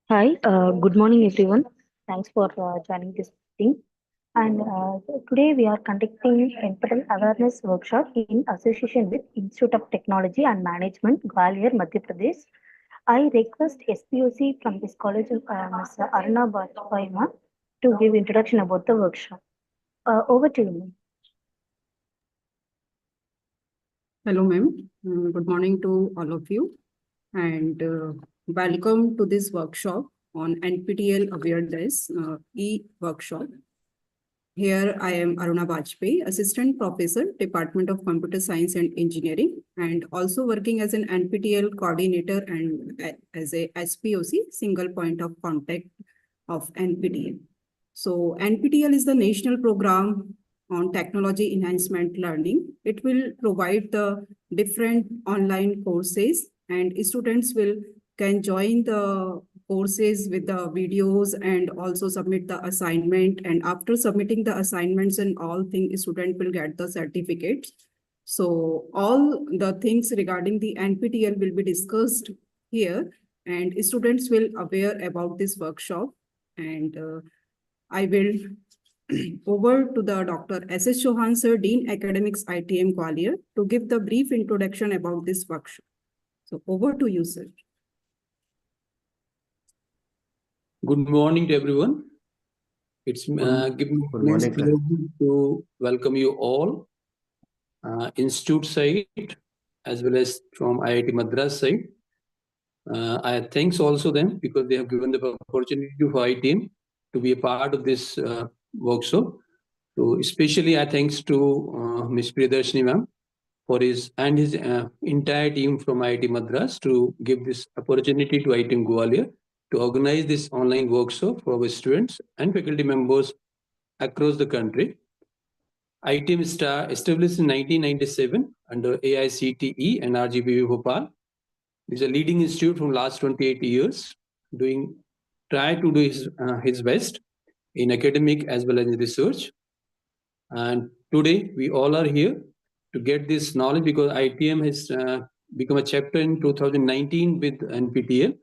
Hi, good morning, everyone. Thanks for joining this meeting. And today we are conducting NPTEL awareness workshop in association with Institute of Technology and Management, Gwalior, Madhya Pradesh. I request SPOC from this college, Ms. Aruna Bajpayee, to give introduction about the workshop. Over to you, ma'am. Hello, ma'am. Good morning to all of you, and welcome to this workshop on NPTEL Awareness e-workshop. Here I am Aruna Bajpayee, Assistant Professor, Department of Computer Science and Engineering, and also working as an NPTEL coordinator and as a SPOC, single point of contact of NPTEL. So NPTEL is the national program on technology enhancement learning. It will provide the different online courses, and students can join the courses with the videos and also submit the assignment. And after submitting the assignments and all things, student will get the certificates. So all the things regarding the NPTEL will be discussed here, and students will aware about this workshop. And I will over to the Dr. S.S. Chauhan, sir, Dean Academics, ITM Gwalior, to give the brief introduction about this workshop. So over to you, sir. Good morning to everyone. It's giving me pleasure to welcome you all, Institute side as well as from IIT Madras side. I thanks also them because they have given the opportunity for ITM to be a part of this workshop. So especially I thanks to Ms. Priyadarshini ma'am for his entire team from IIT Madras to give this opportunity to ITM Gwalior to organize this online workshop for our students and faculty members across the country. ITM established in 1997 under AICTE and RGPV Bhopal. It's a leading institute from last 28 years, try to do his best in academic as well as in research. And today we all are here to get this knowledge because ITM has become a chapter in 2019 with NPTEL.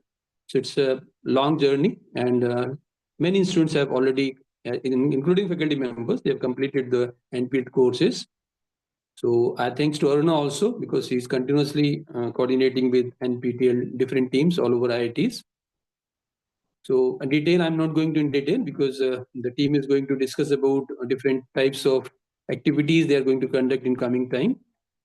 So it's a long journey, and many students have already, including faculty members, they have completed the NPTEL courses. So thanks to Aruna also because she's continuously coordinating with NPTEL different teams all over IITs. So in detail, I'm not going to in detail because the team is going to discuss about different types of activities they are going to conduct in coming time.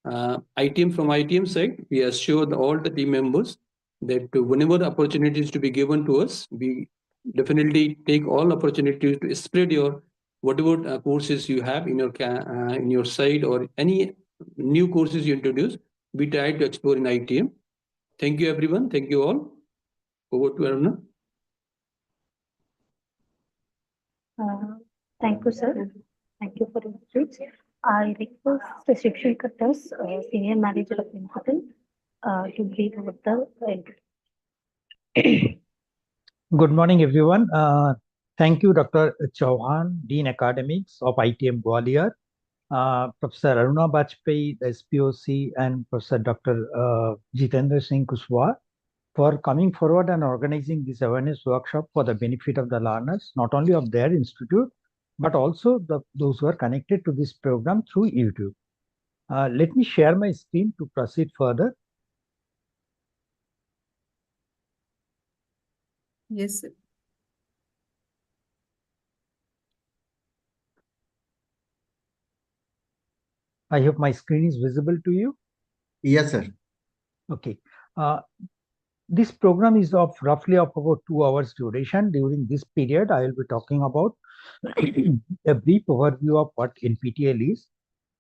ITM from ITM side, we assure all the team members that whenever the opportunity is to be given to us, we definitely take all opportunities to spread your whatever courses you have in your side or any new courses you introduce. We try to explore in ITM. Thank you, everyone. Thank you all. Over to Aruna. Thank you, sir. Thank you for your speech. I request the Shikshan Kattas, Senior Manager of NPTEL, to brief about the Good morning, everyone. Thank you, Dr. Chauhan, Dean Academics of ITM Gwalior, Professor Aruna Bajpayee, the SPOC, and Professor Dr. Jitendra Singh Kushwaha for coming forward and organizing this awareness workshop for the benefit of the learners, not only of their institute, but also those who are connected to this program through YouTube. Let me share my screen to proceed further. Yes, sir. I hope my screen is visible to you. Yes, sir. Okay. This program is of roughly of about 2 hours duration. During this period, I will be talking about a brief overview of what NPTEL is.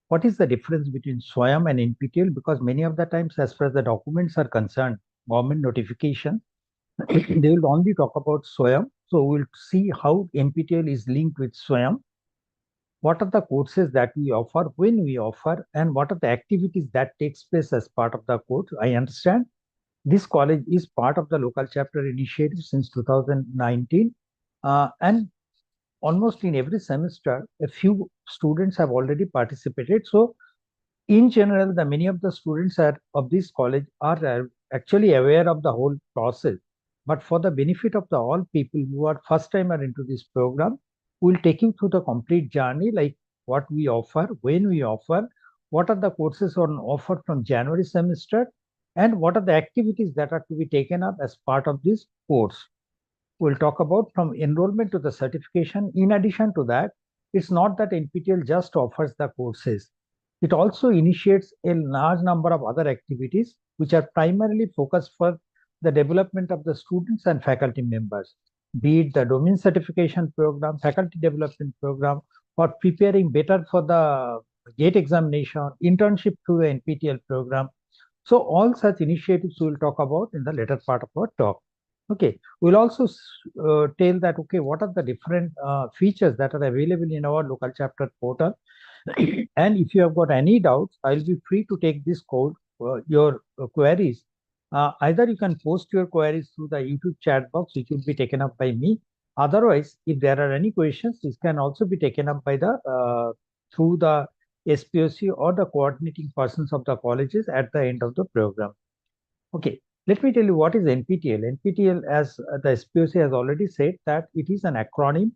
What is the difference between SWAYAM and NPTEL? Because many of the times, as far as the documents are concerned, government notification, they will only talk about SWAYAM. So we'll see how NPTEL is linked with SWAYAM. What are the courses that we offer, when we offer, and what are the activities that takes place as part of the course? I understand this college is part of the local chapter initiative since 2019, and almost in every semester, a few students have already participated. So in general, many of the students of this college are actually aware of the whole process. but for the benefit of the all people who are first timer into this program, we'll take you through the complete journey, like what we offer, when we offer, what are the courses on offer from January semester, and what are the activities that are to be taken up as part of this course. We'll talk about from enrollment to the certification. In addition to that, it's not that NPTEL just offers the courses. It also initiates a large number of other activities which are primarily focused for the development of the students and faculty members, be it the domain certification program, faculty development program, or preparing better for the GATE examination, internship through the NPTEL program. So all such initiatives we'll talk about in the later part of our talk. Okay, we'll also tell that, okay, what are the different features that are available in our local chapter portal. And if you have got any doubts, I'll be free to take this code, your queries. Either you can post your queries through the YouTube chat box, which will be taken up by me. Otherwise, if there are any questions, this can also be taken up by the through the SPOC or the coordinating persons of the colleges at the end of the program. Okay, let me tell you what is NPTEL. NPTEL, as the SPOC has already said, that it is an acronym.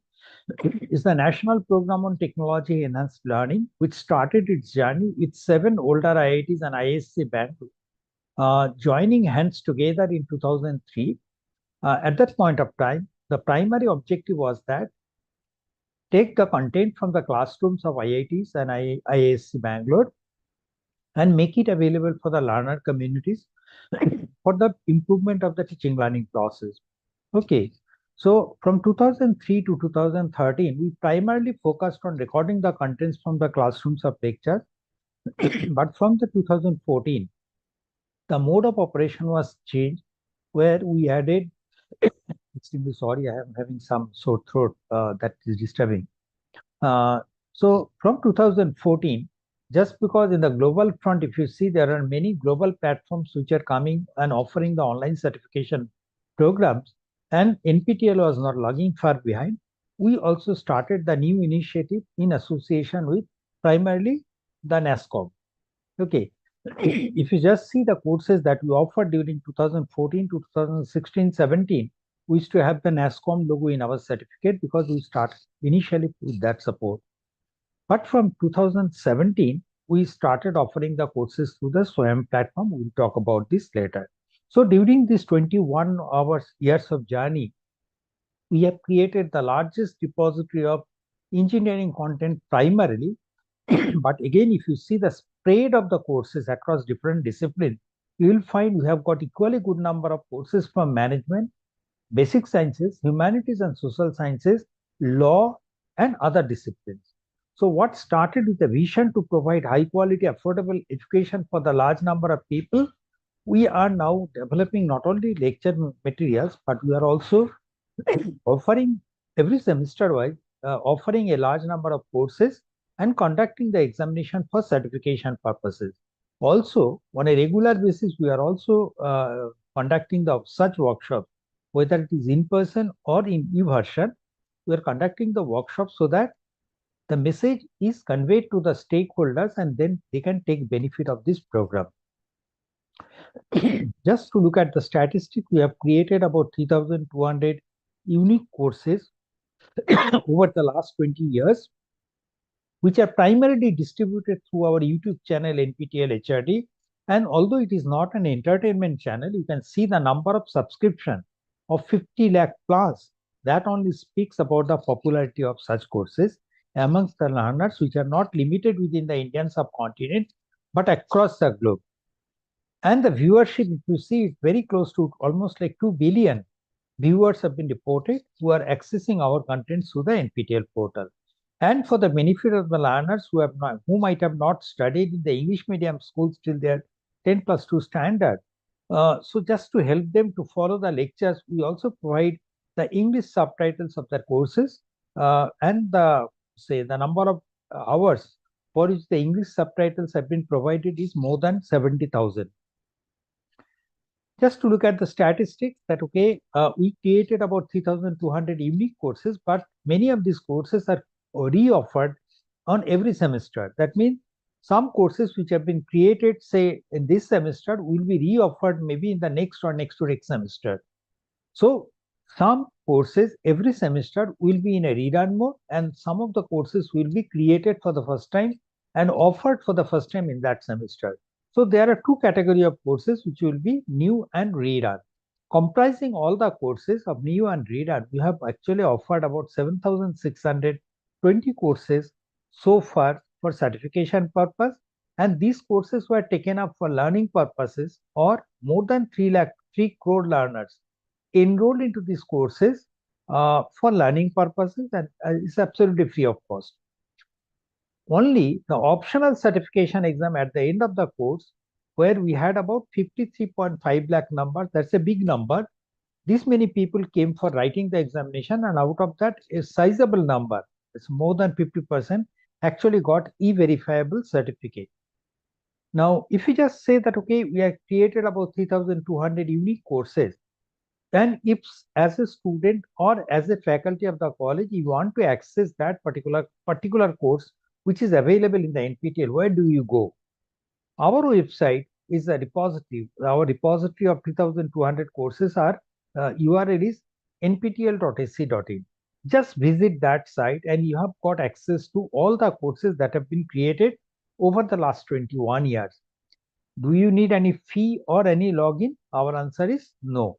It's the National Program on Technology Enhanced Learning, which started its journey with 7 older IITs and ISC Bangalore, joining hands together in 2003. At that point of time, the primary objective was that take the content from the classrooms of IITs and ISC Bangalore and make it available for the learner communities for the improvement of the teaching learning process. Okay, so from 2003 to 2013, we primarily focused on recording the contents from the classrooms of lectures. But from the 2014, the mode of operation was changed, where we added, extremely sorry, I am having some sore throat that is disturbing. So from 2014, just because in the global front, if you see, there are many global platforms which are coming and offering the online certification programs, and NPTEL was not lagging far behind. We also started the new initiative in association with primarily the NASCOM. Okay, if you just see the courses that we offered during 2014 to 2016-17, we used to have the NASCOM logo in our certificate because we started initially with that support. But from 2017, we started offering the courses through the SWAYAM platform. We'll talk about this later. So during this 21 years of journey, we have created the largest repository of engineering content primarily. But again, if you see the spread of the courses across different disciplines, you will find we have got equally good number of courses from management, basic sciences, humanities and social sciences, law, and other disciplines. So what started with a vision to provide high quality, affordable education for the large number of people, we are now developing not only lecture materials, but we are also offering every semester wise, offering a large number of courses and conducting the examination for certification purposes. Also, on a regular basis, we are also conducting such workshops, whether it is in person or in e-version. We are conducting the workshops so that the message is conveyed to the stakeholders and then they can take benefit of this program. Just to look at the statistics, we have created about 3,200 unique courses over the last 20 years, which are primarily distributed through our YouTube channel NPTEL HRD. And although it is not an entertainment channel, you can see the number of subscription of 50 lakh plus. That only speaks about the popularity of such courses amongst the learners, which are not limited within the Indian subcontinent, but across the globe. And the viewership, if you see, it's very close to almost like 2 billion viewers have been reported who are accessing our content through the NPTEL portal. And for the benefit of the learners who might have not studied in the English medium schools till their 10+2 standard, so just to help them to follow the lectures, we also provide the English subtitles of their courses, and the number of hours for which the English subtitles have been provided is more than 70,000. Just to look at the statistics that, okay, we created about 3,200 unique courses, but many of these courses are re-offered on every semester. That means some courses which have been created, say, in this semester will be re-offered maybe in the next or next to next semester. So some courses every semester will be in a rerun mode, and some of the courses will be created for the first time and offered for the first time in that semester. So there are two categories of courses which will be new and rerun. Comprising all the courses of new and rerun, we have actually offered about 7,620 courses so far for certification purpose, and these courses were taken up for learning purposes, or more than 3 crore learners enrolled into these courses for learning purposes, and it's absolutely free of cost. Only the optional certification exam at the end of the course, where we had about 53.5 lakh numbers, that's a big number. This many people came for writing the examination, and out of that, a sizable number, it's more than 50%, actually got e-verifiable certificate. Now, if you just say that, okay, we have created about 3,200 unique courses, then if as a student or as a faculty of the college, you want to access that particular course which is available in the NPTEL, where do you go? Our website is a repository. Our repository of 3,200 courses are URL is nptel.ac.in. Just visit that site and you have got access to all the courses that have been created over the last 21 years. Do you need any fee or any login? Our answer is no.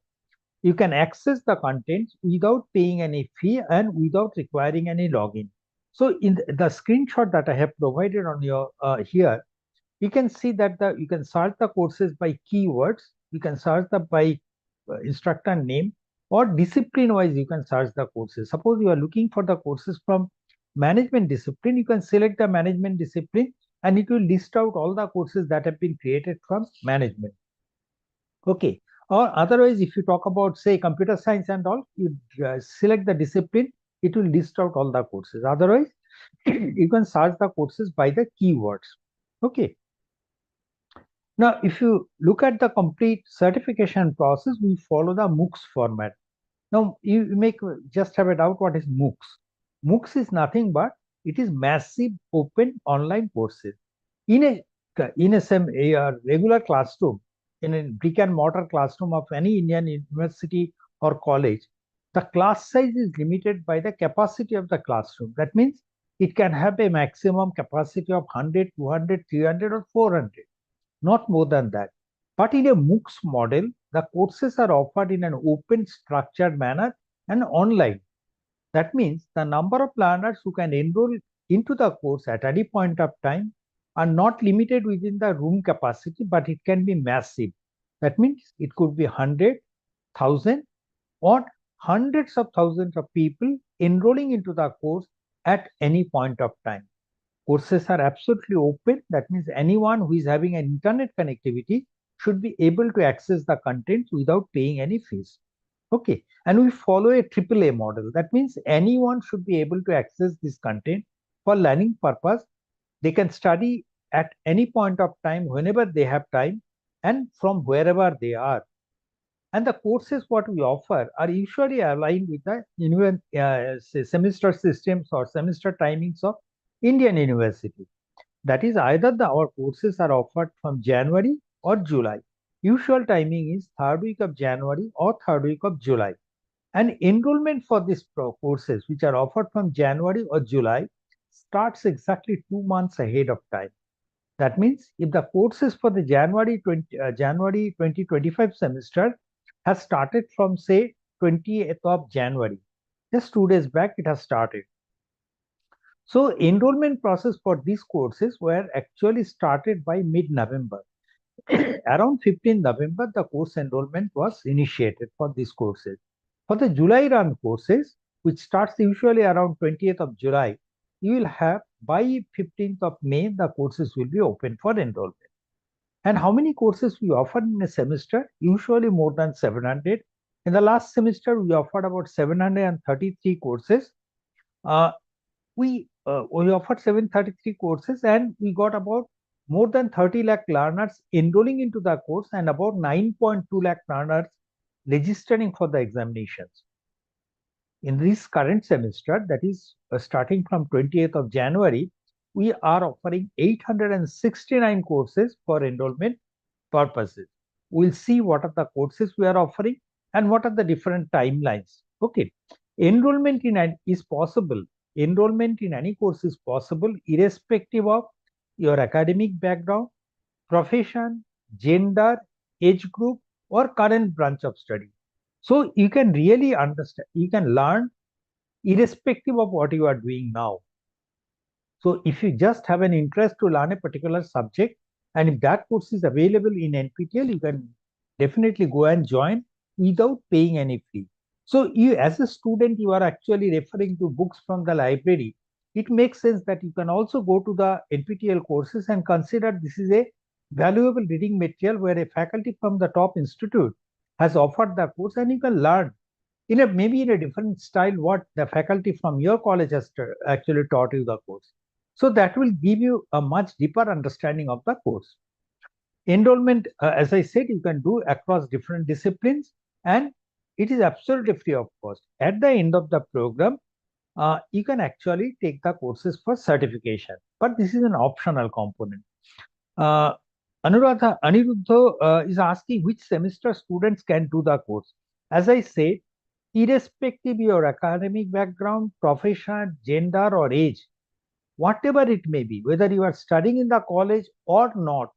You can access the contents without paying any fee and without requiring any login. So in the screenshot that I have provided on your here, you can see that you can search the courses by keywords, you can search by instructor name, or discipline wise you can search the courses. Suppose you are looking for the courses from management discipline, you can select the management discipline and it will list out all the courses that have been created from management. Okay. Or otherwise, if you talk about, say, computer science and all, you select the discipline, it will list out all the courses. Otherwise, you can search the courses by the keywords. Okay. Now, if you look at the complete certification process, we follow the MOOCs format. Now, you may just have a doubt, what is MOOCs? MOOCs is nothing but it is massive open online courses. In a regular classroom, in a brick and mortar classroom of any Indian university or college, the class size is limited by the capacity of the classroom. That means it can have a maximum capacity of 100, 200, 300 or 400, not more than that. But in a MOOCs model, the courses are offered in an open structured manner and online. That means the number of learners who can enroll into the course at any point of time are not limited within the room capacity, but it can be massive. That means it could be 100, 1,000 or hundreds of thousands of people enrolling into the course at any point of time. Courses are absolutely open. That means anyone who is having an internet connectivity should be able to access the contents without paying any fees. Okay, and we follow a AAA model. That means anyone should be able to access this content for learning purpose. They can study at any point of time, whenever they have time, and from wherever they are. And the courses what we offer are usually aligned with the semester systems or semester timings of Indian university. That is, either our courses are offered from January or July. Usual timing is 3rd week of January or 3rd week of July. And enrollment for these courses, which are offered from January or July, starts exactly 2 months ahead of time. That means if the courses for the January 2025 semester has started from, say, 28th of January, just 2 days back it has started. So enrollment process for these courses were actually started by mid-November. Around 15 November, the course enrollment was initiated for these courses. For the July run courses, which starts usually around 20th of July, you will have by 15th of May, the courses will be open for enrollment. And how many courses we offer in a semester? Usually more than 700. In the last semester, we offered about 733 courses. We offered 733 courses and we got about more than 30 lakh learners enrolling into the course and about 9.2 lakh learners registering for the examinations. In this current semester, that is starting from 28th of January, we are offering 869 courses for enrollment purposes. We'll see what are the courses we are offering and what are the different timelines. Okay, enrollment is possible. Enrollment in any course is possible irrespective of your academic background, profession, gender, age group, or current branch of study. So you can really understand, you can learn irrespective of what you are doing now. So if you just have an interest to learn a particular subject, and if that course is available in NPTEL, you can definitely go and join without paying any fee. So you, as a student, you are actually referring to books from the library. It makes sense that you can also go to the NPTEL courses and consider this is a valuable reading material where a faculty from the top institute has offered the course, and you can learn in a maybe in a different style what the faculty from your college has actually taught you the course. So that will give you a much deeper understanding of the course. Enrollment, as I said, you can do across different disciplines, and it is absolutely free of cost. At the end of the program, you can actually take the courses for certification, but this is an optional component. Aniruddha is asking which semester students can do the course. As I said, irrespective of your academic background, profession, gender, or age, whatever it may be, whether you are studying in the college or not,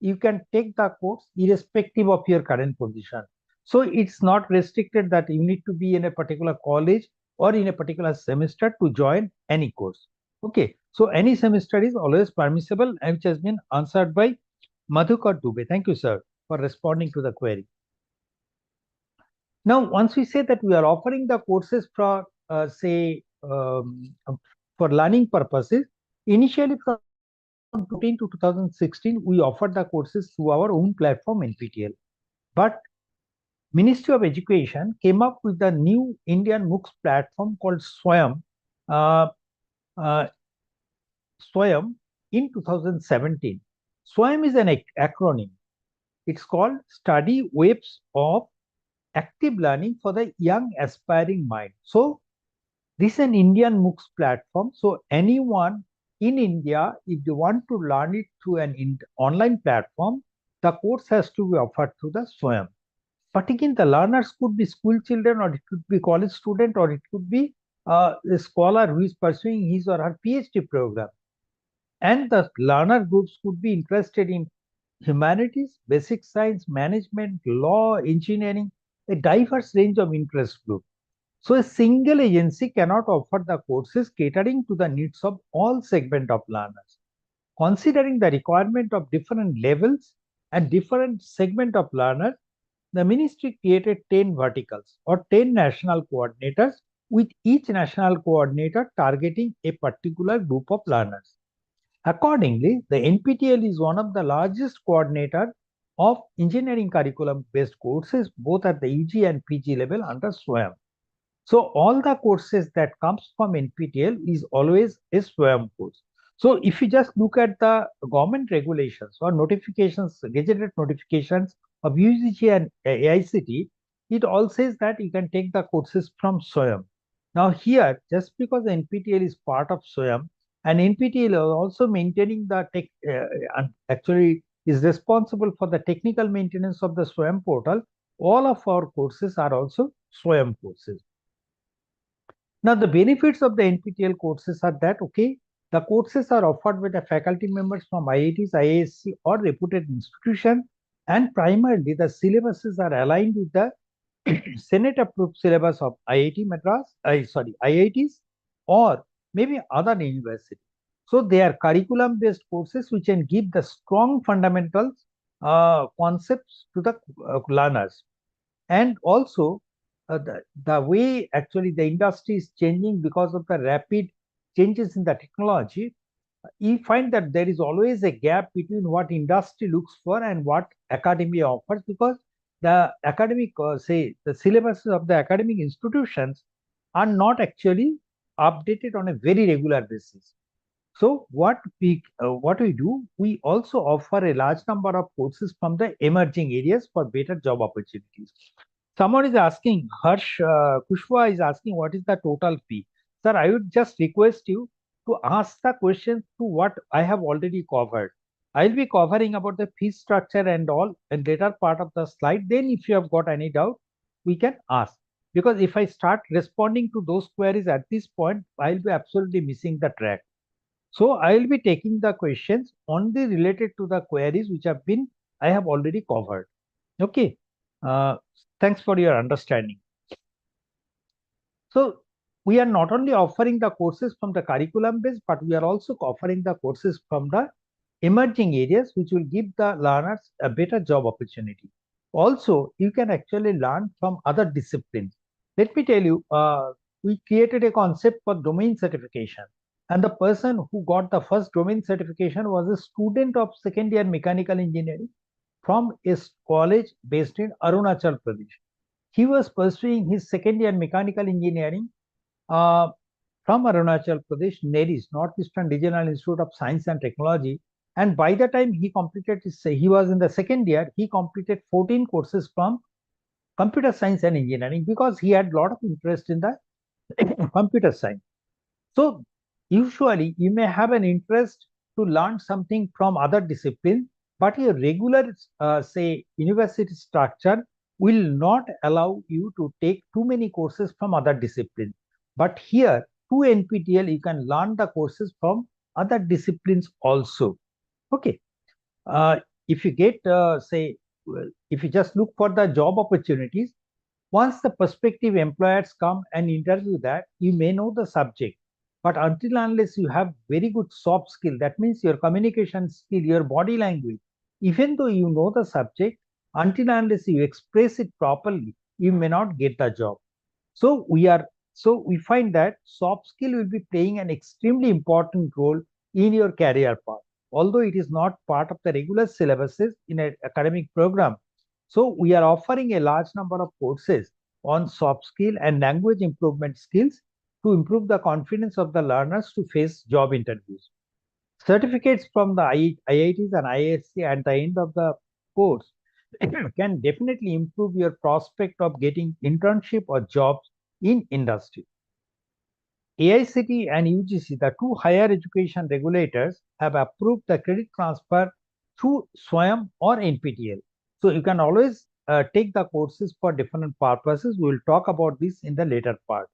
you can take the course irrespective of your current position. So it's not restricted that you need to be in a particular college or in a particular semester to join any course. Okay, so any semester is always permissible, which has been answered by Madhukar Dubey. Thank you, sir, for responding to the query. Now, once we say that we are offering the courses for, for learning purposes, initially from 2014 to 2016, we offered the courses through our own platform, NPTEL. But Ministry of Education came up with the new Indian MOOCs platform called SWAYAM, in 2017. SWAYAM is an acronym. It's called Study Waves of Active Learning for the Young Aspiring Mind. So this is an Indian MOOCs platform. So anyone in India, if they want to learn it through an online platform, the course has to be offered through the SWAYAM. But again, the learners could be school children, or it could be college student, or it could be a scholar who is pursuing his or her PhD program. And the learner groups could be interested in humanities, basic science, management, law, engineering, a diverse range of interest groups. So a single agency cannot offer the courses catering to the needs of all segment of learners. Considering the requirement of different levels and different segment of learners, the ministry created 10 verticals or 10 national coordinators, with each national coordinator targeting a particular group of learners. Accordingly, the NPTEL is one of the largest coordinators of engineering curriculum-based courses, both at the UG and PG level under SWAYAM. So all the courses that comes from NPTEL is always a SWAYAM course. So if you just look at the government regulations or notifications, gazetted notifications of UGC and AICT, it all says that you can take the courses from SWAYAM. Now here, just because the NPTEL is part of SWAYAM, and NPTEL is also maintaining the actually is responsible for the technical maintenance of the SWAYAM portal, all of our courses are also SWAYAM courses. Now, the benefits of the NPTEL courses are that, okay, the courses are offered by the faculty members from IITs, IISc, or reputed institutions, and primarily the syllabuses are aligned with the Senate approved syllabus of IIT Madras, IITs, or maybe other universities. So they are curriculum based courses which can give the strong fundamentals concepts to the learners. And also the way actually the industry is changing because of the rapid changes in the technology, you find that there is always a gap between what industry looks for and what academia offers, because the academic, the syllabuses of the academic institutions are not actually updated on a very regular basis. So what we do, we also offer a large number of courses from the emerging areas for better job opportunities. Someone is asking, Harsh Kushwa is asking, what is the total fee? Sir, I would just request you to ask the question to what I have already covered. I'll be covering about the fee structure and all in later part of the slide. Then if you have got any doubt, we can ask. Because if I start responding to those queries at this point, I'll be absolutely missing the track. So I'll be taking the questions only related to the queries which I have already covered. Okay. Thanks for your understanding. So we are not only offering the courses from the curriculum base, but we are also offering the courses from the emerging areas, which will give the learners a better job opportunity. Also, you can actually learn from other disciplines. Let me tell you, we created a concept for domain certification. And the person who got the first domain certification was a student of second year mechanical engineering from a college based in Arunachal Pradesh. He was pursuing his second year mechanical engineering from Arunachal Pradesh, NERIS, Northeastern Regional Institute of Science and Technology. And by the time he completed he was in the second year, he completed 14 courses from computer science and engineering because he had a lot of interest in the computer science. So usually you may have an interest to learn something from other disciplines, but your regular, say, university structure will not allow you to take too many courses from other disciplines. But here, through NPTEL, you can learn the courses from other disciplines also. Okay. If you get, if you just look for the job opportunities, once the prospective employers come and interview that, you may know the subject. But until unless you have very good soft skill, that means your communication skill, your body language, even though you know the subject, until unless you express it properly, you may not get the job. So we find that soft skill will be playing an extremely important role in your career path, although it is not part of the regular syllabuses in an academic program. So we are offering a large number of courses on soft skill and language improvement skills to improve the confidence of the learners to face job interviews. Certificates from the IITs and IISc at the end of the course can definitely improve your prospect of getting internship or jobs in industry. AICTE and UGC, the two higher education regulators, have approved the credit transfer through SWAYAM or NPTEL. So you can always take the courses for different purposes. We will talk about this in the later part.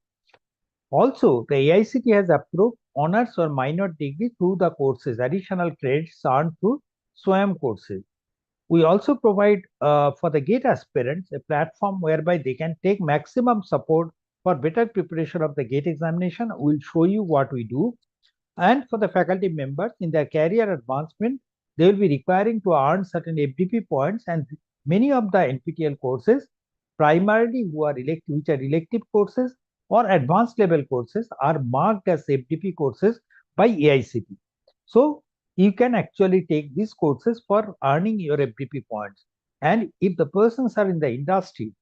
Also, the AICTE has approved honors or minor degree through the courses, additional credits earned through SWAYAM courses. We also provide for the GATE aspirants a platform whereby they can take maximum support for better preparation of the GATE examination. We'll show you what we do. And for the faculty members in their career advancement, they will be requiring to earn certain FDP points, and many of the NPTEL courses, primarily which are elective courses or advanced level courses, are marked as FDP courses by AICTE. So you can actually take these courses for earning your FDP points. And if the persons are in the industry,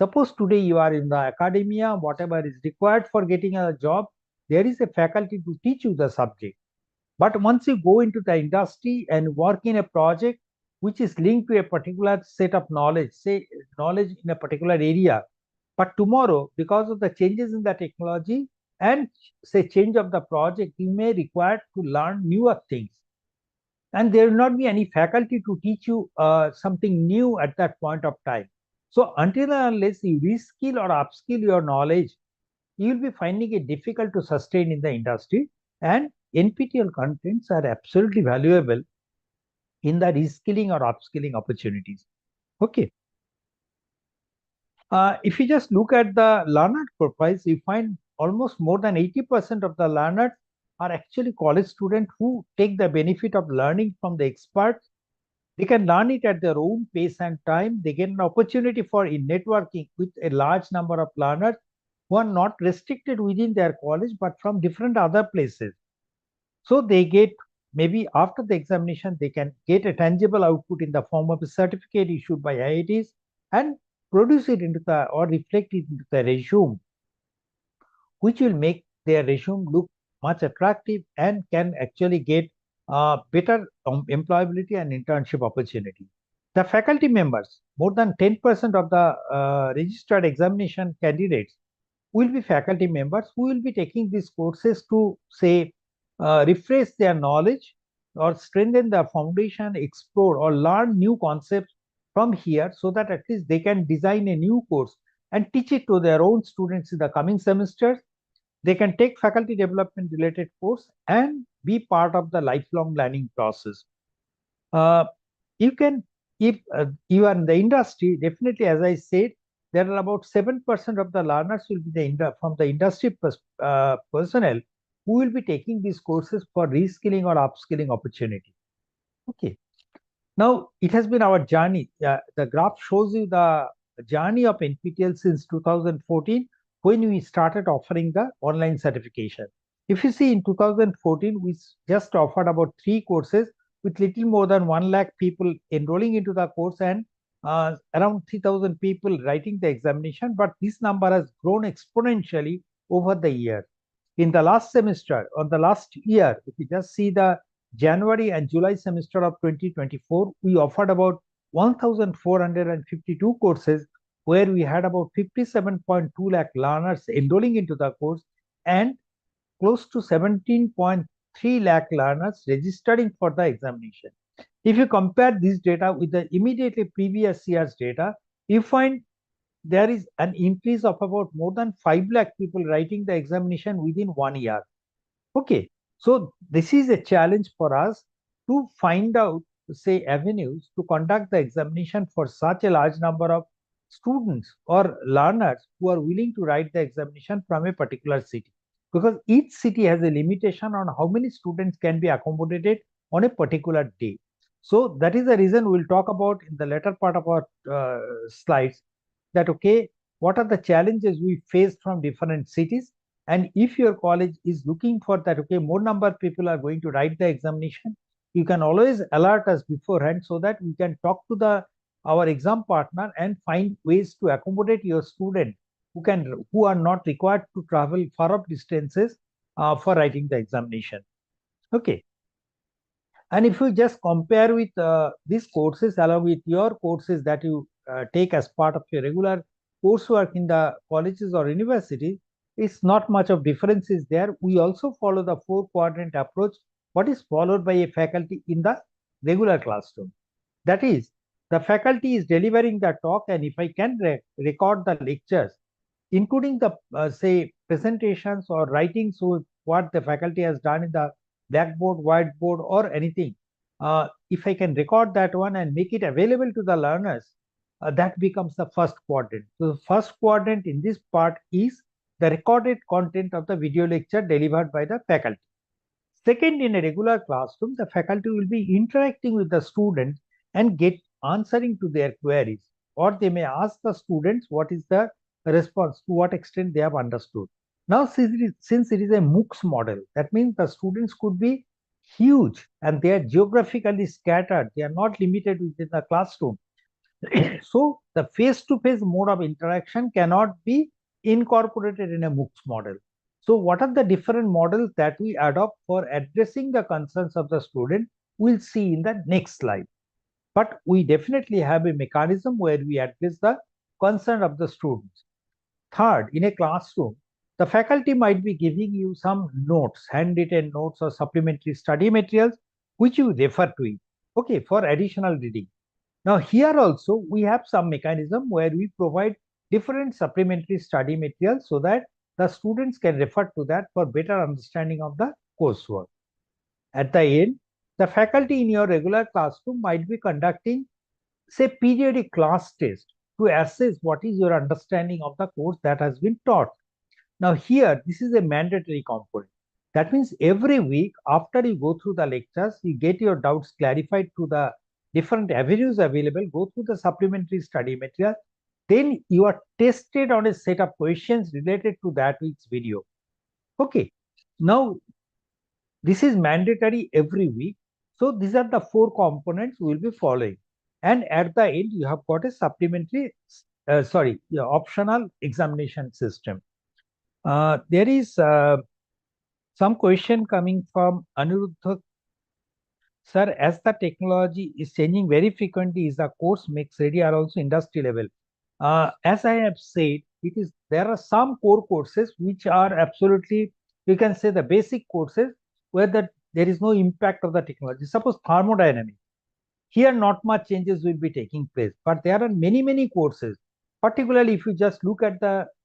suppose today you are in the academia, whatever is required for getting a job, there is a faculty to teach you the subject. But once you go into the industry and work in a project which is linked to a particular set of knowledge, say knowledge in a particular area, but tomorrow, because of the changes in the technology and say change of the project, you may require to learn newer things. And there will not be any faculty to teach you something new at that point of time. So until and unless you reskill or upskill your knowledge, you will be finding it difficult to sustain in the industry. And NPTEL contents are absolutely valuable in the reskilling or upskilling opportunities. Okay. If you just look at the learner profiles, you find almost more than 80% of the learners are actually college students who take the benefit of learning from the experts. They can learn it at their own pace and time. They get an opportunity for networking with a large number of learners who are not restricted within their college, but from different other places. So they get, maybe after the examination, they can get a tangible output in the form of a certificate issued by IITs and produce it into the, or reflect it into the resume, which will make their resume look much attractive and can actually get better employability and internship opportunity. The faculty members, more than 10% of the registered examination candidates will be faculty members who will be taking these courses to, say, refresh their knowledge or strengthen their foundation, explore or learn new concepts from here, so that at least they can design a new course and teach it to their own students in the coming semesters. They can take faculty development related course and be part of the lifelong learning process. You can, if you are in the industry, definitely, as I said, there are about 7% of the learners will be from the industry personnel who will be taking these courses for reskilling or upskilling opportunity. Okay. Now, it has been our journey. The graph shows you the journey of NPTEL since 2014, when we started offering the online certification. If you see, in 2014, we just offered about 3 courses with little more than 1 lakh people enrolling into the course and around 3,000 people writing the examination. But this number has grown exponentially over the year. In the last semester, or the last year, if you just see the January and July semester of 2024, we offered about 1,452 courses, where we had about 57.2 lakh learners enrolling into the course and close to 17.3 lakh learners registering for the examination. If you compare this data with the immediately previous year's data, you find there is an increase of about more than 5 lakh people writing the examination within 1 year. Okay, so this is a challenge for us to find out, say, avenues to conduct the examination for such a large number of students or learners who are willing to write the examination from a particular city. Because each city has a limitation on how many students can be accommodated on a particular day. So that is the reason we'll talk about in the later part of our slides, that, okay, what are the challenges we face from different cities? And if your college is looking for that, okay, more number of people are going to write the examination, you can always alert us beforehand so that we can talk to our exam partner and find ways to accommodate your student who are not required to travel far off distances for writing the examination. Okay. And if you just compare with these courses along with your courses that you take as part of your regular coursework in the colleges or universities, it's not much of differences there. We also follow the 4-quadrant approach, what is followed by a faculty in the regular classroom. That is, the faculty is delivering the talk, and if I can record the lectures, including the say presentations or writings, so what the faculty has done in the blackboard, whiteboard, or anything, if I can record that one and make it available to the learners, that becomes the first quadrant. So the first quadrant in this part is the recorded content of the video lecture delivered by the faculty. Second, in a regular classroom, the faculty will be interacting with the students and answering to their queries, or they may ask the students what is the response, to what extent they have understood. Now, since it is a MOOCs model, that means the students could be huge and they are geographically scattered. They are not limited within the classroom. So the face-to-face mode of interaction cannot be incorporated in a MOOCs model. So what are the different models that we adopt for addressing the concerns of the student? We'll see in the next slide. But we definitely have a mechanism where we address the concern of the students. Third, in a classroom, the faculty might be giving you some notes, handwritten notes or supplementary study materials, which you refer to it, okay, for additional reading. Now, here also, we have some mechanism where we provide different supplementary study materials so that the students can refer to that for better understanding of the coursework. At the end, the faculty in your regular classroom might be conducting, say, periodic class test to assess what is your understanding of the course that has been taught. Now, here, this is a mandatory component. That means every week after you go through the lectures, you get your doubts clarified through the different avenues available, go through the supplementary study material, then you are tested on a set of questions related to that week's video. Okay, now this is mandatory every week. So these are the 4 components we will be following. And at the end, you have got a supplementary, optional examination system. There is some question coming from Aniruddha. Sir, as the technology is changing very frequently, is the course makes ready are also industry level? As I have said, there are some core courses which are absolutely, you can say, the basic courses where there is no impact of the technology. Suppose thermodynamics. Here, not much changes will be taking place, but there are many courses particularly if you just look at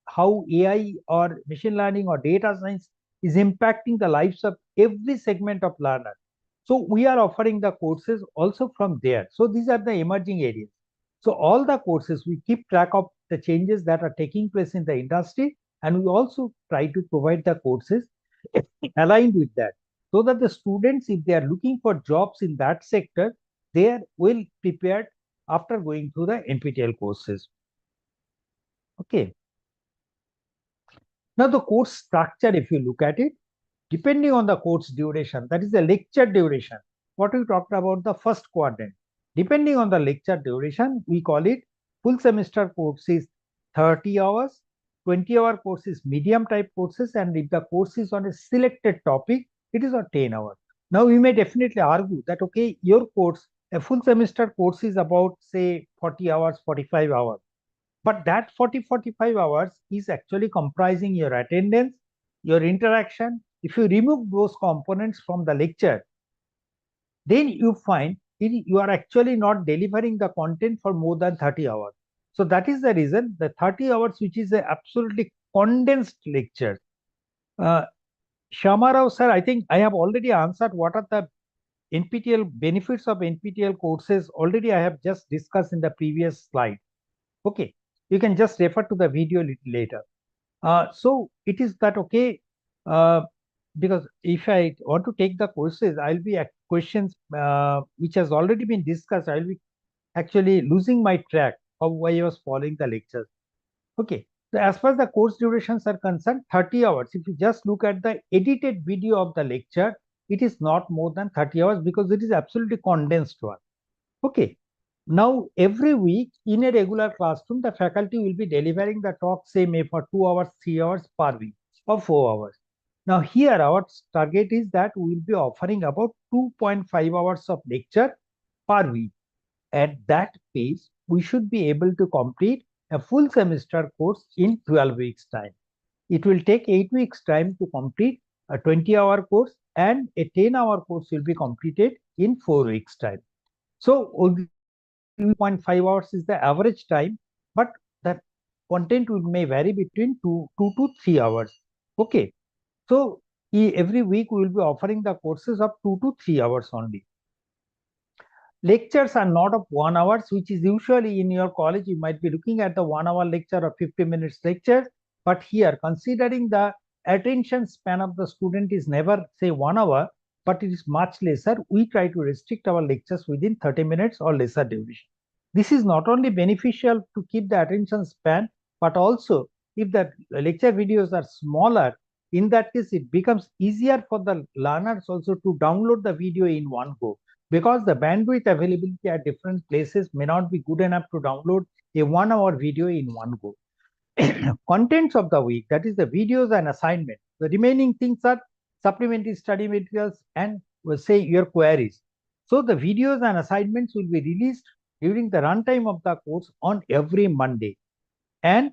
how AI or machine learning or data science is impacting the lives of every segment of learner. So we are offering the courses also from there. So these are the emerging areas. So all the courses, we keep track of the changes that are taking place in the industry, and we also try to provide the courses aligned with that, so that the students, if they are looking for jobs in that sector, they are well prepared after going through the NPTEL courses. Okay. Now the course structure, if you look at it, depending on the course duration, that is the lecture duration, what we talked about the first quadrant. Depending on the lecture duration, we call it full semester course is 30 hours, 20-hour course is medium type courses, and if the course is on a selected topic, it is on 10 hours. Now we may definitely argue that, okay, your course, a full semester course is about say 40 hours, 45 hours. But that 45 hours is actually comprising your attendance, your interaction. If you remove those components from the lecture, then you find you are actually not delivering the content for more than 30 hours. So that is the reason the 30 hours, which is a absolutely condensed lecture. Shamarao sir, I think I have already answered what are the NPTEL benefits of NPTEL courses. Already I have just discussed in the previous slide. Okay, you can just refer to the video a little later. So it is that, okay, because if I want to take the courses, I'll be at questions which has already been discussed. I'll be actually losing my track of why I was following the lectures. Okay, so as far as the course durations are concerned, 30 hours. If you just look at the edited video of the lecture, it is not more than 30 hours because it is absolutely condensed one. Okay. Now, every week in a regular classroom, the faculty will be delivering the talk, say, maybe for 2 hours, 3 hours per week or 4 hours. Now, here our target is that we will be offering about 2.5 hours of lecture per week. At that pace, we should be able to complete a full semester course in 12 weeks' time. It will take 8 weeks' time to complete a 20-hour course, and a 10-hour course will be completed in 4 weeks' time. So, 2.5 hours is the average time, but the content may vary between 2 to 3 hours. Okay. So every week we will be offering the courses of 2 to 3 hours only. Lectures are not of 1 hour, which is usually in your college, you might be looking at the 1 hour lecture or 50 minutes lecture. But here, considering the attention span of the student is never say 1 hour, but it is much lesser, we try to restrict our lectures within 30 minutes or lesser duration. This is not only beneficial to keep the attention span, but also if the lecture videos are smaller, in that case, it becomes easier for the learners also to download the video in one go, because the bandwidth availability at different places may not be good enough to download a 1 hour video in one go. Contents of the week, that is the videos and assignments. The remaining things are supplementary study materials and say your queries. So the videos and assignments will be released during the runtime of the course on every Monday. And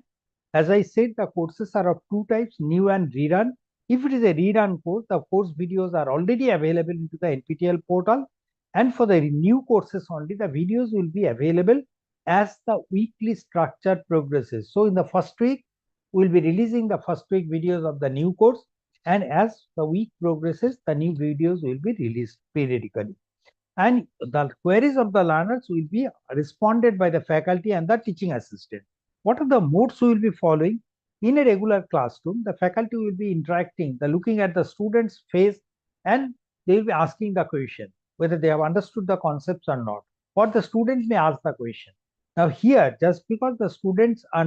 as I said, the courses are of two types, new and rerun. If it is a rerun course, the course videos are already available into the NPTEL portal. And for the new courses only, the videos will be available as the weekly structure progresses. So in the first week, we'll be releasing the first week videos of the new course. And as the week progresses, the new videos will be released periodically. And the queries of the learners will be responded by the faculty and the teaching assistant. What are the modes we will be following? In a regular classroom, the faculty will be interacting, looking at the student's face, and they will be asking the question, whether they have understood the concepts or not, or the students may ask the question. Now here, just because the students are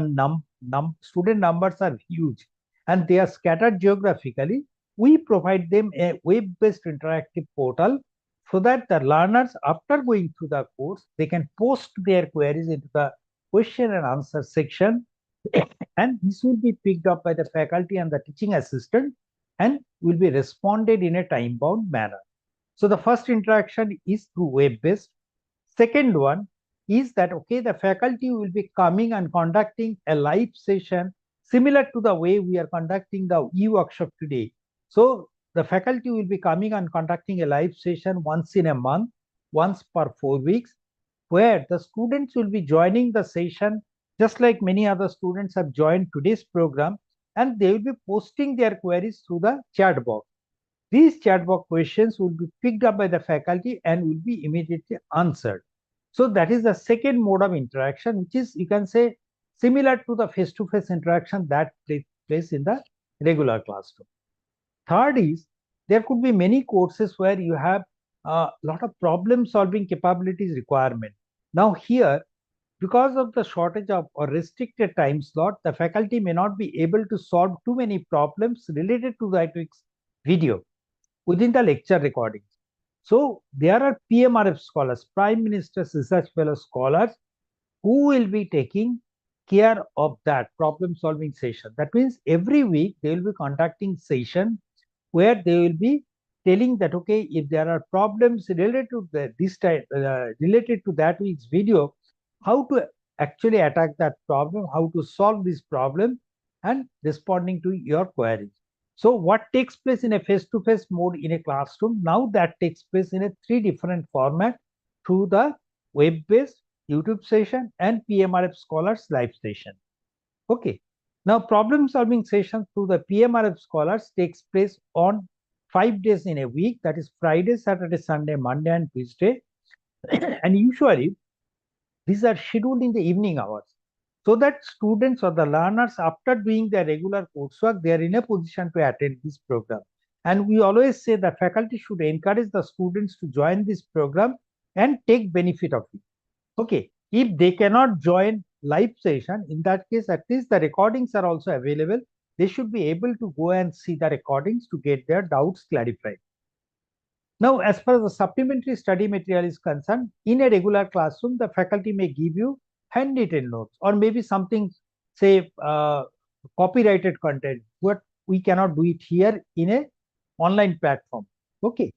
student numbers are huge and they are scattered geographically, we provide them a web-based interactive portal so that the learners, after going through the course, they can post their queries into the question and answer section, and this will be picked up by the faculty and the teaching assistant and will be responded in a time-bound manner. So the first interaction is through web-based. Second one is that, okay, the faculty will be coming and conducting a live session similar to the way we are conducting the e-workshop today. So the faculty will be coming and conducting a live session once in a month, once per 4 weeks, where the students will be joining the session just like many other students have joined today's program, and they will be posting their queries through the chat box. These chat box questions will be picked up by the faculty and will be immediately answered. So that is the second mode of interaction, which is, you can say, similar to the face-to-face interaction that takes place in the regular classroom. Third is, there could be many courses where you have a lot of problem solving capabilities requirement. Now here, because of the shortage of or restricted time slot, the faculty may not be able to solve too many problems related to that week's video within the lecture recordings. So there are PMRF scholars, Prime Minister's Research Fellow scholars, who will be taking care of that problem solving session. That means every week they will be conducting session where they will be telling that, okay, if there are problems related to related to that week's video, how to actually attack that problem, how to solve this problem, and responding to your queries. So what takes place in a face-to-face mode in a classroom, now that takes place in a 3 different format through the web-based YouTube session and PMRF Scholars live session. Okay. Now, problem solving session through the PMRF Scholars takes place on 5 days in a week, that is Friday, Saturday, Sunday, Monday, and Tuesday. And usually, these are scheduled in the evening hours, so that students or the learners, after doing their regular coursework, they are in a position to attend this program. And we always say that faculty should encourage the students to join this program and take benefit of it. Okay, if they cannot join live session, in that case, at least the recordings are also available. They should be able to go and see the recordings to get their doubts clarified. Now, as far as the supplementary study material is concerned, in a regular classroom, the faculty may give you handwritten notes or maybe something, say, copyrighted content, but we cannot do it here in a online platform. Okay.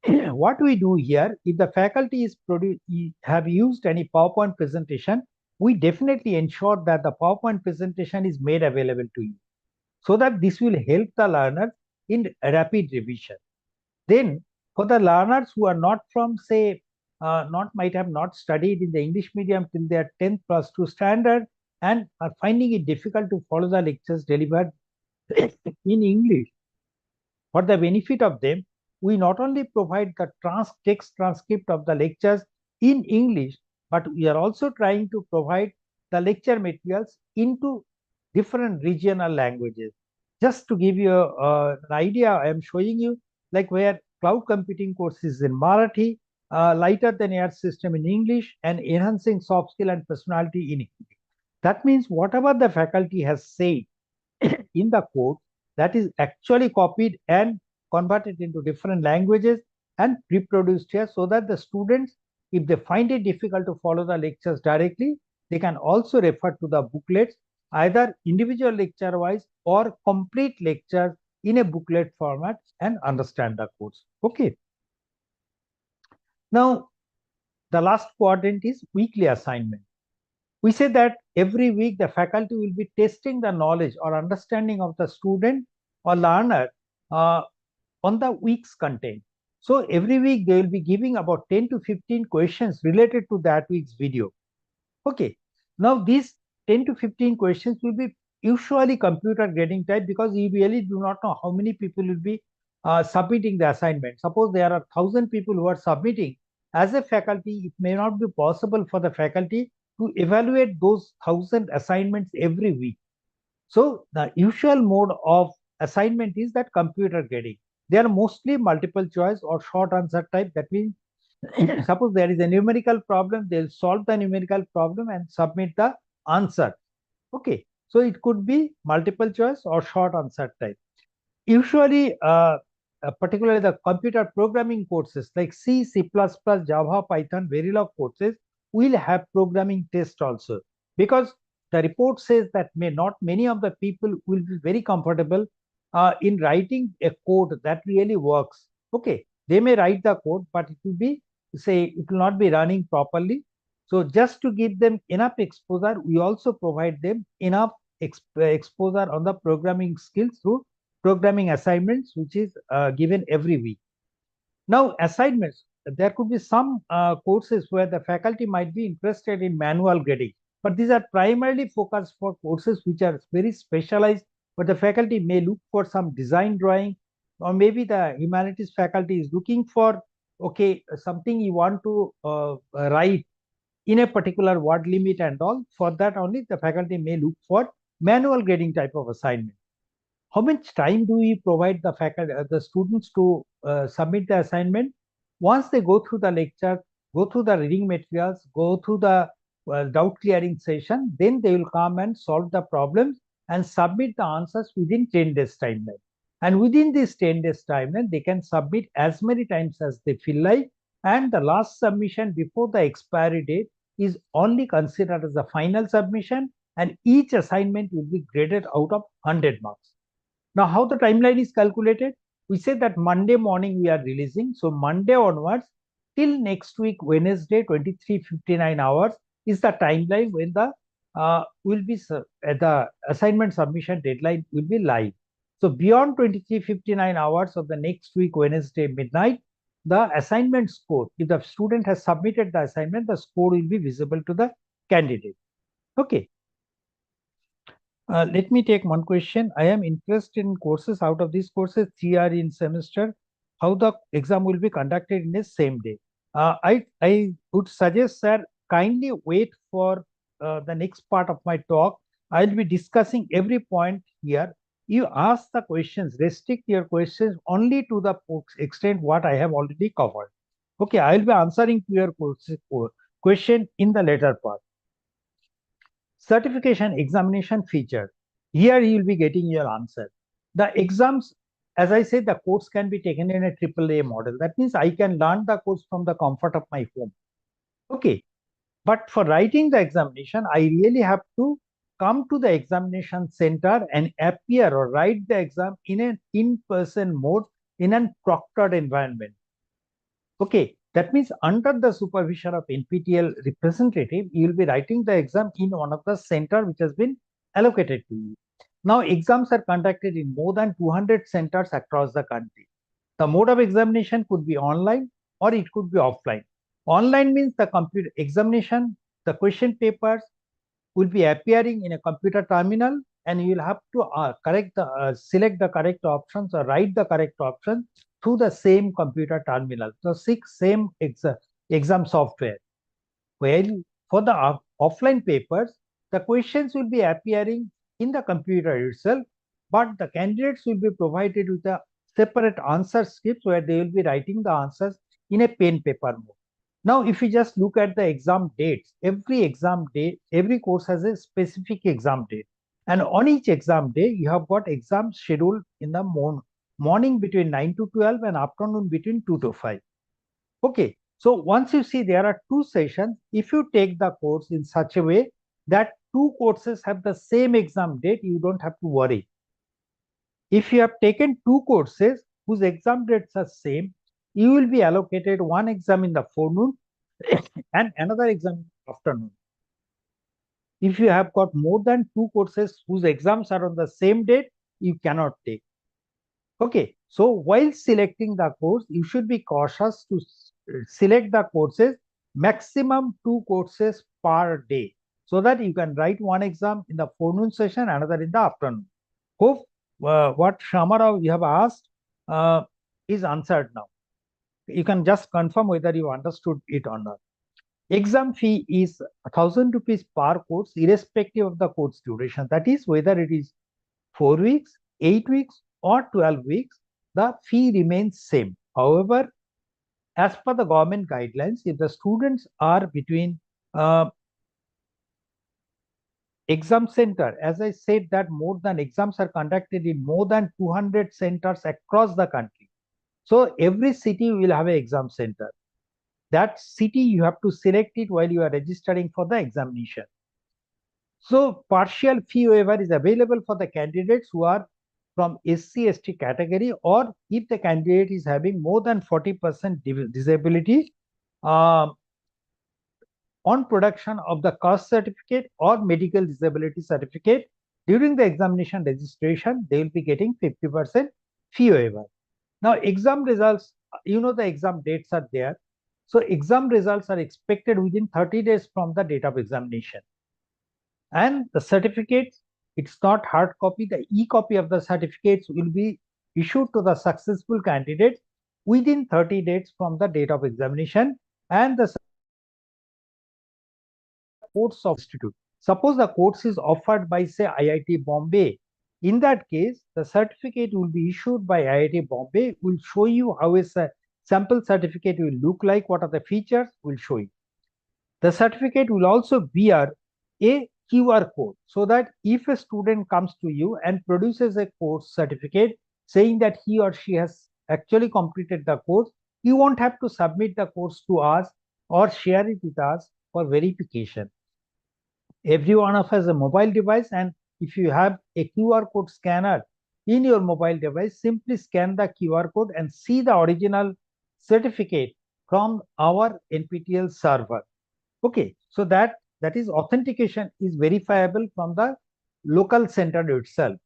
What we do here, if the faculty is have used any PowerPoint presentation, we definitely ensure that the PowerPoint presentation is made available to you, so that this will help the learner in rapid revision. Then, for the learners who are not from, say, might have not studied in the English medium till their 10th +2 standard and are finding it difficult to follow the lectures delivered in English, for the benefit of them, we not only provide the text transcript of the lectures in English, but we are also trying to provide the lecture materials into different regional languages. Just to give you an idea, I am showing you like where cloud computing course is in Marathi, lighter than air system in English, and enhancing soft skill and personality in English. That means whatever the faculty has said in the course, that is actually copied and converted into different languages and reproduced here, so that the students, if they find it difficult to follow the lectures directly, they can also refer to the booklets, either individual lecture wise or complete lectures in a booklet format, and understand the course. Okay. Now, the last quadrant is weekly assignment. We say that every week the faculty will be testing the knowledge or understanding of the student or learner on the week's content. So every week they will be giving about 10 to 15 questions related to that week's video. Okay. Now these 10 to 15 questions will be usually computer grading type, because you really do not know how many people will be submitting the assignment. Suppose there are 1,000 people who are submitting. As a faculty, it may not be possible for the faculty to evaluate those 1,000 assignments every week. So the usual mode of assignment is that computer grading. They are mostly multiple choice or short answer type. That means suppose there is a numerical problem, they'll solve the numerical problem and submit the answer. Okay, so it could be multiple choice or short answer type. Usually, particularly the computer programming courses like C, C++, Java, Python, Verilog courses will have programming test also, because the report says that not many of the people will be very comfortable in writing a code that really works. Okay, they may write the code, but it will be, say, it will not be running properly. So just to give them enough exposure, we also provide them enough exposure on the programming skills through programming assignments, which is given every week. Now, assignments, there could be some courses where the faculty might be interested in manual grading. but these are primarily focused for courses which are very specialized, but the faculty may look for some design drawing, or maybe the humanities faculty is looking for, okay, something you want to write in a particular word limit and all. For that only the faculty may look for manual grading type of assignment. How much time do we provide the faculty, the students to submit the assignment? Once they go through the lecture, go through the reading materials, go through the doubt clearing session, then they will come and solve the problems and submit the answers within 10 days timeline. And within this 10 days timeline, they can submit as many times as they feel like. And the last submission before the expiry date is only considered as the final submission, and each assignment will be graded out of 100 marks. Now, how the timeline is calculated? We say that Monday morning we are releasing. So Monday onwards till next week, Wednesday, 23:59 hours is the timeline when the the assignment submission deadline will be live. So beyond 23:59 hours of the next week, Wednesday midnight, the assignment score, if the student has submitted the assignment, the score will be visible to the candidate. Okay. Let me take one question. I am interested in courses. Out of these courses, 3 are in semester. How the exam will be conducted in the same day? I would suggest, sir, kindly wait for the next part of my talk. I'll be discussing every point here. You ask the questions, restrict your questions only to the extent what I have already covered. Okay, I'll be answering to your question in the later part. Certification examination feature. Here you will be getting your answer. The exams, as I said, the course can be taken in a AAA model. That means I can learn the course from the comfort of my home. Okay. But for writing the examination, I really have to come to the examination center and appear or write the exam in an in-person mode in a proctored environment. Okay. That means under the supervision of NPTEL representative, you will be writing the exam in one of the center which has been allocated to you. Now, exams are conducted in more than 200 centers across the country. The mode of examination could be online or it could be offline. Online means the computer examination, the question papers will be appearing in a computer terminal, and you will have to select the correct options or write the correct options through the same computer terminal. So same exam software. Well, for the offline papers, the questions will be appearing in the computer itself, but the candidates will be provided with a separate answer scripts where they will be writing the answers in a pen paper mode. Now, if you just look at the exam dates, every exam day, every course has a specific exam date. And on each exam day, you have got exams scheduled in the morning between 9 to 12 and afternoon between 2 to 5. Okay. So once you see there are 2 sessions, if you take the course in such a way that 2 courses have the same exam date, you don't have to worry. If you have taken 2 courses whose exam dates are same, you will be allocated one exam in the forenoon and another exam in the afternoon. If you have got more than 2 courses whose exams are on the same date, you cannot take. Okay, so while selecting the course, you should be cautious to select the courses, maximum 2 courses per day, so that you can write one exam in the forenoon session, another in the afternoon. Hope what Shamarao you have asked is answered now. You can just confirm whether you understood it or not. Exam fee is 1,000 rupees per course, irrespective of the course duration. That is, whether it is 4 weeks, 8 weeks, or 12 weeks, the fee remains same. However, as per the government guidelines, if the students are between exam center, as I said, that more than exams are conducted in more than 200 centers across the country. So every city will have an exam center. That city you have to select it while you are registering for the examination. So partial fee waiver is available for the candidates who are from SC/ST category, or if the candidate is having more than 40% disability on production of the caste certificate or medical disability certificate. During the examination registration, they will be getting 50% fee waiver. Now, exam results, you know, the exam dates are there. So exam results are expected within 30 days from the date of examination. And the certificates, it's not hard copy. The e-copy of the certificates will be issued to the successful candidates within 30 days from the date of examination, and the course of institute. Suppose the course is offered by, say, IIT Bombay. In that case, the certificate will be issued by IIT Bombay, will show you how a sample certificate will look like, what are the features, will show you. The certificate will also bear a QR code, so that if a student comes to you and produces a course certificate saying that he or she has actually completed the course, you won't have to submit the course to us or share it with us for verification. Every one of us has a mobile device, and if you have a QR code scanner in your mobile device, simply scan the QR code and see the original certificate from our NPTEL server. Okay, so that is authentication is verifiable from the local center itself.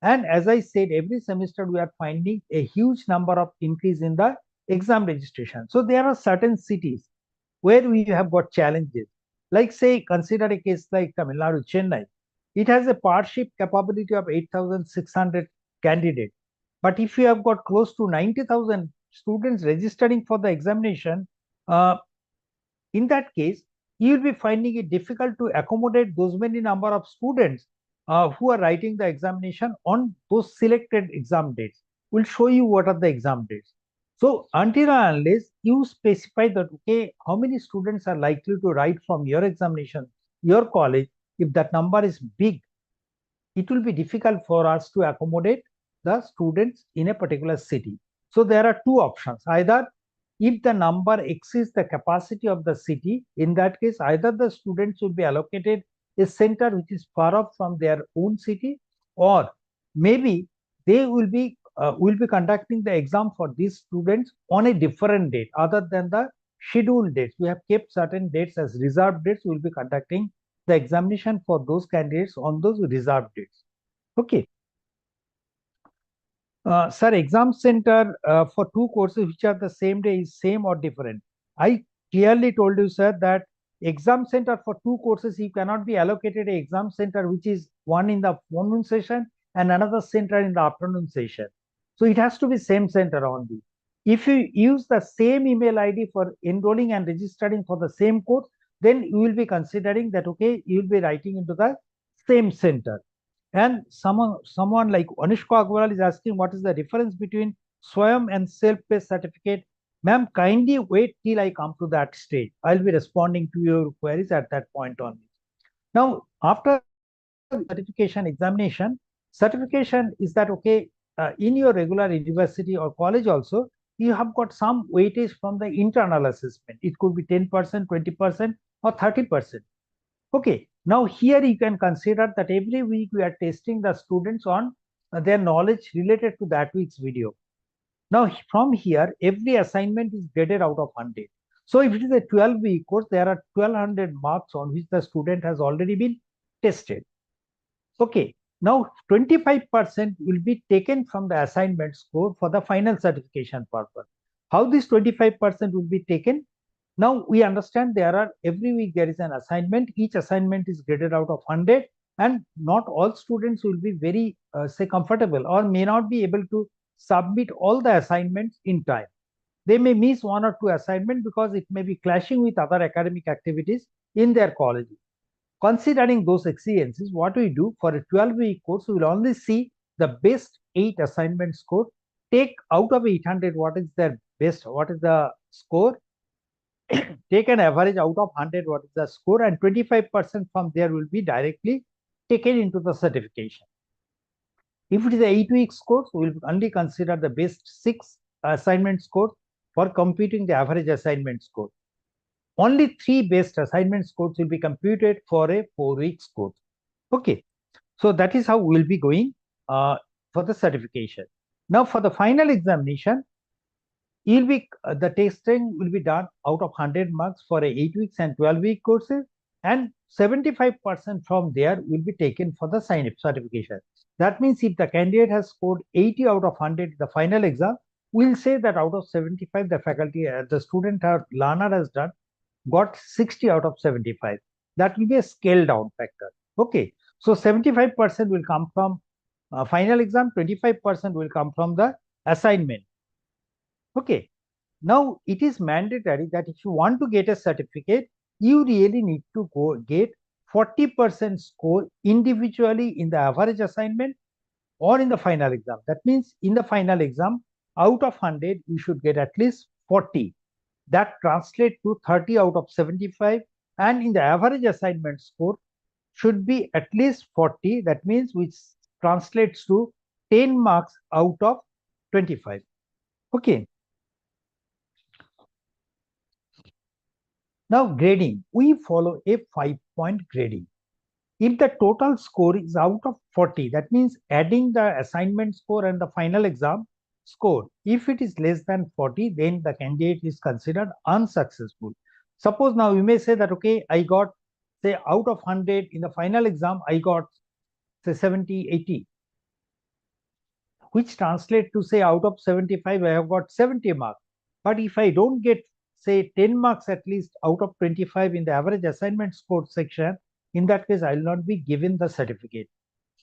And as I said, every semester we are finding a huge number of increase in the exam registration. So there are certain cities where we have got challenges. Like, say, consider a case like Tamil Nadu, Chennai. It has a parship capability of 8,600 candidates. But if you have got close to 90,000 students registering for the examination, in that case, you will be finding it difficult to accommodate those many number of students who are writing the examination on those selected exam dates. We'll show you what are the exam dates. So until and unless you specify that, okay, how many students are likely to write from your examination, your college, if that number is big, it will be difficult for us to accommodate the students in a particular city. So there are two options. Either if the number exceeds the capacity of the city, in that case, either the students will be allocated a center which is far off from their own city, or maybe they will be conducting the exam for these students on a different date other than the scheduled dates. We have kept certain dates as reserved dates. We will be conducting the examination for those candidates on those reserved dates. Okay. Sir, exam center for two courses which are the same day is same or different? I clearly told you, sir, that exam center for two courses, you cannot be allocated an exam center which is one in the morning session and another center in the afternoon session. So it has to be same center only. If you use the same email ID for enrolling and registering for the same course, then you will be considering that, okay, you will be writing into the same center. And someone like Anushka Agrawal is asking what is the difference between Swayam and self-paced certificate. Ma'am, kindly wait till I come to that stage. I'll be responding to your queries at that point only. Now, after certification examination, certification is that, okay, in your regular university or college also, you have got some weightage from the internal assessment. It could be 10%, 20%, or 30%. Okay, now here you can consider that every week we are testing the students on their knowledge related to that week's video. Now from here, every assignment is graded out of 100. So if it is a 12-week course, there are 1200 marks on which the student has already been tested. Okay, now 25% will be taken from the assignment score for the final certification purpose. How this 25% will be taken? Now we understand there are every week there is an assignment. Each assignment is graded out of 100, and not all students will be very say comfortable or may not be able to submit all the assignments in time. They may miss one or two assignments because it may be clashing with other academic activities in their college. Considering those exigencies, what we do for a 12-week course, we will only see the best 8 assignment score. Take out of 800 what is their best, what is the score, take an average out of 100 what is the score, and 25% from there will be directly taken into the certification. If it is a 8-week course, we will only consider the best 6 assignment scores for computing the average assignment score. Only 3 best assignment scores will be computed for a 4-week course. Okay, so that is how we will be going for the certification. Now for the final examination, the testing will be done out of 100 marks for a 8 weeks and 12-week courses, and 75% from there will be taken for the sign-up certification. That means if the candidate has scored 80 out of 100 in the final exam, we'll say that out of 75, the faculty, the student or learner has got 60 out of 75. That will be a scale down factor. Okay, so 75% will come from final exam, 25% will come from the assignment. Okay, now it is mandatory that if you want to get a certificate, you really need to go get 40% score individually in the average assignment or in the final exam. That means in the final exam, out of 100, you should get at least 40. That translates to 30 out of 75. And in the average assignment score should be at least 40. That means which translates to 10 marks out of 25. Okay. Now grading, we follow a 5-point grading. If the total score is out of 40, that means adding the assignment score and the final exam score. If it is less than 40, then the candidate is considered unsuccessful. Suppose now you may say that, okay, I got, say, out of 100 in the final exam, I got, say, 70, 80, which translate to, say, out of 75, I have got 70 marks. But if I don't get, say, 10 marks at least out of 25 in the average assignment score section, in that case, I will not be given the certificate.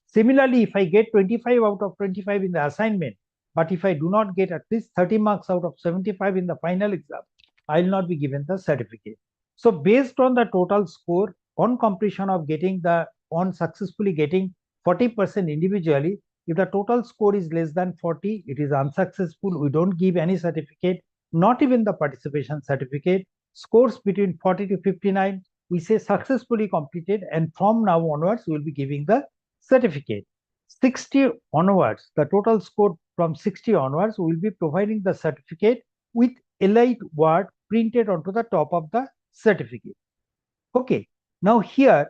Similarly, if I get 25 out of 25 in the assignment, but if I do not get at least 30 marks out of 75 in the final exam, I will not be given the certificate. So based on the total score on completion of on successfully getting 40% individually, if the total score is less than 40, it is unsuccessful. We don't give any certificate, not even the participation certificate. Scores between 40 to 59, we say successfully completed, and from now onwards, we will be giving the certificate. 60 onwards, the total score from 60 onwards, we will be providing the certificate with elite word printed onto the top of the certificate. Okay, now here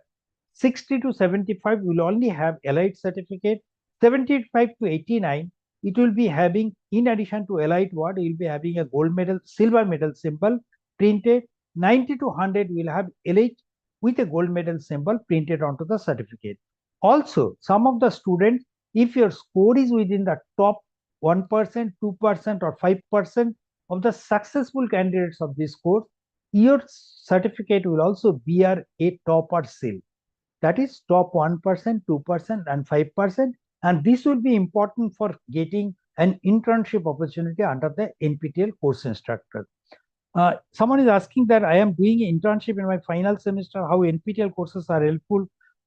60 to 75 will only have elite certificate. 75 to 89, it will be having, in addition to elite word, it will be having a gold medal, silver medal symbol printed. 90 to 100 will have elite with a gold medal symbol printed onto the certificate. Also, some of the students, if your score is within the top 1%, 2%, or 5% of the successful candidates of this course, your certificate will also bear a topper seal. That is top 1%, 2%, and 5%. And this will be important for getting an internship opportunity under the NPTEL course instructor. Someone is asking that I am doing an internship in my final semester, how NPTEL courses are helpful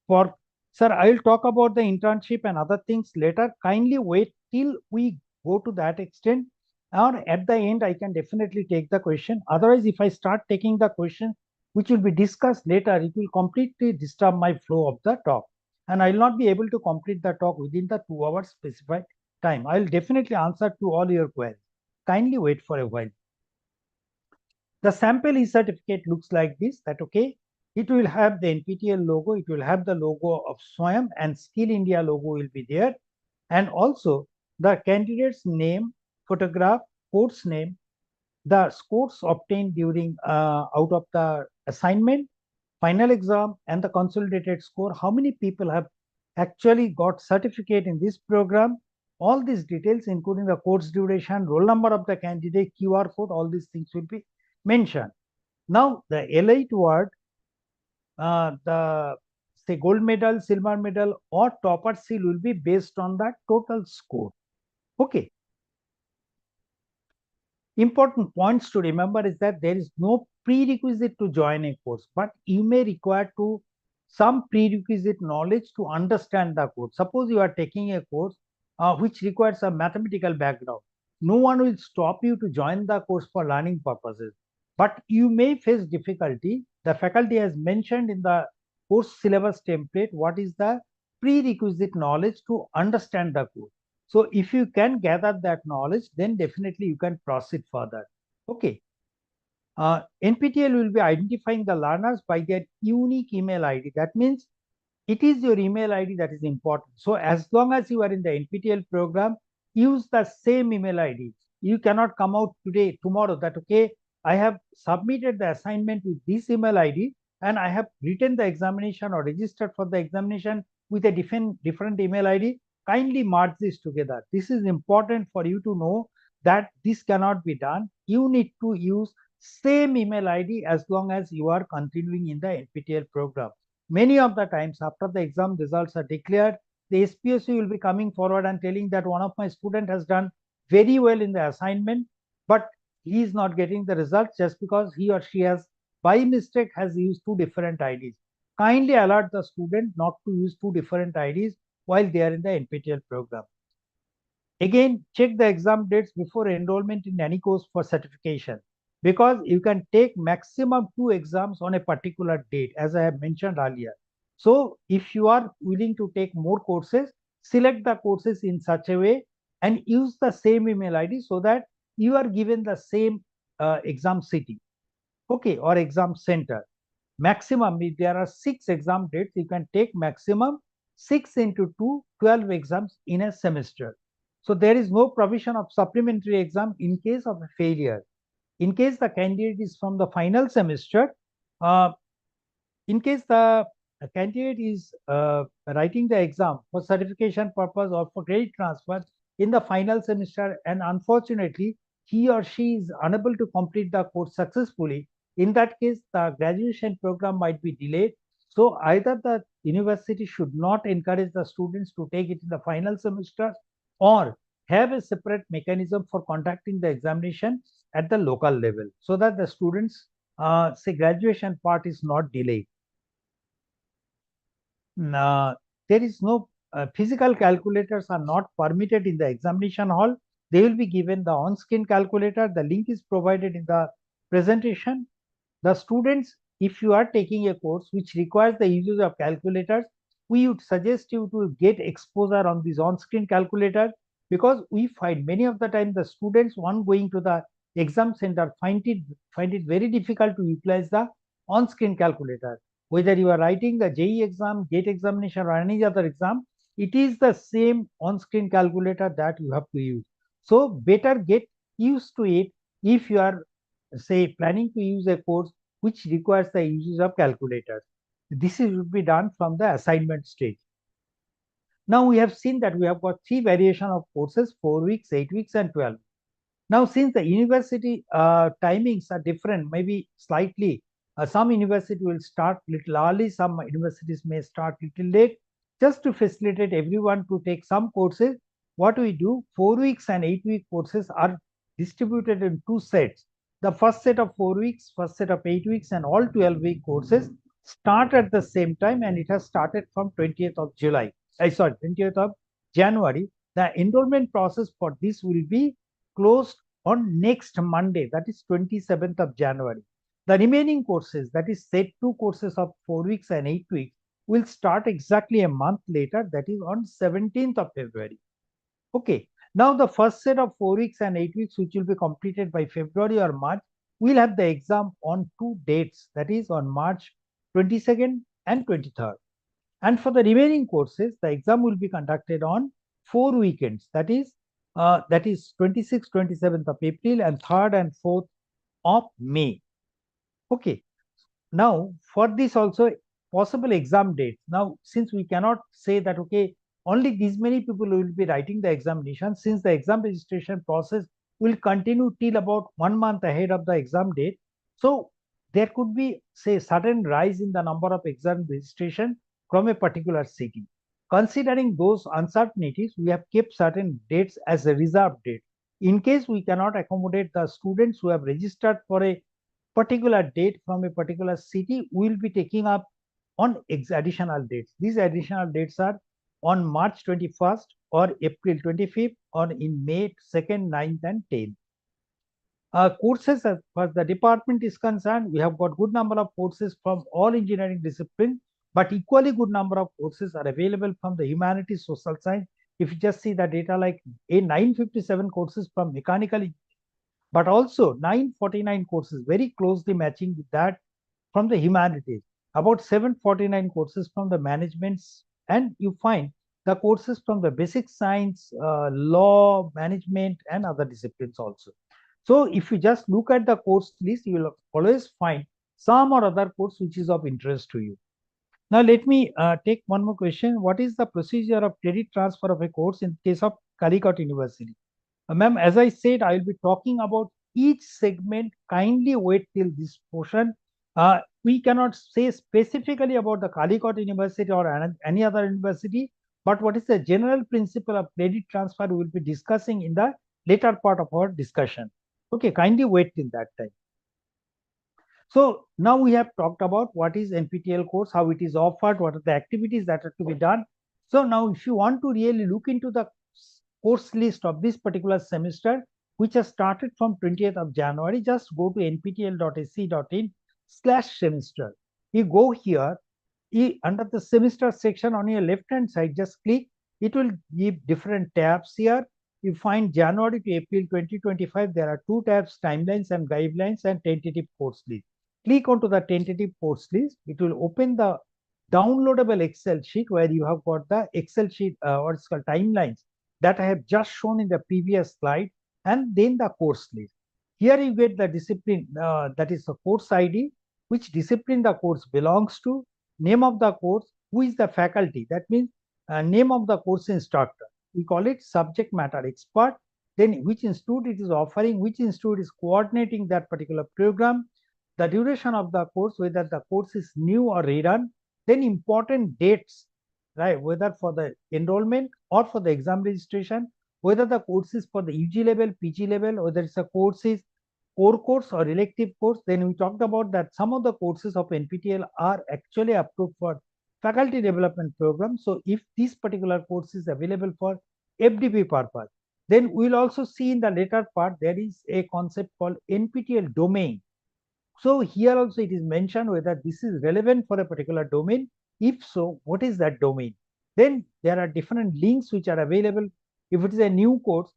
for. Sir, I will talk about the internship and other things later. Kindly wait till we go to that extent, or at the end, I can definitely take the question. Otherwise, if I start taking the question, which will be discussed later, it will completely disturb my flow of the talk. And I will not be able to complete the talk within the 2 hours specified time. I will definitely answer to all your queries. Kindly wait for a while. The sample e-certificate looks like this, that okay, it will have the NPTEL logo, it will have the logo of SWAYAM, and Skill India logo will be there. And also the candidate's name, photograph, course name, the scores obtained during out of the assignment, final exam, and the consolidated score, how many people have actually got certificate in this program. All these details, including the course duration, roll number of the candidate, QR code, all these things will be mentioned. Now, the elite word, the say gold medal, silver medal, or topper seal will be based on the total score. Okay. Important points to remember is that there is no prerequisite to join a course, but you may require some prerequisite knowledge to understand the course. Suppose you are taking a course which requires a mathematical background. No one will stop you to join the course for learning purposes, but you may face difficulty. The faculty has mentioned in the course syllabus template what is the prerequisite knowledge to understand the course. So if you can gather that knowledge, then definitely you can proceed further. Okay. NPTEL will be identifying the learners by their unique email ID. That means it is your email ID that is important. So as long as you are in the NPTEL program, use the same email ID. You cannot come out today, tomorrow that, okay, I have submitted the assignment with this email ID and I have written the examination or registered for the examination with a different email ID. Kindly merge this together. This is important for you to know that this cannot be done. You need to use same email ID as long as you are continuing in the NPTEL program. Many of the times after the exam results are declared, the SPSC will be coming forward and telling that one of my student has done very well in the assignment, but he is not getting the results just because he or she has by mistake has used two different IDs. Kindly alert the student not to use two different IDs while they are in the NPTEL program. Again, check the exam dates before enrollment in any course for certification, because you can take maximum 2 exams on a particular date, as I have mentioned earlier. So if you are willing to take more courses, select the courses in such a way and use the same email ID so that you are given the same exam city, okay, or exam center. Maximum, if there are 6 exam dates, you can take maximum 6 into 2, 12 exams in a semester. So there is no provision of supplementary exam in case of a failure. In case the candidate is from the final semester, in case the candidate is writing the exam for certification purpose or for credit transfer in the final semester, and unfortunately he or she is unable to complete the course successfully, in that case the graduation program might be delayed. So either the university should not encourage the students to take it in the final semester, or have a separate mechanism for conducting the examination at the local level, so that the students say graduation part is not delayed. There is no physical calculators are not permitted in the examination hall. They will be given the on-screen calculator. The link is provided in the presentation. The students, if you are taking a course which requires the use of calculators, we would suggest you to get exposure on these on-screen calculators, because we find many of the time the students, one going to the exam center, find it very difficult to utilize the on-screen calculator. Whether you are writing the JEE exam, GATE examination, or any other exam, it is the same on-screen calculator that you have to use. So better get used to it if you are, say, planning to use a course which requires the use of calculators. This will be done from the assignment stage. Now we have seen that we have got 3 variation of courses: 4 weeks, 8 weeks, and 12. Now, since the university timings are different, maybe slightly, some university will start little early, some universities may start little late. Just to facilitate everyone to take some courses, what we do, 4 weeks and 8 week courses are distributed in 2 sets. The first set of 4 weeks, first set of 8 weeks, and all 12-week courses start at the same time, and it has started from 20th of July. 20th of January. The enrollment process for this will be closed on next Monday, that is 27th of January. The remaining courses, that is set 2 courses of 4 weeks and 8 weeks, will start exactly a month later, that is on 17th of February. Okay, now the first set of 4 weeks and 8 weeks, which will be completed by February or March, we'll have the exam on 2 dates, that is on March 22nd and 23rd. And for the remaining courses, the exam will be conducted on 4 weekends, that is 26th, 27th of April and 3rd and 4th of May. Okay. Now, for this also possible exam dates. Now, since we cannot say that, okay, only these many people will be writing the examination, since the exam registration process will continue till about 1 month ahead of the exam date. So, there could be, say, sudden rise in the number of exam registration from a particular city. Considering those uncertainties, we have kept certain dates as a reserve date. In case we cannot accommodate the students who have registered for a particular date from a particular city, we will be taking up on additional dates. These additional dates are on March 21st or April 25th, or in May 2nd, 9th, and 10th. Courses, as far as the department is concerned, we have got good number of courses from all engineering disciplines, but equally good number of courses are available from the humanities, social science. If you just see the data, like 957 courses from mechanical, but also 949 courses very closely matching with that from the humanities, about 749 courses from the managements, and you find the courses from the basic science, law, management, and other disciplines also. So if you just look at the course list, you will always find some or other course which is of interest to you. Now let me take one more question. What is the procedure of credit transfer of a course in case of Calicut University? Ma'am, as I said, I will be talking about each segment. Kindly wait till this portion. we cannot say specifically about the Calicut University or any other university, but what is the general principle of credit transfer we will be discussing in the later part of our discussion. Okay, kindly wait till that time. So now we have talked about what is NPTEL course, how it is offered, what are the activities that are to be done. So now if you want to really look into the course list of this particular semester, which has started from 20th of January, just go to nptel.ac.in/semester. You go here, under the semester section on your left hand side, just click. It will give different tabs here. You find January to April 2025. There are two tabs, timelines and guidelines, and tentative course list. Click onto the tentative course list. It will open the downloadable Excel sheet where you have got the Excel sheet or it's called timelines that I have just shown in the previous slide, and then the course list. Here you get the discipline, that is the course ID, which discipline the course belongs to, name of the course, who is the faculty, that means name of the course instructor. We call it subject matter expert. Then which institute it is offering, which institute is coordinating that particular program, the duration of the course, whether the course is new or rerun, then important dates, right, whether for the enrollment or for the exam registration, whether the course is for the UG level, PG level, whether it's a course is core course or elective course. Then we talked about that some of the courses of NPTEL are actually approved for faculty development program. So if this particular course is available for FDP purpose, then we'll also see in the later part there is a concept called NPTEL domain. So here also it is mentioned whether this is relevant for a particular domain. If so, what is that domain? Then there are different links which are available. If it is a new course,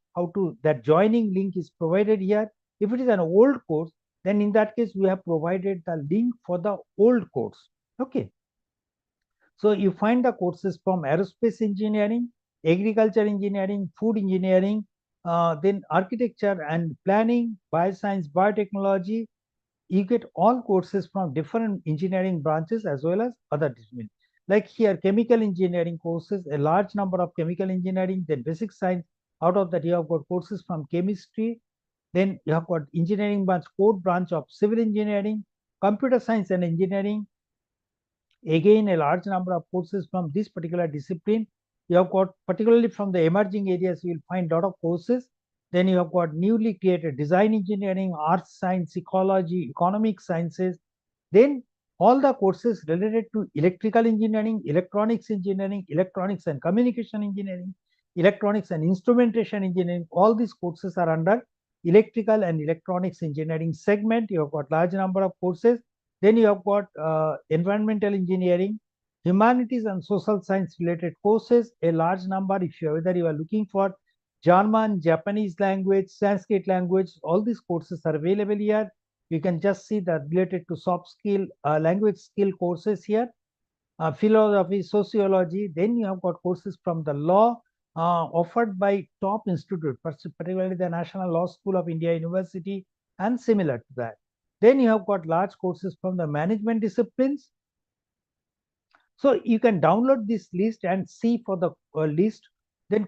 that joining link is provided here. If it is an old course, then in that case we have provided the link for the old course. Okay. So you find the courses from aerospace engineering, agriculture engineering, food engineering, then architecture and planning, bioscience, biotechnology. You get all courses from different engineering branches as well as other disciplines. Like here, chemical engineering courses, a large number of chemical engineering, then basic science. Out of that, you have got courses from chemistry. Then you have got engineering branch, core branch of civil engineering, computer science and engineering. Again, a large number of courses from this particular discipline. You have got, particularly from the emerging areas, you will find a lot of courses. Then you have got newly created design engineering, arts science, ecology, economic sciences. Then all the courses related to electrical engineering, electronics engineering, electronics and communication engineering, electronics and instrumentation engineering. All these courses are under electrical and electronics engineering segment. You have got large number of courses. Then you have got environmental engineering, humanities and social science related courses, a large number. If you whether you are looking for German, Japanese language, Sanskrit language, all these courses are available here. You can just see that related to soft skill, language skill courses here, philosophy, sociology. Then you have got courses from the law offered by top institute, particularly the National Law School of India University and similar to that. Then you have got large courses from the management disciplines. So you can download this list and see for the list. Then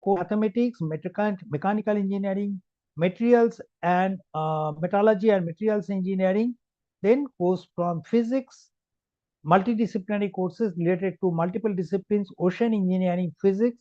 mathematics, mechanical engineering, materials and metallurgy and materials engineering. Then course from physics, multidisciplinary courses related to multiple disciplines, ocean engineering, physics,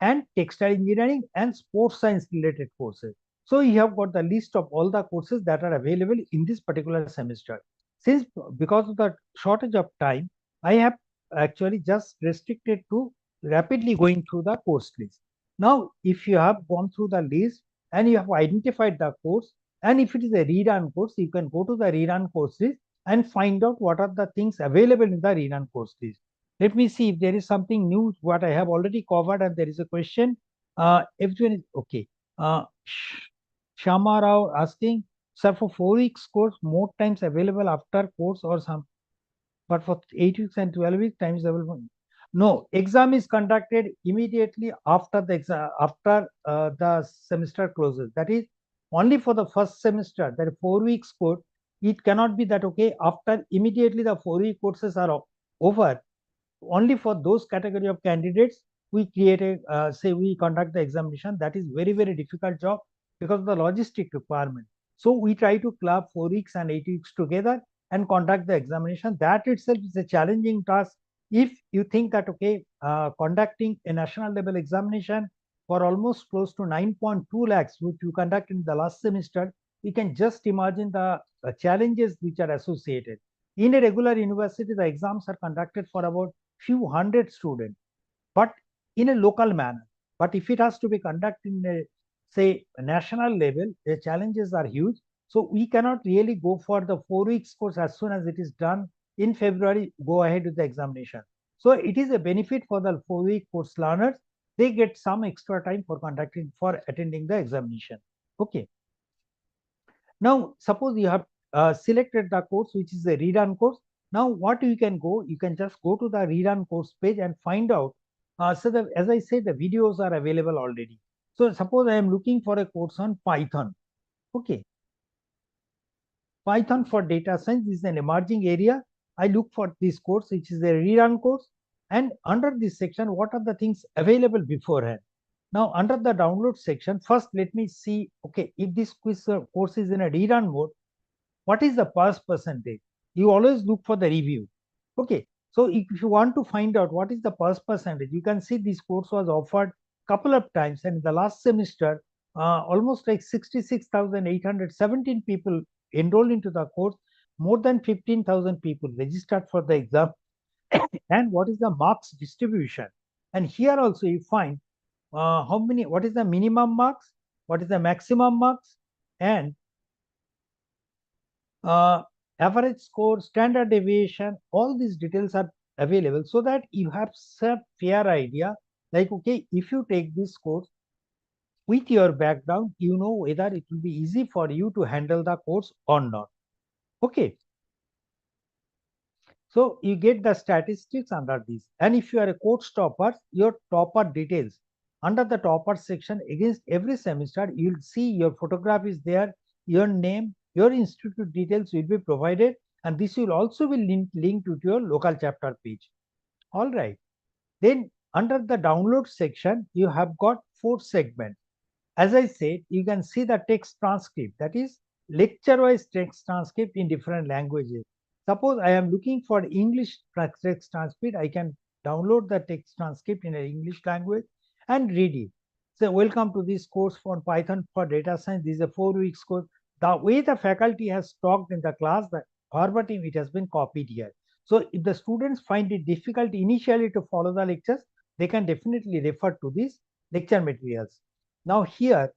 and textile engineering and sports science related courses. So you have got the list of all the courses that are available in this particular semester. Since because of the shortage of time, I have actually just restricted to rapidly going through the course list. Now, if you have gone through the list and you have identified the course, and if it is a rerun course, you can go to the rerun course list and find out what are the things available in the rerun course list. Let me see if there is something new what I have already covered and there is a question. Everyone is okay. Shama Rao asking, sir, for 4 weeks course, more times available after course or some, but for 8 weeks and 12 weeks times available. No, exam is conducted immediately after the exam, after the semester closes. That is only for the first semester. That 4 weeks course. It cannot be that okay after immediately the 4-week courses are over. Only for those category of candidates we create a say we conduct the examination. That is very difficult job because of the logistic requirement. So we try to club 4 weeks and 8 weeks together and conduct the examination. That itself is a challenging task. If you think that, okay, conducting a national level examination for almost close to 9.2 lakhs, which you conduct in the last semester, you can just imagine the challenges which are associated. In a regular university, the exams are conducted for about few hundred students, but in a local manner. But if it has to be conducted in a, say, a national level, the challenges are huge. So we cannot really go for the 4 weeks course as soon as it is done in February, go ahead with the examination. So it is a benefit for the 4-week course learners. They get some extra time for attending the examination. Okay. Now, suppose you have selected the course, which is a rerun course. Now, what you can go, you can just go to the rerun course page and find out. So that, as I said, the videos are available already. So suppose I am looking for a course on Python. Okay. Python for data science is an emerging area. I look for this course, which is a rerun course. And under this section, what are the things available beforehand? Now, under the download section, first let me see, okay, if this course is in a rerun mode, what is the pass percentage? You always look for the review. Okay, so if you want to find out what is the pass percentage, you can see this course was offered couple of times, and in the last semester, almost like 66,817 people enrolled into the course, more than 15,000 people registered for the exam. And what is the marks distribution? And here also you find what is the minimum marks, what is the maximum marks, and average score, standard deviation, all these details are available so that you have some fair idea. Like, okay, if you take this course with your background, you know whether it will be easy for you to handle the course or not. Okay. So you get the statistics under this. And if you are a course topper, your topper details. Under the topper section, against every semester, you will see your photograph is there, your name, your institute details will be provided, and this will also be linked to your local chapter page. All right. Then under the download section, you have got 4 segments. As I said, you can see the text transcript, that is lecture-wise text transcript in different languages. Suppose I am looking for English text transcript, I can download the text transcript in an English language and read it. So welcome to this course for Python for data science. This is a 4 weeks course. The way the faculty has talked in the class, the verbatim it has been copied here. So if the students find it difficult initially to follow the lectures, they can definitely refer to these lecture materials. Now here,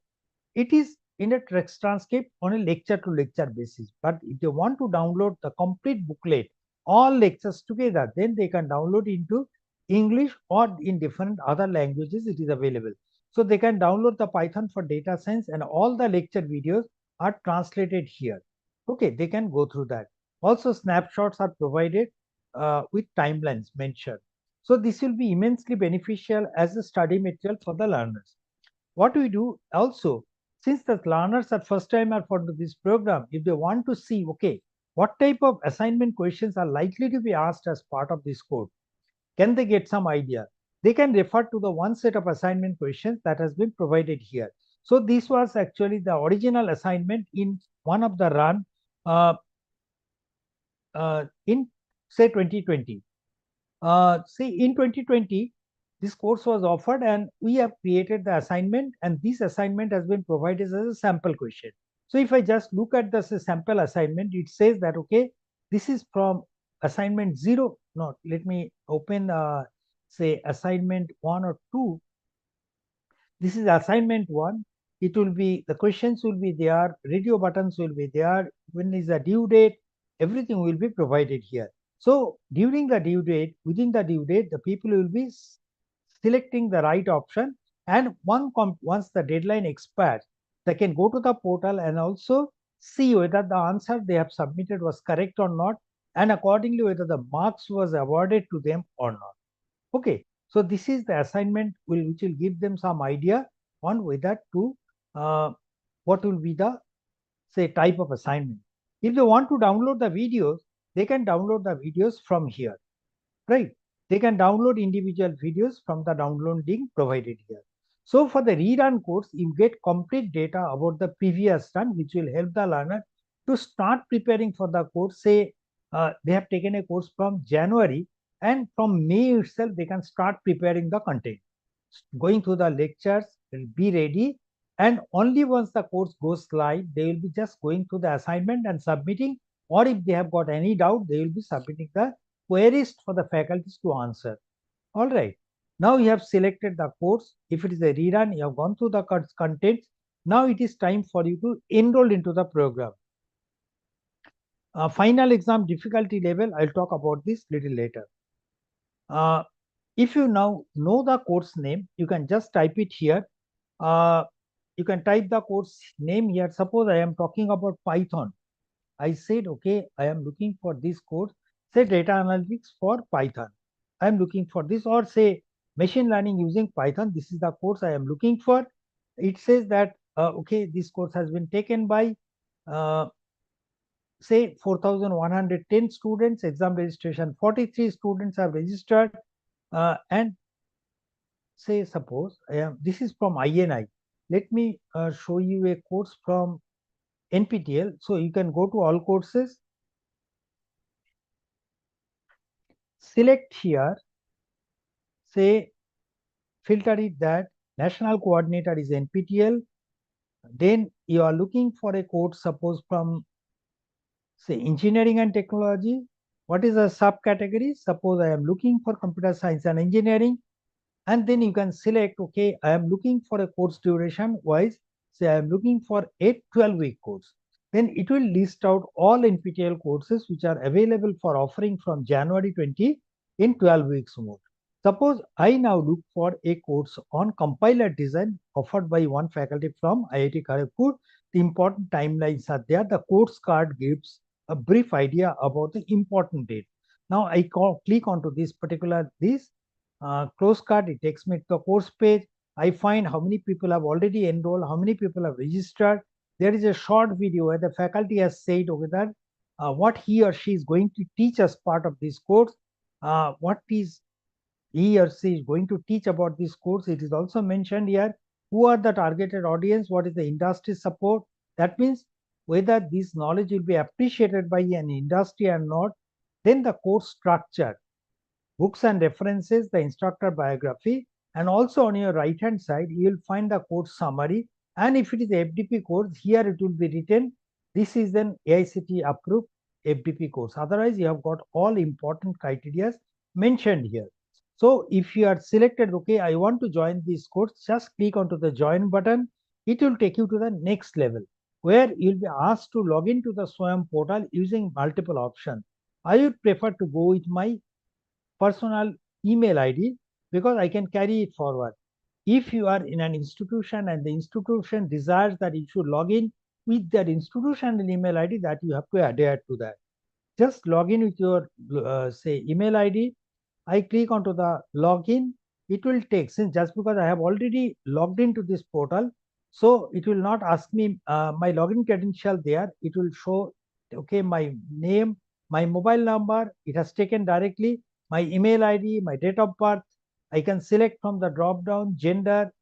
it is in a text transcript on a lecture to lecture basis. But if they want to download the complete booklet, all lectures together, then they can download into English or in different other languages it is available. So they can download the Python for data science and all the lecture videos are translated here. Okay, they can go through that. Also snapshots are provided with timelines mentioned. So this will be immensely beneficial as a study material for the learners. What we do also, since the learners are first timer for this program, if they want to see, okay, what type of assignment questions are likely to be asked as part of this course, can they get some idea? They can refer to the one set of assignment questions that has been provided here. So this was actually the original assignment in one of the run in say 2020. Say in 2020, this course was offered and we have created the assignment, and this assignment has been provided as a sample question. So if I just look at the sample assignment, it says that, okay, this is from assignment 0. No, let me open say assignment 1 or 2. This is assignment 1. It will be, the questions will be there, radio buttons will be there, when is the due date, everything will be provided here. So during the due date, within the due date, the people will be selecting the right option, and once the deadline expires, they can go to the portal and also see whether the answer they have submitted was correct or not, and accordingly whether the marks was awarded to them or not. Okay, so this is the assignment which will give them some idea on whether to what will be the say type of assignment. If they want to download the videos, they can download the videos from here, right? They can download individual videos from the download link provided here. So for the rerun course, you get complete data about the previous run, which will help the learner to start preparing for the course, say they have taken a course from January, and from May itself they can start preparing the content, going through the lectures, will be ready, and only once the course goes live, they will be just going through the assignment and submitting, or if they have got any doubt, they will be submitting the queries for the faculties to answer. All right. Now you have selected the course. If it is a rerun, you have gone through the contents. Now it is time for you to enroll into the program. Final exam difficulty level, I'll talk about this little later. If you now know the course name, you can just type it here. You can type the course name here. Suppose I am talking about Python. I said, okay, I am looking for this course, say data analytics for Python. I am looking for this, or say machine learning using Python. This is the course I am looking for. It says that, okay, this course has been taken by, say 4,110 students, exam registration 43 students have registered, and say suppose this is from INI. Let me show you a course from NPTEL. So you can go to all courses, select here, say filter it that national coordinator is NPTEL. Then you are looking for a course, suppose from say engineering and technology. What is a subcategory? Suppose I am looking for computer science and engineering. And then you can select, okay, I am looking for a course duration wise, say I am looking for a 12-week course. Then it will list out all NPTEL courses which are available for offering from January 20 in 12 weeks more. Suppose I now look for a course on compiler design offered by one faculty from IIT Kharagpur. The important timelines are there. The course card gives a brief idea about the important date. Now I click onto this particular close card. It takes me to the course page. I find how many people have already enrolled, how many people have registered. There is a short video where the faculty has said over that what he or she is going to teach as part of this course, what is he or she is going to teach about this course. It is also mentioned here who are the targeted audience, what is the industry support. That means whether this knowledge will be appreciated by an industry or not. Then the course structure, books and references, the instructor biography, and also on your right hand side you will find the course summary. And if it is FDP course, here it will be written this is an AICTE approved FDP course. Otherwise you have got all important criteria mentioned here. So if you are selected, okay, I want to join this course, just click onto the join button. It will take you to the next level where you will be asked to log into the SWAYAM portal using multiple options. I would prefer to go with my personal email ID because I can carry it forward. If you are in an institution and the institution desires that you should log in with that institutional email ID, that you have to adhere to that. Just log in with your say email ID. I click onto the login. It will take, since just because I have already logged into this portal, so it will not ask me my login credential there. It will show, okay, my name, my mobile number, it has taken directly, my email ID, my date of birth. I can select from the drop down gender.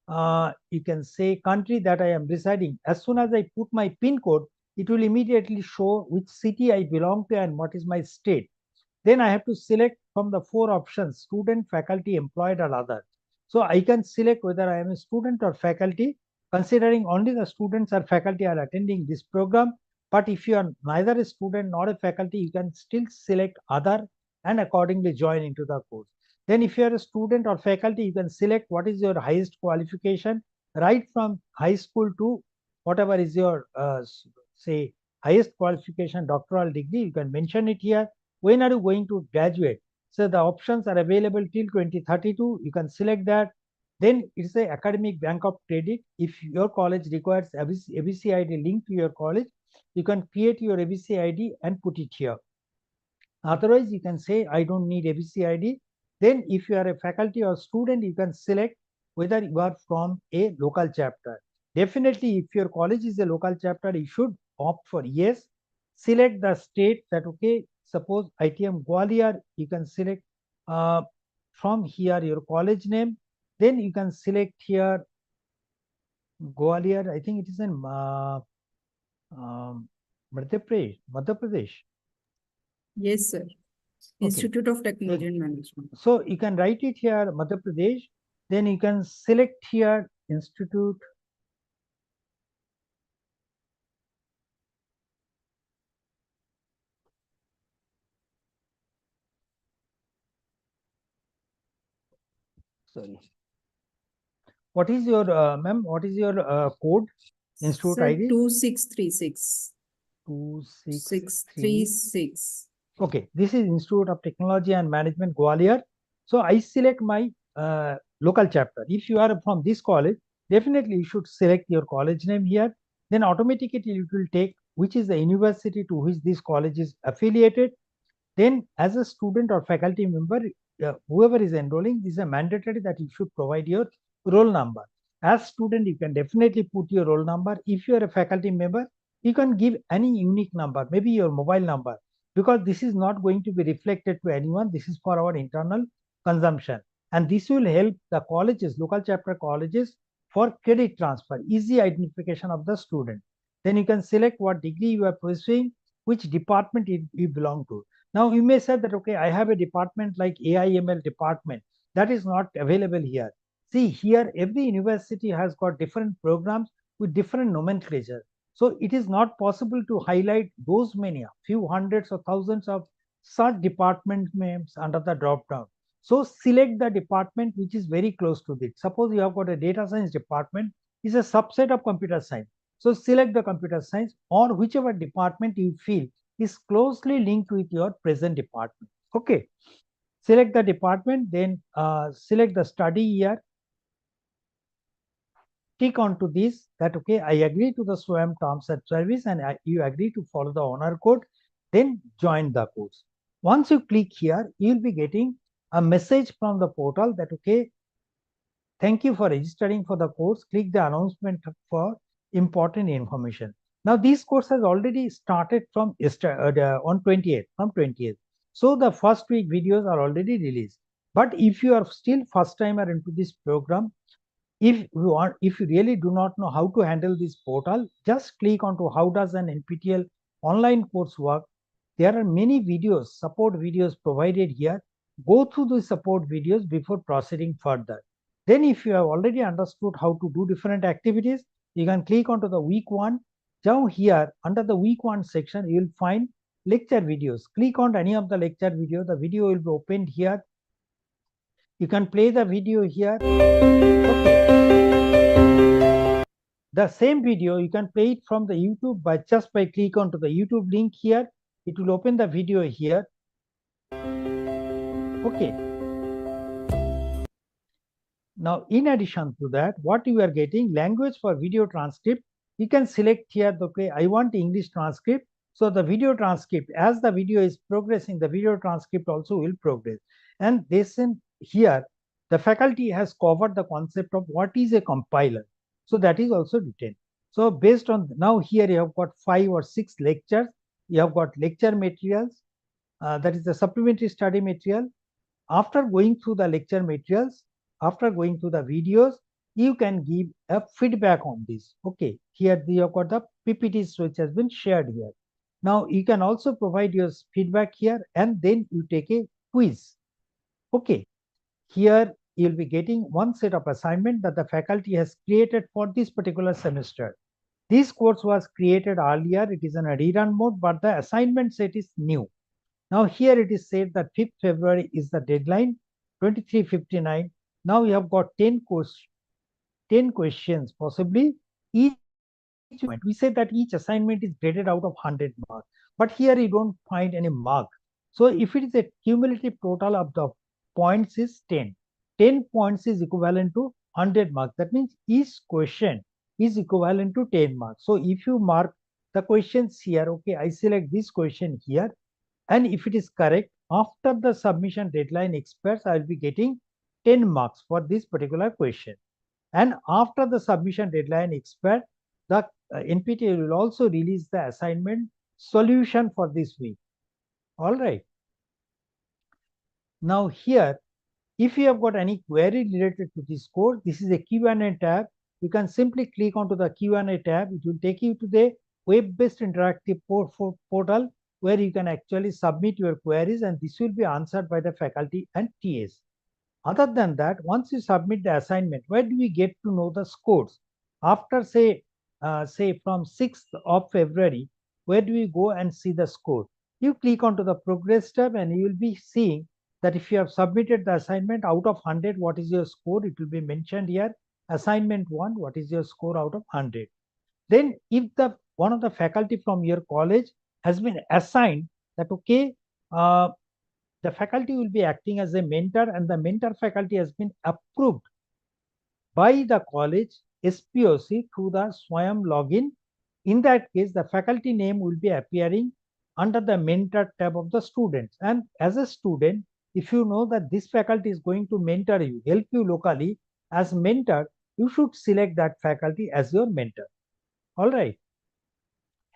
You can say country that I am residing. As soon as I put my PIN code, it will immediately show which city I belong to and what is my state. Then I have to select from the 4 options: student, faculty, employed, or other. So I can select whether I am a student or faculty, considering only the students or faculty are attending this program. But if you are neither a student nor a faculty, you can still select other and accordingly join into the course. Then if you are a student or faculty, you can select what is your highest qualification, right from high school to whatever is your, say, highest qualification, doctoral degree, you can mention it here. When are you going to graduate? So the options are available till 2032. You can select that. Then it's a academic bank of credit. If your college requires ABC ID linked to your college, you can create your ABC ID and put it here. Otherwise, you can say, I don't need ABC ID. Then if you are a faculty or student, you can select whether you are from a local chapter. Definitely, if your college is a local chapter, you should opt for yes. Select the state that, okay, suppose ITM Gwalior, you can select from here your college name. Then you can select here Gwalior, I think it is in Madhya Pradesh. Yes, sir. Institute of Technology and Management. So you can write it here, Madhya Pradesh. Then you can select here Institute. Sorry. What is your, ma'am, what is your code? Institute Sir, ID? 2636. 2636. Okay, this is Institute of Technology and Management, Gwalior. So I select my local chapter. If you are from this college, definitely you should select your college name here. Then automatically it will take which is the university to which this college is affiliated. Then as a student or faculty member, whoever is enrolling, this is a mandatory that you should provide your roll number. As student, you can definitely put your roll number. If you are a faculty member, you can give any unique number, maybe your mobile number, because this is not going to be reflected to anyone. This is for our internal consumption. And this will help the colleges, local chapter colleges, for credit transfer, easy identification of the student. Then you can select what degree you are pursuing, which department you belong to. Now you may say that, okay, I have a department like AIML department. That is not available here. See here, every university has got different programs with different nomenclature. So it is not possible to highlight those many, few hundreds or thousands of such department names under the drop down. So select the department which is very close to it. Suppose you have got a data science department, is a subset of computer science. So select the computer science or whichever department you feel is closely linked with your present department. Okay. Select the department, then select the study here. Click onto this that, okay, I agree to the SWAYAM terms and service and you agree to follow the honor code, then join the course. Once you click here, you'll be getting a message from the portal that, okay, thank you for registering for the course. Click the announcement for important information. Now, this course has already started from on 28th, from 20th. So the first week videos are already released. But if you are still first timer into this program, if you really do not know how to handle this portal, just click onto how does an NPTEL online course work. There are many videos, support videos provided here. Go through the support videos before proceeding further. Then if you have already understood how to do different activities, you can click onto the week 1. Down here under the week 1 section, you will find lecture videos. Click on any of the lecture video. The video will be opened here. You can play the video here. Okay. The same video, you can play it from the YouTube by just by click onto the YouTube link here. It will open the video here. Okay. Now, in addition to that, what you are getting, language for video transcript, you can select here, okay, I want English transcript. So the video transcript, as the video is progressing, the video transcript also will progress. And this in here, the faculty has covered the concept of what is a compiler. So that is also written. So based on, now here you have got 5 or 6 lectures. You have got lecture materials, that is the supplementary study material. After going through the lecture materials, after going through the videos, you can give a feedback on this. Okay, here you have got the PPTs which has been shared here. Now you can also provide your feedback here and then you take a quiz. Okay, here you'll be getting one set of assignment that the faculty has created for this particular semester. This course was created earlier, it is in a rerun mode, but the assignment set is new. Now here it is said that 5th February is the deadline, 23:59. Now we have got 10 questions, possibly each. We say that each assignment is graded out of 100 marks, but here you don't find any mark. So if it is a cumulative total of the points is 10. 10 points is equivalent to 100 marks. That means each question is equivalent to 10 marks. So if you mark the questions here, okay, I select this question here. And if it is correct, after the submission deadline expires, I will be getting 10 marks for this particular question. And after the submission deadline expires, the NPTEL will also release the assignment solution for this week. All right. Now here, if you have got any query related to this course, this is a Q&A tab. You can simply click onto the Q&A tab. It will take you to the web-based interactive portal where you can actually submit your queries, and this will be answered by the faculty and TAs. Other than that, once you submit the assignment, where do we get to know the scores? After say from 6th of February, where do we go and see the score? You click onto the progress tab and you will be seeing that if you have submitted the assignment out of 100, what is your score? It will be mentioned here. Assignment 1, what is your score out of 100? Then if one of the faculty from your college has been assigned that, okay, the faculty will be acting as a mentor, and the mentor faculty has been approved by the college SPOC through the Swayam login. In that case, the faculty name will be appearing under the mentor tab of the students. And as a student, if you know that this faculty is going to mentor you, help you locally as mentor, you should select that faculty as your mentor. All right.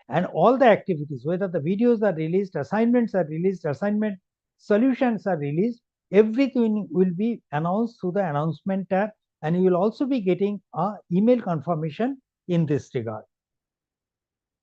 And all the activities, whether the videos are released, assignments are released, assignment solutions are released, everything will be announced through the announcement tab, and you will also be getting an email confirmation in this regard.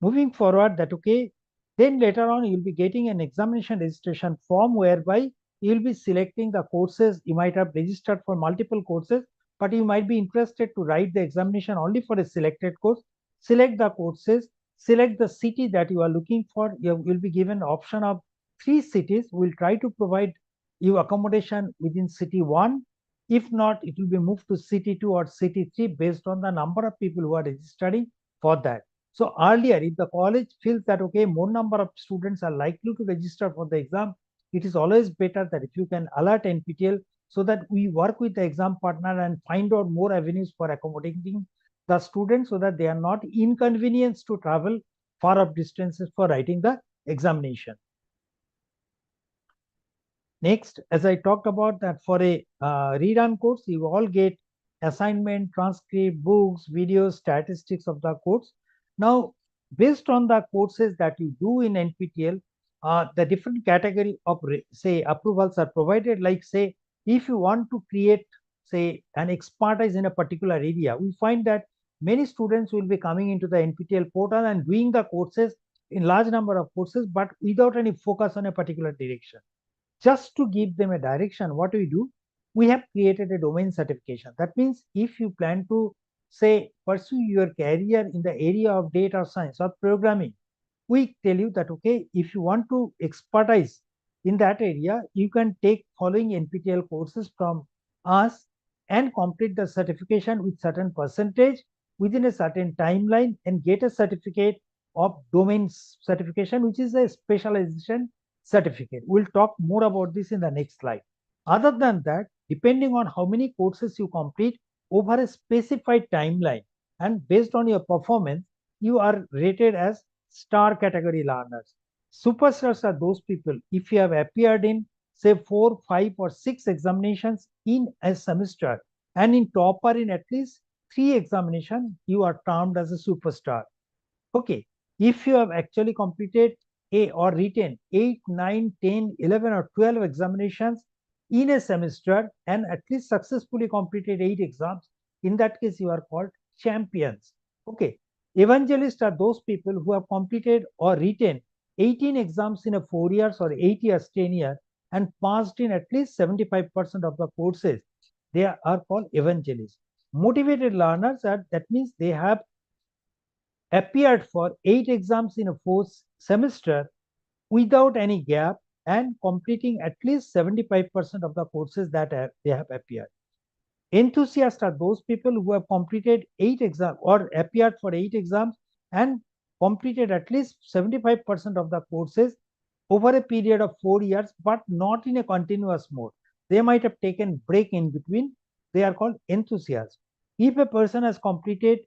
Moving forward, that okay, then later on you will be getting an examination registration form whereby you will be selecting the courses. You might have registered for multiple courses, but you might be interested to write the examination only for a selected course. Select the courses, select the city that you are looking for. You will be given an option of 3 cities. We'll try to provide you accommodation within city 1. If not, it will be moved to city 2 or city 3 based on the number of people who are registering for that. So earlier, if the college feels that, okay, more number of students are likely to register for the exam, it is always better that if you can alert NPTEL so that we work with the exam partner and find out more avenues for accommodating the students so that they are not inconvenienced to travel far off distances for writing the examination. Next, as I talked about that for a rerun course, you all get assignment, transcript, books, videos, statistics of the course. Now, based on the courses that you do in NPTEL, the different category of say approvals are provided. Like say, if you want to create say an expertise in a particular area, we find that many students will be coming into the NPTEL portal and doing the courses in large number of courses, but without any focus on a particular direction. Just to give them a direction, what we do, we have created a domain certification. That means if you plan to say pursue your career in the area of data science or programming, we tell you that, okay, if you want to expertise in that area, you can take following NPTEL courses from us and complete the certification with certain percentage within a certain timeline and get a certificate of domain certification, which is a specialization certificate. We'll talk more about this in the next slide. Other than that, depending on how many courses you complete over a specified timeline and based on your performance, you are rated as star category learners. Superstars are those people, if you have appeared in say 4, 5 or 6 examinations in a semester and in topper in at least 3 examinations, you are termed as a superstar. Okay, if you have actually completed or written 8, 9, 10, 11 or 12 examinations in a semester and at least successfully completed 8 exams, in that case you are called champions. Okay, evangelists are those people who have completed or written 18 exams in a 4 years or 8 years, 10 years and passed in at least 75% of the courses. They are called evangelists. Motivated learners are, that means they have appeared for 8 exams in a 4th semester without any gap and completing at least 75% of the courses that they have appeared. Enthusiasts are those people who have completed 8 exams or appeared for 8 exams and completed at least 75% of the courses over a period of 4 years, but not in a continuous mode. They might have taken break in between. They are called enthusiasts. If a person has completed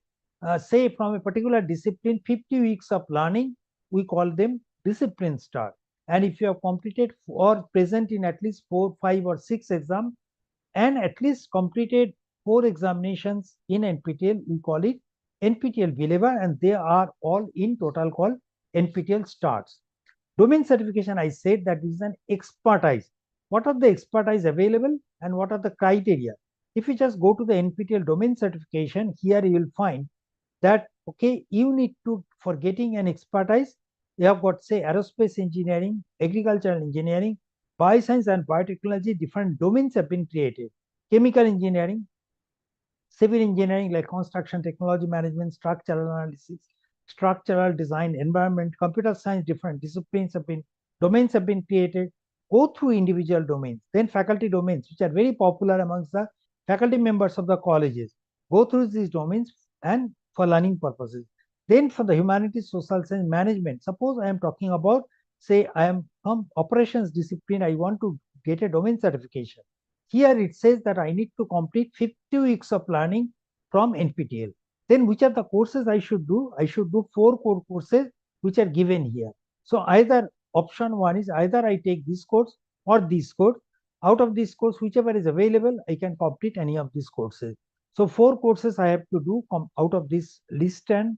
say from a particular discipline 50 weeks of learning, we call them discipline star. And if you have completed or present in at least 4, 5 or 6 exams and at least completed 4 examinations in NPTEL, we call it NPTEL believer, and they are all in total called NPTEL stars. Domain certification, I said that is an expertise. What are the expertise available and what are the criteria? If you just go to the NPTEL domain certification, here you will find that, okay, you need to, for getting an expertise, You have got, say, aerospace engineering, agricultural engineering, bioscience and biotechnology, different domains have been created. Chemical engineering, civil engineering like construction, technology management, structural analysis, structural design, environment, computer science, different disciplines have been, domains have been created. Go through individual domains, then faculty domains, which are very popular amongst the faculty members of the colleges. Go through these domains and for learning purposes. Then for the humanities, social science, management, suppose I am talking about, say, I am from operations discipline, I want to get a domain certification. Here it says that I need to complete 50 weeks of learning from NPTEL. Then which are the courses I should do? I should do 4 core courses which are given here. So either option 1 is either I take this course or this course. Out of this course, whichever is available, I can complete any of these courses. So 4 courses I have to do out of this list, and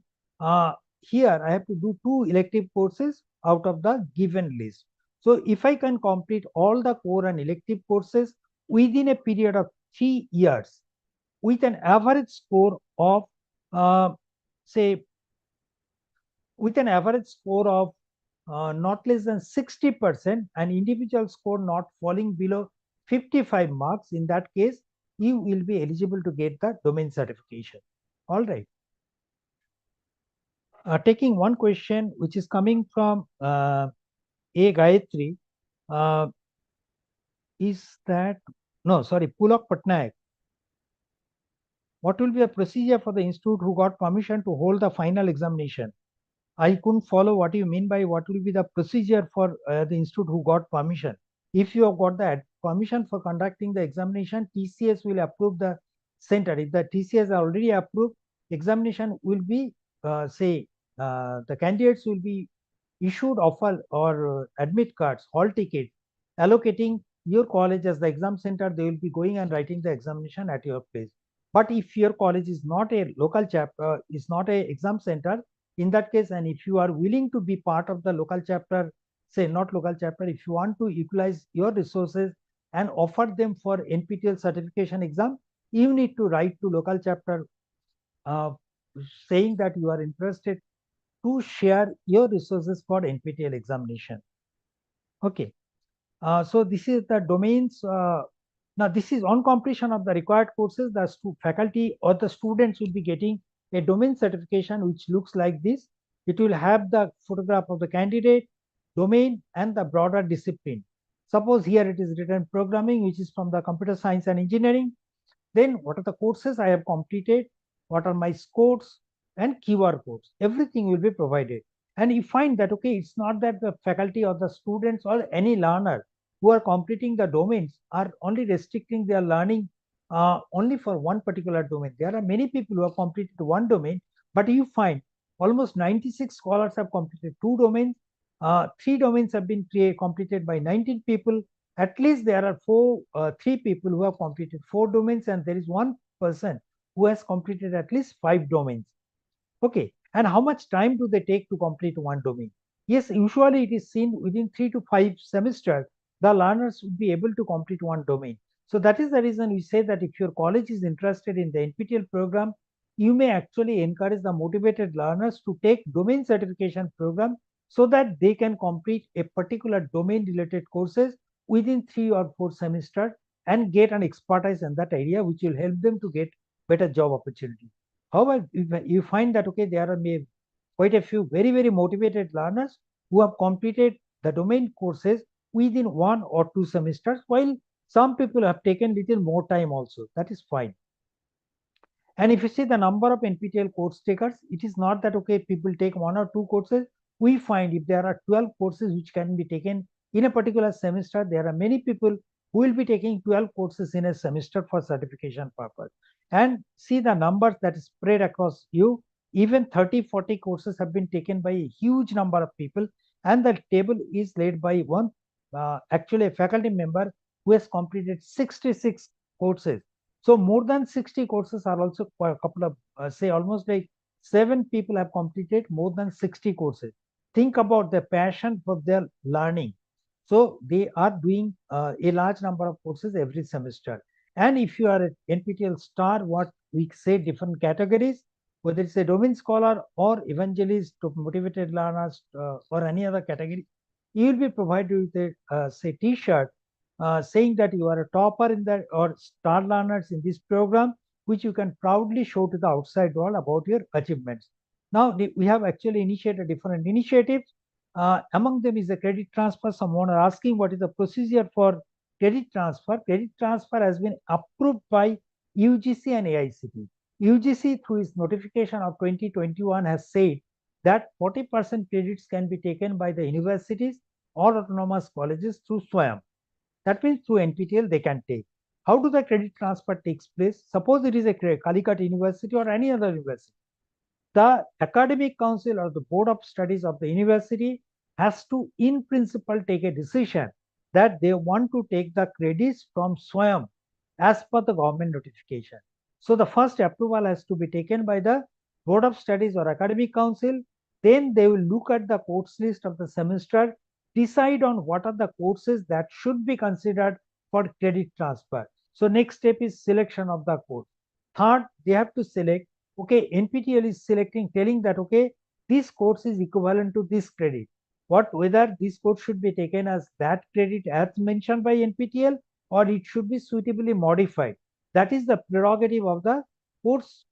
here I have to do 2 elective courses out of the given list. So if I can complete all the core and elective courses within a period of 3 years with an average score of say with an average score of not less than 60%, an individual score not falling below 55 marks, in that case you will be eligible to get the domain certification. All right. Taking one question which is coming from A. Gayatri, is that, no, sorry, Pulak Patnaik. What will be a procedure for the institute who got permission to hold the final examination? I couldn't follow what you mean by what will be the procedure for the institute who got permission. If you have got the permission for conducting the examination, TCS will approve the center. If the TCS already approved, examination will be, the candidates will be issued offer or admit cards, hall tickets, allocating your college as the exam center. They will be going and writing the examination at your place. But if your college is not a local chapter, is not a exam center, in that case, and if you are willing to be part of the local chapter, say not local chapter, if you want to utilize your resources and offer them for NPTEL certification exam, you need to write to local chapter saying that you are interested to share your resources for NPTEL examination. Okay. So this is the domains. Now this is on completion of the required courses, the faculty or the students will be getting a domain certification which looks like this. It will have the photograph of the candidate, domain, and the broader discipline. Suppose here it is written programming, which is from the computer science and engineering. Then what are the courses I have completed? What are my scores and QR codes? Everything will be provided. And you find that, okay, it's not that the faculty or the students or any learner who are completing the domains are only restricting their learning only for one particular domain. There are many people who have completed one domain, but you find almost 96 scholars have completed 2 domains. 3 domains have been completed by 19 people. At least there are 3 people who have completed 4 domains, and there is 1 person who has completed at least 5 domains. Okay, and how much time do they take to complete one domain? Yes, usually it is seen within 3 to 5 semesters, the learners would be able to complete one domain. So that is the reason we say that if your college is interested in the NPTEL program, you may actually encourage the motivated learners to take domain certification program so that they can complete a particular domain related courses within 3 or 4 semesters and get an expertise in that area, which will help them to get better job opportunity. However, you find that, okay, there are quite a few very, very motivated learners who have completed the domain courses within 1 or 2 semesters, while some people have taken little more time also. That is fine. And if you see the number of NPTEL course takers, it is not that, okay, people take 1 or 2 courses. We find if there are 12 courses which can be taken in a particular semester, there are many people who will be taking 12 courses in a semester for certification purpose. And see the numbers that is spread across you. Even 30, 40 courses have been taken by a huge number of people. And the table is led by one, actually a faculty member who has completed 66 courses. So more than 60 courses are also a couple of, say almost like 7 people have completed more than 60 courses. Think about the passion for their learning. So they are doing a large number of courses every semester. And if you are an NPTEL star, what we say different categories, whether it's a domain scholar or evangelist to motivated learners or any other category, you will be provided with a say T-shirt saying that you are a topper in that or star learners in this program, which you can proudly show to the outside world about your achievements. Now we have actually initiated different initiatives. Among them is a credit transfer. Someone are asking what is the procedure for credit transfer. Credit transfer has been approved by UGC and AICTE. UGC, through its notification of 2021, has said that 40% credits can be taken by the universities or autonomous colleges through SWAYAM. That means through NPTEL they can take. How do the credit transfer takes place? Suppose it is a Calicut University or any other university. The academic council or the board of studies of the university has to, in principle, take a decision that they want to take the credits from SWAYAM as per the government notification. So the first approval has to be taken by the board of studies or academic council. Then they will look at the course list of the semester, decide on what are the courses that should be considered for credit transfer. So next step is selection of the course. Third, they have to select, okay, NPTEL is selecting, telling that, okay, this course is equivalent to this credit. Whether this course should be taken as that credit as mentioned by NPTEL or it should be suitably modified. That is the prerogative of the course,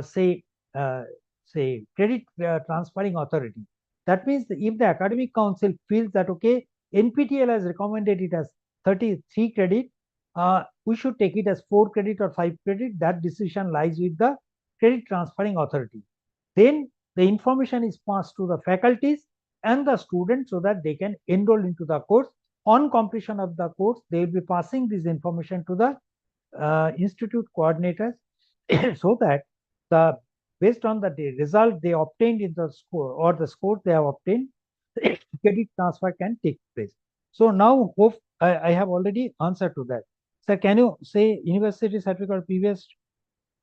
say credit transferring authority. That means if the academic council feels that, okay, NPTEL has recommended it as 33 credit, we should take it as 4 credit or 5 credit. That decision lies with the credit transferring authority. Then the information is passed to the faculties and the students so that they can enroll into the course. On completion of the course, they will be passing this information to the institute coordinators so that based on the result they obtained in the score or the score they have obtained, credit transfer can take place. So now hope I have already answered to that. Sir, can you say university certificate or previous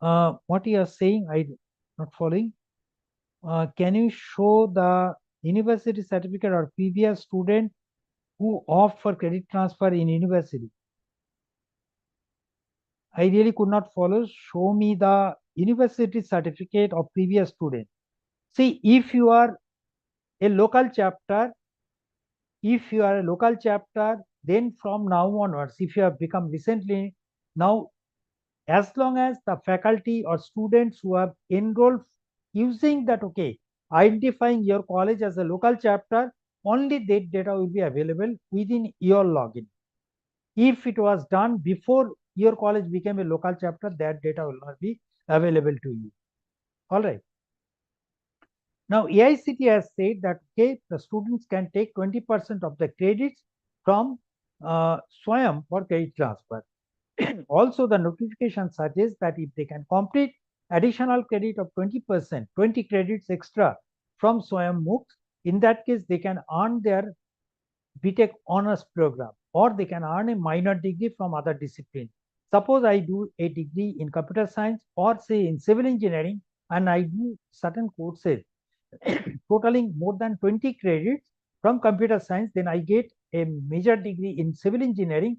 what you are saying? I'm not following. Can you show the university certificate or previous student who opt for credit transfer in university? I really could not follow. Show me the university certificate of previous student. See, if you are a local chapter, then from now onwards, if you have become recently, now as long as the faculty or students who have enrolled using that, okay, identifying your college as a local chapter, only that data will be available within your login. If it was done before your college became a local chapter, that data will not be available to you. All right. Now, AICTE has said that, okay, the students can take 20% of the credits from SWAYAM for credit transfer. Also, the notification suggests that if they can complete additional credit of 20%, 20 credits extra from SWAYAM MOOCs, in that case, they can earn their BTech honors program or they can earn a minor degree from other discipline. Suppose I do a degree in computer science or say in civil engineering and I do certain courses totaling more than 20 credits from computer science, then I get a major degree in civil engineering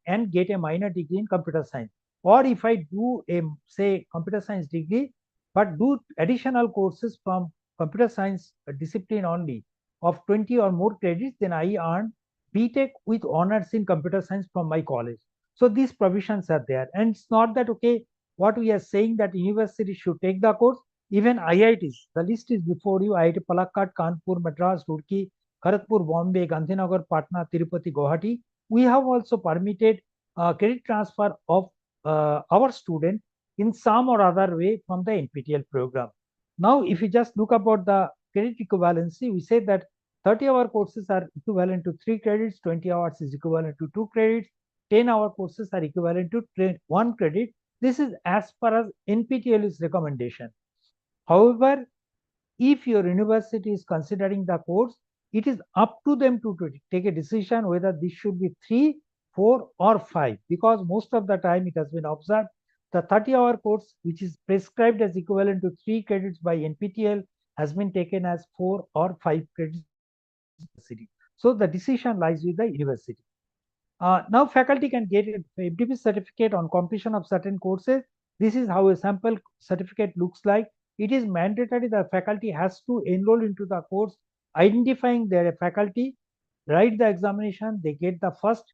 and get a minor degree in computer science. Or if I do a say computer science degree but do additional courses from computer science discipline only of 20 or more credits, then I earn BTech with honors in computer science from my college. So these provisions are there, and it's not that, okay, what we are saying that university should take the course. Even IITs, the list is before you: IIT Palakkad, Kanpur, Madras, Roorkee, Kharagpur, Bombay, Gandhinagar, Patna, Tirupati, Guwahati. We have also permitted credit transfer of our students in some or other way from the NPTEL program. Now, if you just look about the credit equivalency, we say that 30-hour courses are equivalent to 3 credits, 20 hours is equivalent to 2 credits, 10-hour courses are equivalent to 1 credit. This is as far as NPTEL's recommendation. However, if your university is considering the course, it is up to them to take a decision whether this should be 3, 4, or 5, because most of the time it has been observed the 30-hour course, which is prescribed as equivalent to 3 credits by NPTEL, has been taken as 4 or 5 credits. So the decision lies with the university. Now faculty can get a FDP certificate on completion of certain courses. This is how a sample certificate looks like. it is mandatory the faculty has to enroll into the course, identifying their faculty, write the examination, they get the first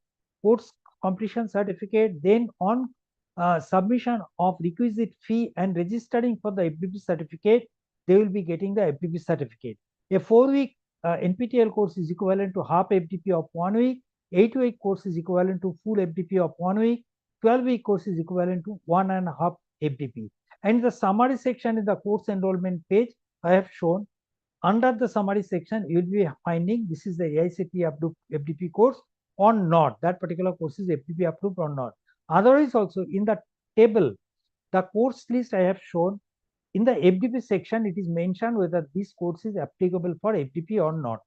course completion certificate, then on submission of requisite fee and registering for the FDP certificate, they will be getting the FDP certificate. A 4-week NPTEL course is equivalent to half FDP of 1 week, 8-week course is equivalent to full FDP of 1 week, 12-week course is equivalent to 1.5 FDP. And the summary section in the course enrollment page, I have shown under the summary section, you will be finding this is the AICTE approved FDP course or not. That particular course is FDP approved or not. Otherwise, also in the table, the course list I have shown in the FDP section, it is mentioned whether this course is applicable for FDP or not.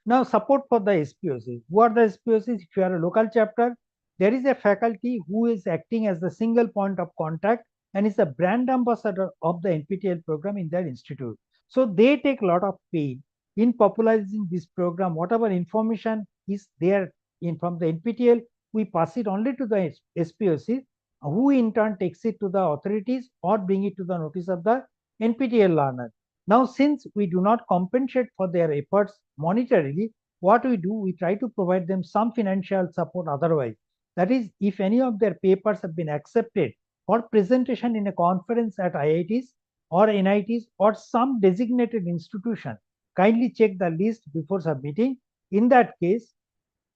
Now, support for the SPOCs. Who are the SPOCs? If you are a local chapter, there is a faculty who is acting as the single point of contact and is the brand ambassador of the NPTEL program in their institute. So they take a lot of pain in popularizing this program. Whatever information is there from the NPTEL, we pass it only to the SPOCs, who in turn takes it to the authorities or bring it to the notice of the NPTEL learner. Now, since we do not compensate for their efforts monetarily, what we do, we try to provide them some financial support otherwise. That is, if any of their papers have been accepted for presentation in a conference at IITs or NITs or some designated institution, kindly check the list before submitting. In that case,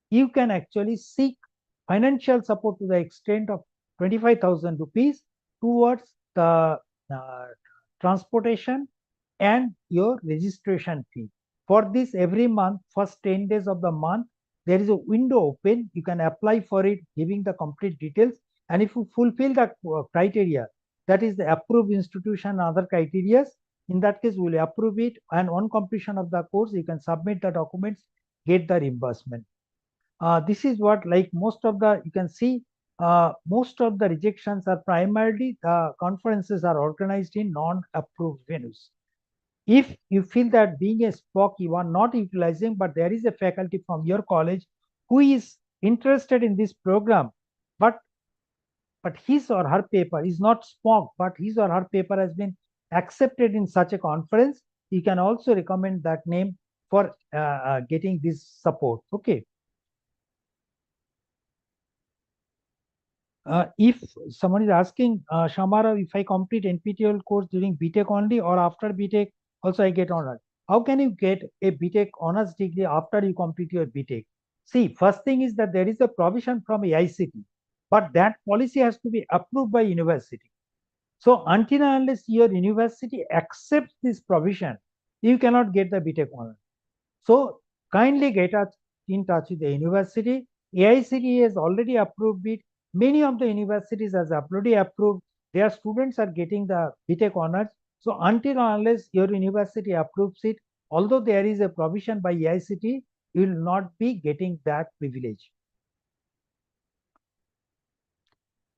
you can actually seek financial support to the extent of 25,000 rupees towards the transportation and your registration fee. For this, every month, first 10 days of the month, there is a window open. You can apply for it, giving the complete details. And if you fulfill the criteria, that is the approved institution and other criteria, in that case, we will approve it. And on completion of the course, you can submit the documents, get the reimbursement. This is what, like most of the, you can see, most of the rejections are primarily conferences are organized in non-approved venues. If you feel that being a SPOC you are not utilizing, but there is a faculty from your college who is interested in this program, but his or her paper is not SPOC, but his or her paper has been accepted in such a conference, you can also recommend that name for getting this support. Okay. If someone is asking, Shamara, if I complete NPTEL course during BTech only or after BTech, also I get honors. How can you get a BTech honors degree after you complete your BTech? See, first thing is that there is a provision from AICTE, but that policy has to be approved by university. So until and unless your university accepts this provision, you cannot get the BTech honors. So kindly get in touch with the university. AICTE has already approved it. Many of the universities has already approved. Their students are getting the BTech honors. So until or unless your university approves it, although there is a provision by AICTE, you will not be getting that privilege.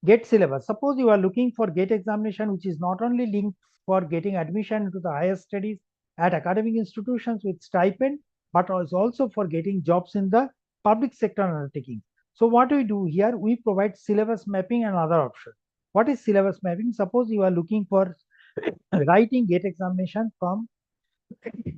GATE syllabus. Suppose you are looking for GATE examination, which is not only linked for getting admission into the higher studies at academic institutions with stipend, but also for getting jobs in the public sector undertaking. So what we do here, we provide syllabus mapping and other options. What is syllabus mapping? Suppose you are looking for writing GATE examination from,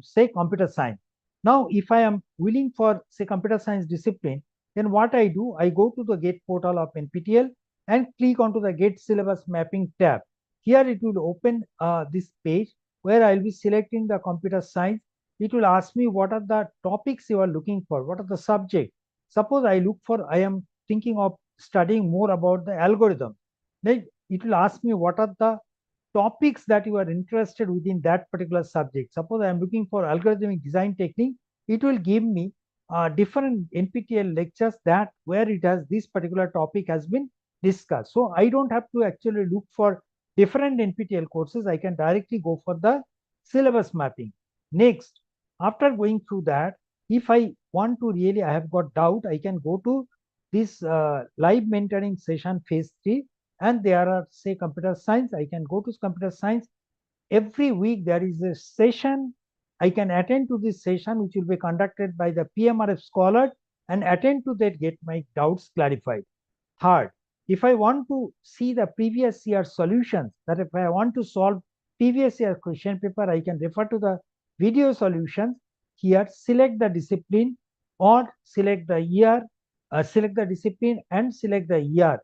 say, computer science. Now, if I am willing for, say, computer science discipline, then what I do, I go to the GATE portal of NPTEL and click onto the GATE syllabus mapping tab. Here it will open this page where I will be selecting the computer science. It will ask me what are the topics you are looking for, what are the subjects. Suppose I am thinking of studying more about the algorithm. Then it will ask me what are the topics that you are interested within that particular subject. Suppose I am looking for algorithmic design technique, it will give me different NPTEL lectures that where it has this particular topic has been discussed. So I don't have to actually look for different NPTEL courses. I can directly go for the syllabus mapping. Next, after going through that, if I want to really, I have got doubt, I can go to this live mentoring session phase 3, and there are, say, computer science. I can go to computer science. Every week there is a session. I can attend to this session, which will be conducted by the PMRF scholar, and attend to that, get my doubts clarified. Third, if I want to see the previous year solutions, that if I want to solve previous year question paper, I can refer to the video solutions. Here, select the discipline or select the year, select the discipline and select the year.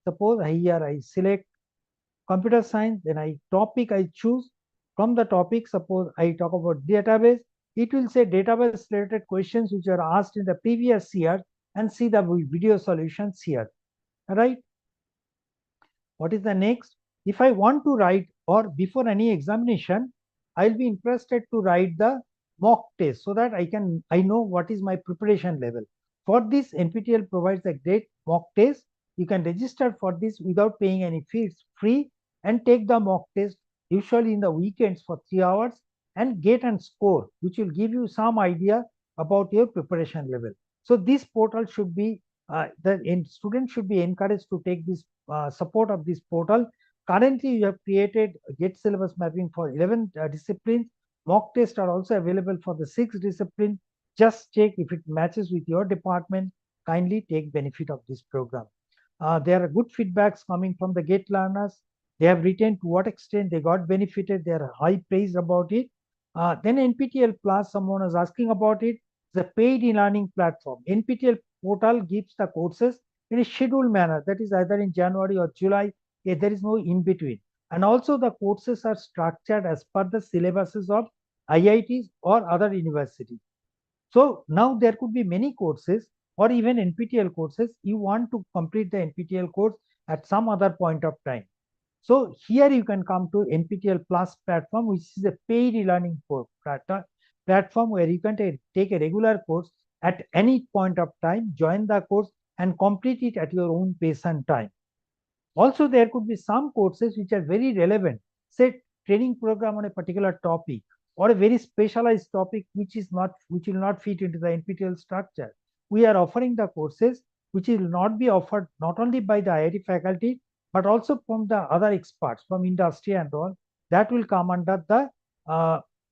Suppose here I select computer science, then topic I choose. From the topic, suppose I talk about database, it will say database related questions which are asked in the previous year, and see the video solutions here. All right. What is the next? If I want to write, or before any examination, I'll be interested to write the mock test so that I know what is my preparation level. For this, NPTEL provides a great mock test. You can register for this without paying any fees, free, and take the mock test usually in the weekends for 3 hours and get and score, which will give you some idea about your preparation level. So this portal should be, the students should be encouraged to take this support of this portal. Currently, you have created get syllabus mapping for 11 disciplines. Mock tests are also available for the 6 disciplines. Just check if it matches with your department. Kindly take benefit of this program. There are good feedbacks coming from the GATE learners. They have written to what extent they got benefited. They are high praise about it. Then NPTEL Plus, someone was asking about it. The paid e-learning platform. NPTEL portal gives the courses in a scheduled manner, that is either in January or July. There is no in between. And also the courses are structured as per the syllabuses of IITs or other universities. So now there could be many courses or even NPTEL courses. You want to complete the NPTEL course at some other point of time. So here you can come to NPTEL Plus platform, which is a paid e-learning platform where you can take a regular course at any point of time, join the course and complete it at your own pace and time. Also, there could be some courses which are very relevant, say training program on a particular topic or a very specialized topic which will not fit into the NPTEL structure. We are offering the courses which will not be offered not only by the IIT faculty but also from the other experts from industry and all. That will come under the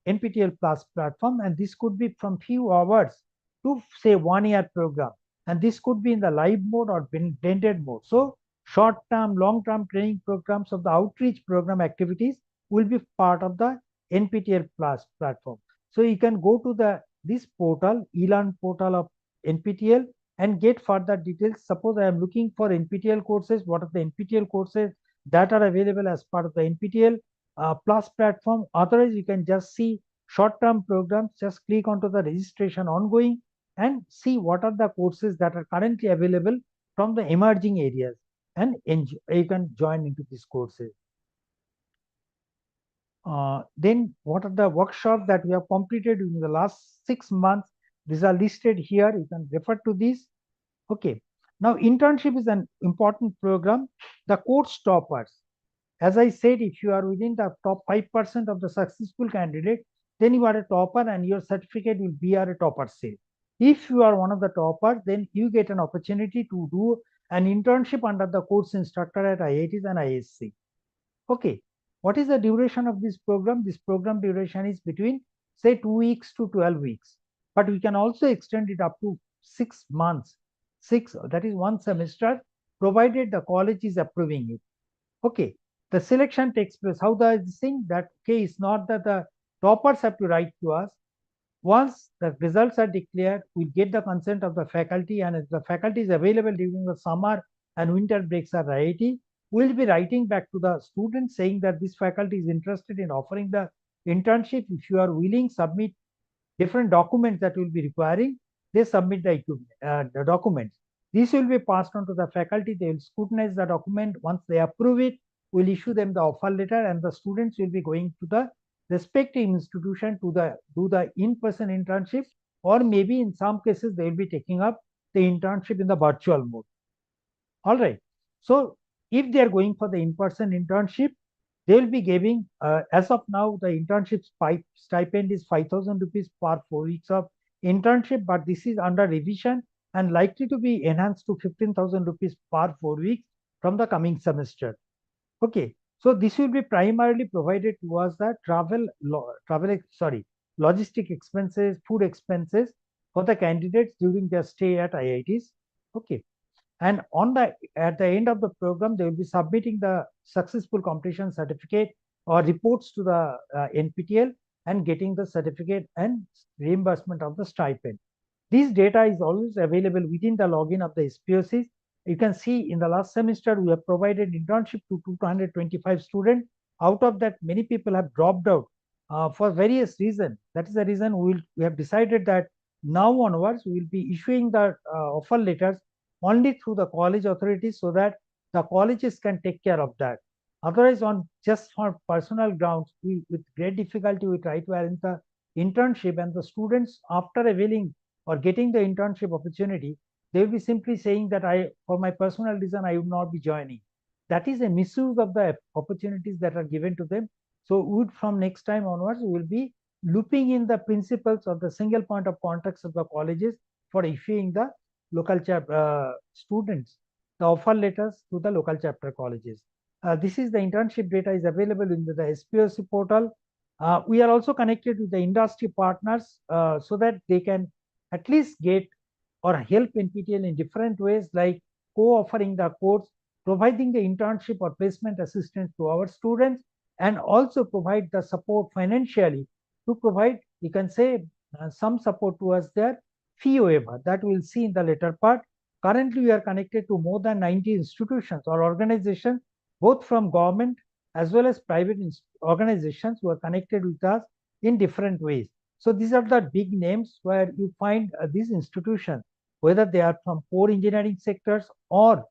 NPTEL Plus platform, and this could be from few hours to say 1 year program, and this could be in the live mode or blended mode. So short-term, long-term training programs of the outreach program activities will be part of the NPTEL Plus platform. So you can go to this portal, e-learn portal of NPTEL, and get further details. Suppose I am looking for NPTEL courses. What are the NPTEL courses that are available as part of the NPTEL Plus platform? Otherwise, you can just see short-term programs. Just click onto the registration ongoing and see what are the courses that are currently available from the emerging areas, and you can join into these courses. Then what are the workshops that we have completed in the last 6 months? These are listed here. You can refer to these. Okay. Now, internship is an important program. The course toppers. As I said, if you are within the top 5% of the successful candidate, then you are a topper and your certificate will be a topper seal. If you are one of the toppers, then you get an opportunity to do an internship under the course instructor at IITs and ISC. Okay. What is the duration of this program? This program duration is between, say, 2 weeks to 12 weeks. But we can also extend it up to 6 months. That is 1 semester, provided the college is approving it. Okay. The selection takes place. How does this thing? That okay, it's not that the toppers have to write to us. Once the results are declared, we get the consent of the faculty, and if the faculty is available during the summer and winter breaks at IIT, we'll be writing back to the students saying that this faculty is interested in offering the internship. If you are willing, submit different documents that will be requiring. They submit the documents. This will be passed on to the faculty. They will scrutinize the document. Once they approve it, we'll issue them the offer letter, and the students will be going to the respective institution to do the in-person internship, or maybe in some cases they will be taking up the internship in the virtual mode. All right. So if they are going for the in-person internship, they will be giving, as of now, the internship stipend is 5,000 rupees per 4 weeks of internship, but this is under revision and likely to be enhanced to 15,000 rupees per 4 weeks from the coming semester. Okay, so this will be primarily provided towards the logistic expenses, food expenses for the candidates during their stay at IITs. Okay, and at the end of the program, they will be submitting the successful completion certificate or reports to the NPTEL and getting the certificate and reimbursement of the stipend. This data is always available within the login of the SPOCs. You can see in the last semester, we have provided internship to 225 students. Out of that, many people have dropped out for various reasons. That is the reason we have decided that now onwards, we will be issuing the offer letters only through the college authorities so that the colleges can take care of that. Otherwise, on just for personal grounds, with great difficulty, we try to arrange the internship, and the students, after availing or getting the internship opportunity, they will be simply saying that for my personal reason, I would not be joining. That is a misuse of the opportunities that are given to them. So from next time onwards, we will be looping in the principles of the single point of contacts of the colleges for issuing the local students the offer letters to the local chapter colleges. This is the internship data is available in the SPOC portal. We are also connected with the industry partners so that they can at least get or help NPTEL in different ways, like co-offering the course, providing the internship or placement assistance to our students, and also provide the support financially to provide, you can say, some support towards their fee waiver. That we'll see in the later part. Currently, we are connected to more than 90 institutions or organizations, both from government as well as private organizations who are connected with us in different ways. So these are the big names where you find these institutions, whether they are from core engineering sectors or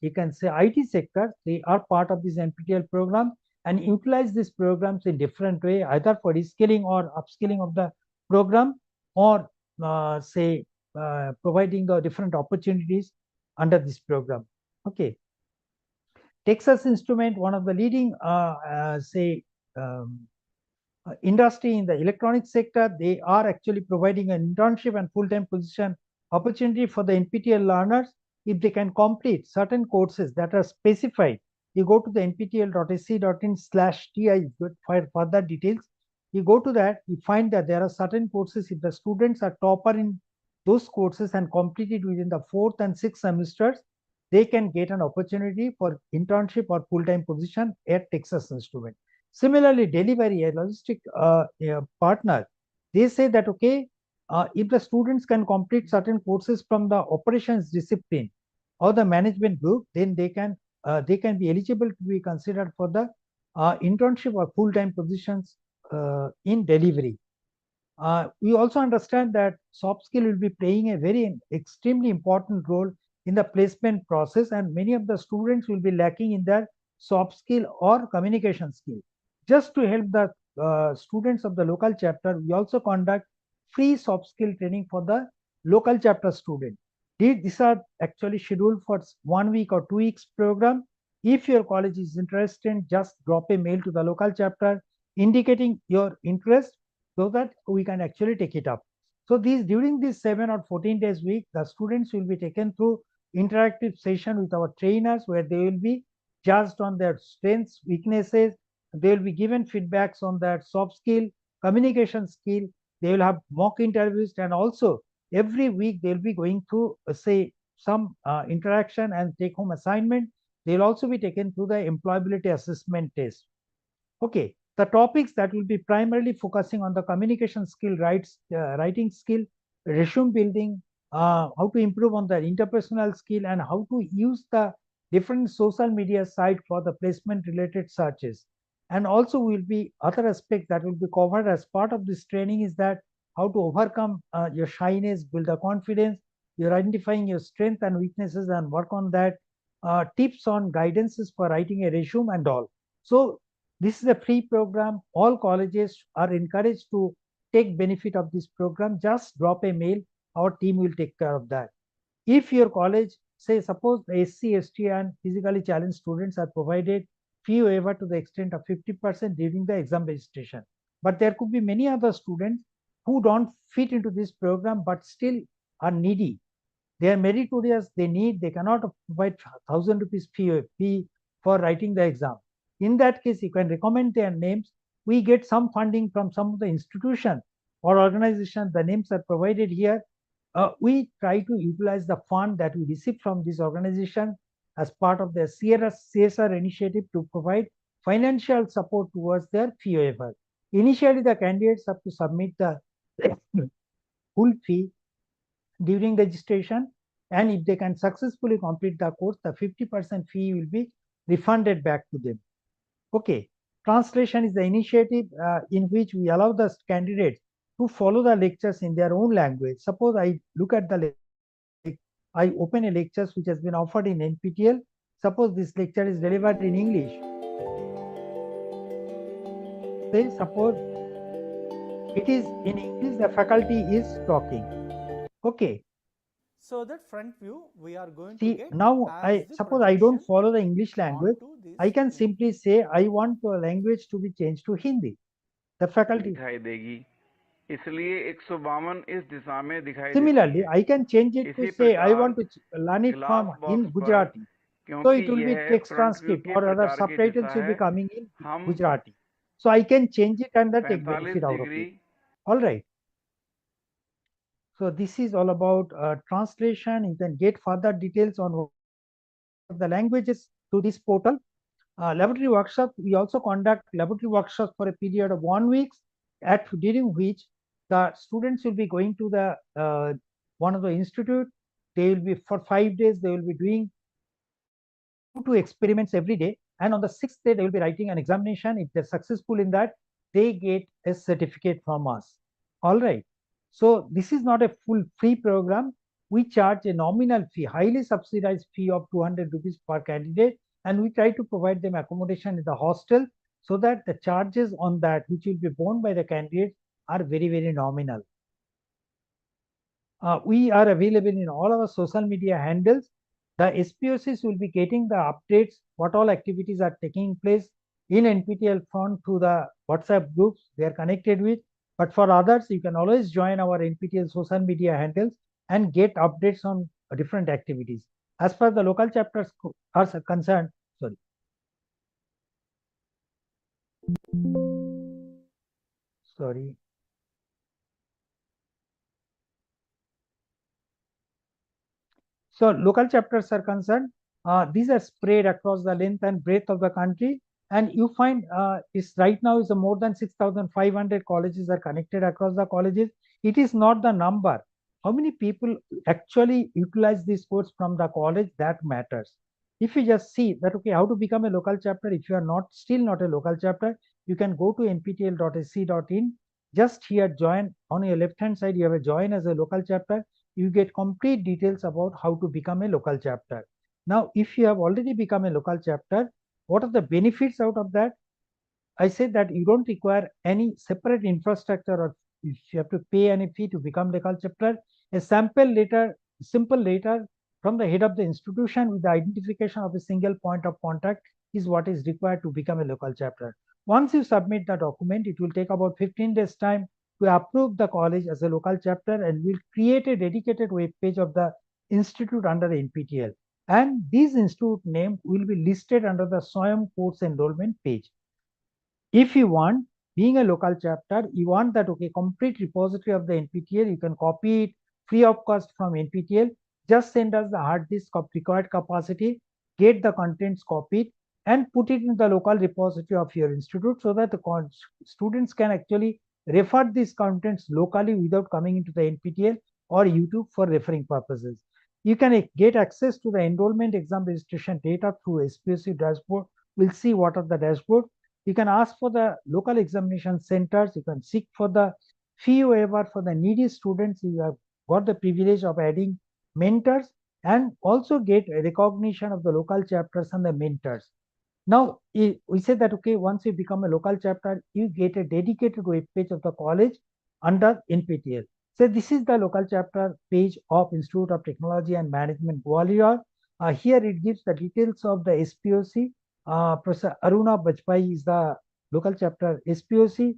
you can say IT sector, they are part of this NPTEL program and utilize these programs in different way, either for reskilling or upskilling of the program, or say providing the different opportunities under this program. Okay. Texas Instrument, one of the leading industry in the electronic sector, they are actually providing an internship and full-time position opportunity for the NPTEL learners if they can complete certain courses that are specified. You go to the nptel.ac.in/ti for further details. You go to that, you find that there are certain courses. If the students are topper in those courses and completed within the 4th and 6th semesters, they can get an opportunity for internship or full-time position at Texas Instrument. Similarly, delivery, a logistic partner, they say that, okay, if the students can complete certain courses from the operations discipline or the management group, then they can be eligible to be considered for the internship or full-time positions in delivery. We also understand that soft skill will be playing a very extremely important role in the placement process, and many of the students will be lacking in their soft skill or communication skill. Just to help the students of the local chapter, we also conduct free soft skill training for the local chapter student. These are actually scheduled for 1 week or 2 weeks program. If your college is interested, just drop a mail to the local chapter indicating your interest so that we can actually take it up. So during this 7 or 14 days week, the students will be taken through interactive session with our trainers where they will be judged on their strengths, weaknesses. They will be given feedbacks on their soft skill, communication skill. They will have mock interviews, and also every week they'll be going through say some interaction and take home assignment. They'll also be taken through the employability assessment test. Okay, the topics that will be primarily focusing on the communication skill, writing skill, resume building, how to improve on the interpersonal skill, and how to use the different social media site for the placement related searches. And also will be other aspects that will be covered as part of this training is that how to overcome your shyness, build the confidence, you're identifying your strengths and weaknesses and work on that, tips on guidances for writing a resume and all. So this is a free program. All colleges are encouraged to take benefit of this program. Just drop a mail. Our team will take care of that. If your college, say, suppose SC, ST and physically challenged students are provided fee waiver to the extent of 50% during the exam registration. But there could be many other students who don't fit into this program but still are needy. They are meritorious, they cannot provide 1,000 rupees fee for writing the exam. In that case, you can recommend their names. We get some funding from some of the institutions or organizations. The names are provided here. We try to utilize the fund that we receive from this organization as part of the CSR initiative to provide financial support towards their fee waiver. Initially, the candidates have to submit the full fee during registration, and if they can successfully complete the course, the 50% fee will be refunded back to them. Okay. Translation is the initiative in which we allow the candidates to follow the lectures in their own language. Suppose I look at the I open a lecture which has been offered in NPTEL. Suppose this lecture is delivered in English. Say suppose it is in English, the faculty is talking. Okay. So that front view we are going See, to get now as the suppose I don't projection follow the English language. onto this I can screen. simply say I want the language to be changed to Hindi. The faculty दिखाई देगी, इसलिए 152 इस दिशा में दिखाई Similarly, देती है। I can change it to इसी say I प्रकार want to learn it glass from in box पर Gujarati. So क्योंकि it will be यह text फ्रंट व्यू transcript के or other प्रचार की subtitles दिशा will be है, coming in हम Gujarati. So I can change it and take 45 benefit out of degree it. All right. So this is all about translation. You can get further details on the languages to this portal. Laboratory workshop, we also conduct laboratory workshops for a period of 1 week, during which the students will be going to the one of the institute. They will be for 5 days, they will be doing 2 experiments every day, and on the 6th day they will be writing an examination. If they're successful in that, they get a certificate from us. All right. So this is not a full free program. We charge a nominal fee, highly subsidized fee of 200 rupees per candidate, and we try to provide them accommodation in the hostel so that the charges on that, which will be borne by the candidates, are very, very nominal. We are available in all our social media handles. The SPOCs will be getting the updates, what all activities are taking place in NPTEL front through the WhatsApp groups they are connected with. But for others, you can always join our NPTEL social media handles and get updates on different activities. As far as the local chapters are concerned, sorry. So local chapters are concerned, these are spread across the length and breadth of the country. And you find is right now is more than 6,500 colleges are connected across the colleges. It is not the number. How many people actually utilize this course from the college, that matters. If you just see that, okay, how to become a local chapter, if you are not still not a local chapter, you can go to nptel.sc.in. Just here, join on your left hand side, you have a join as a local chapter. You get complete details about how to become a local chapter. Now, if you have already become a local chapter, what are the benefits out of that? I said that you don't require any separate infrastructure, or if you have to pay any fee to become local chapter. A simple letter from the head of the institution with the identification of a single point of contact is what is required to become a local chapter. Once you submit the document, it will take about 15 days time to approve the college as a local chapter, and will create a dedicated web page of the institute under NPTEL. And this institute name will be listed under the SWAYAM course enrollment page. If you want, being a local chapter, you want that, okay, complete repository of the NPTEL, you can copy it free of cost from NPTEL. Just send us the hard disk of required capacity, get the contents copied, and put it in the local repository of your institute so that the students can actually refer these contents locally without coming into the NPTEL or YouTube for referring purposes. You can get access to the enrollment exam registration data through SPOC dashboard. We'll see what are the dashboard. You can ask for the local examination centers. You can seek for the fee waiver for the needy students. You have got the privilege of adding mentors, and also get a recognition of the local chapters and the mentors. Now, we say that, okay, once you become a local chapter, you get a dedicated web page of the college under NPTEL. So this is the local chapter page of Institute of Technology and Management, Gwalior. Here it gives the details of the SPOC. Professor Aruna Bajpai is the local chapter SPOC.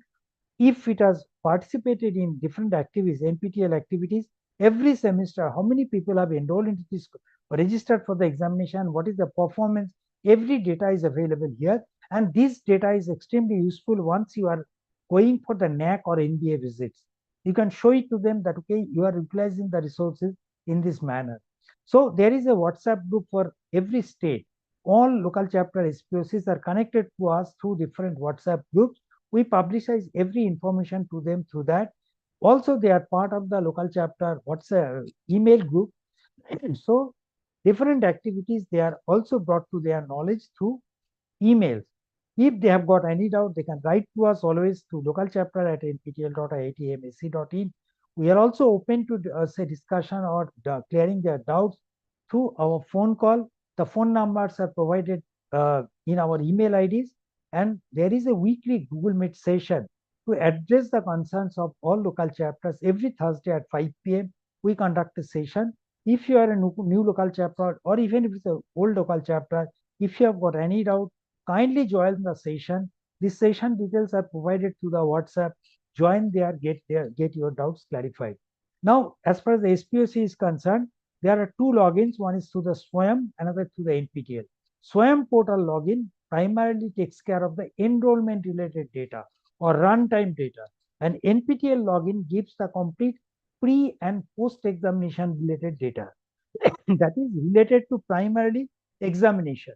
If it has participated in different activities, NPTEL activities, every semester, how many people have enrolled into this, registered for the examination, what is the performance, every data is available here. And this data is extremely useful once you are going for the NAC or NBA visits. You can show it to them that, okay, you are utilizing the resources in this manner. So there is a WhatsApp group for every state. all local chapter SPOCs are connected to us through different WhatsApp groups. We publicize every information to them through that. Also, they are part of the local chapter WhatsApp email group. So different activities, they are also brought to their knowledge through emails. If they have got any doubt, they can write to us always to local chapter at nptel.iitmsc.in. We are also open to say discussion or clearing their doubts through our phone call. The phone numbers are provided in our email IDs, and there is a weekly Google Meet session to address the concerns of all local chapters. Every Thursday at 5 p.m. we conduct a session. If you are a new local chapter, or even if it's an old local chapter, if you have got any doubt, kindly join the session. This session details are provided to the WhatsApp. Join there, get your doubts clarified. Now, as far as the SPOC is concerned, there are two logins. One is through the SWAYAM, another through the NPTEL. SWAYAM portal login primarily takes care of the enrollment related data or runtime data, and NPTEL login gives the complete pre and post examination related data that is related to primarily examination.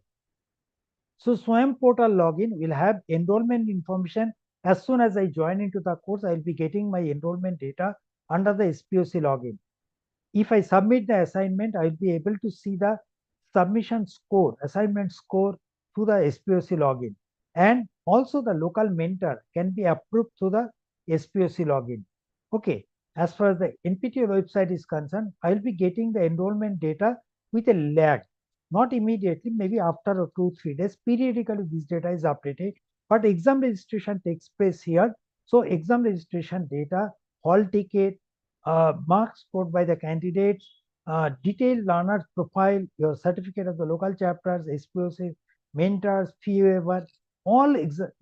So SWAYAM portal login will have enrollment information. As soon as I join into the course, I will be getting my enrollment data under the SPOC login. If I submit the assignment, I will be able to see the submission score, assignment score through the SPOC login. And also the local mentor can be approved through the SPOC login. Okay, as far as the NPTEL website is concerned, I will be getting the enrollment data with a lag. Not immediately, maybe after 2-3 days. Periodically, this data is updated, but exam registration takes place here. So exam registration data, hall ticket, marks scored by the candidates, detailed learner profile, your certificate of the local chapters, SPOC, mentors, fee waiver, all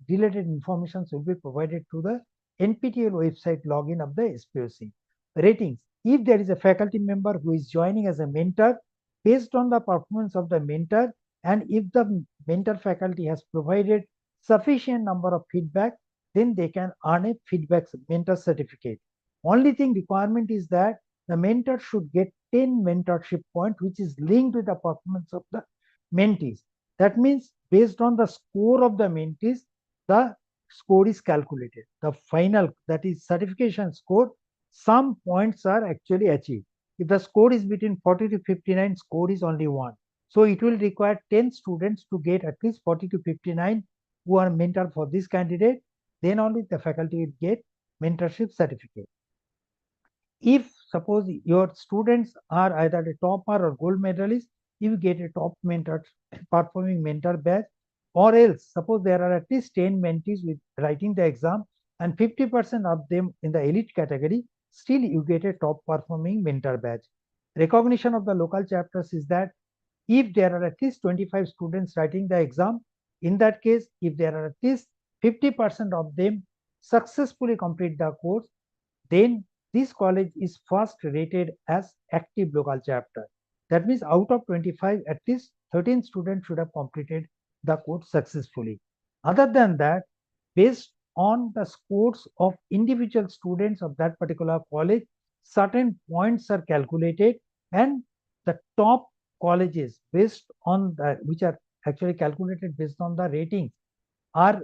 related information will be provided to the NPTEL website login of the SPOC. Ratings. If there is a faculty member who is joining as a mentor, based on the performance of the mentor, and if the mentor faculty has provided sufficient number of feedback, then they can earn a feedback mentor certificate. Only thing requirement is that the mentor should get 10 mentorship points, which is linked with the performance of the mentees. That means based on the score of the mentees, the score is calculated. The final, that is certification score, some points are actually achieved. If the score is between 40 to 59, score is only 1. So it will require 10 students to get at least 40 to 59 who are mentor for this candidate. Then only the faculty will get mentorship certificate. If suppose your students are either a topper or gold medalist, you get a top mentor performing mentor badge, or else suppose there are at least 10 mentees with writing the exam and 50% of them in the elite category, still you get a top performing mentor badge. Recognition of the local chapters is that if there are at least 25 students writing the exam, in that case, if there are at least 50% of them successfully complete the course, then this college is first rated as active local chapter. That means out of 25, at least 13 students should have completed the course successfully. Other than that, based on the scores of individual students of that particular college, certain points are calculated, and the top colleges based on the, which are actually calculated based on the ratings, are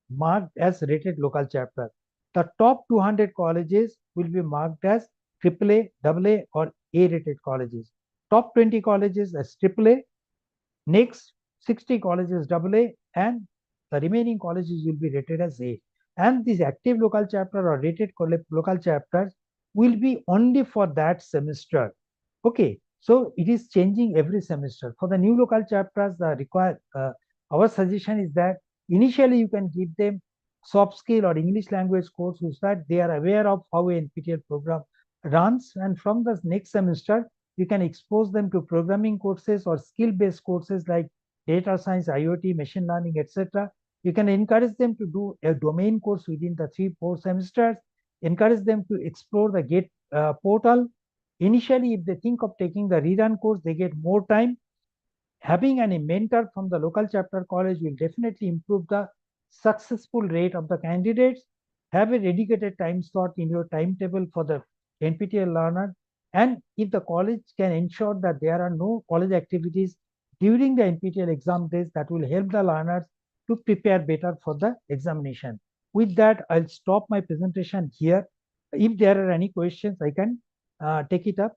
marked as rated local chapter. The top 200 colleges will be marked as AAA, AA, or A rated colleges. Top 20 colleges as AAA, next 60 colleges AA, and the remaining colleges will be rated as A. And these active local chapter or rated local chapters will be only for that semester. Okay, so it is changing every semester. For the new local chapters, our suggestion is that initially you can give them soft skill or English language course so that they are aware of how an NPTEL program runs, and from the next semester you can expose them to programming courses or skill-based courses like data science, IoT, machine learning, etc. You can encourage them to do a domain course within the 3-4 semesters, encourage them to explore the GATE portal. Initially, if they think of taking the rerun course, they get more time. Having a mentor from the local chapter college will definitely improve the successful rate of the candidates. Have a dedicated time slot in your timetable for the NPTEL learner. And if the college can ensure that there are no college activities during the NPTEL exam days that will help the learners to prepare better for the examination. With that, I'll stop my presentation here. If there are any questions, I can take it up.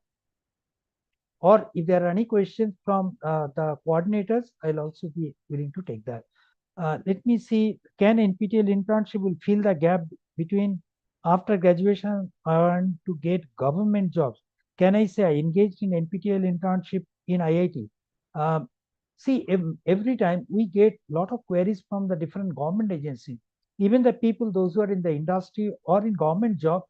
Or if there are any questions from the coordinators, I'll also be willing to take that. Let me see, can NPTEL internship will fill the gap between after graduation and to get government jobs? Can I say I engaged in NPTEL internship in IIT? See, every time we get a lot of queries from the different government agencies. Even the people, those who are in the industry or in government job,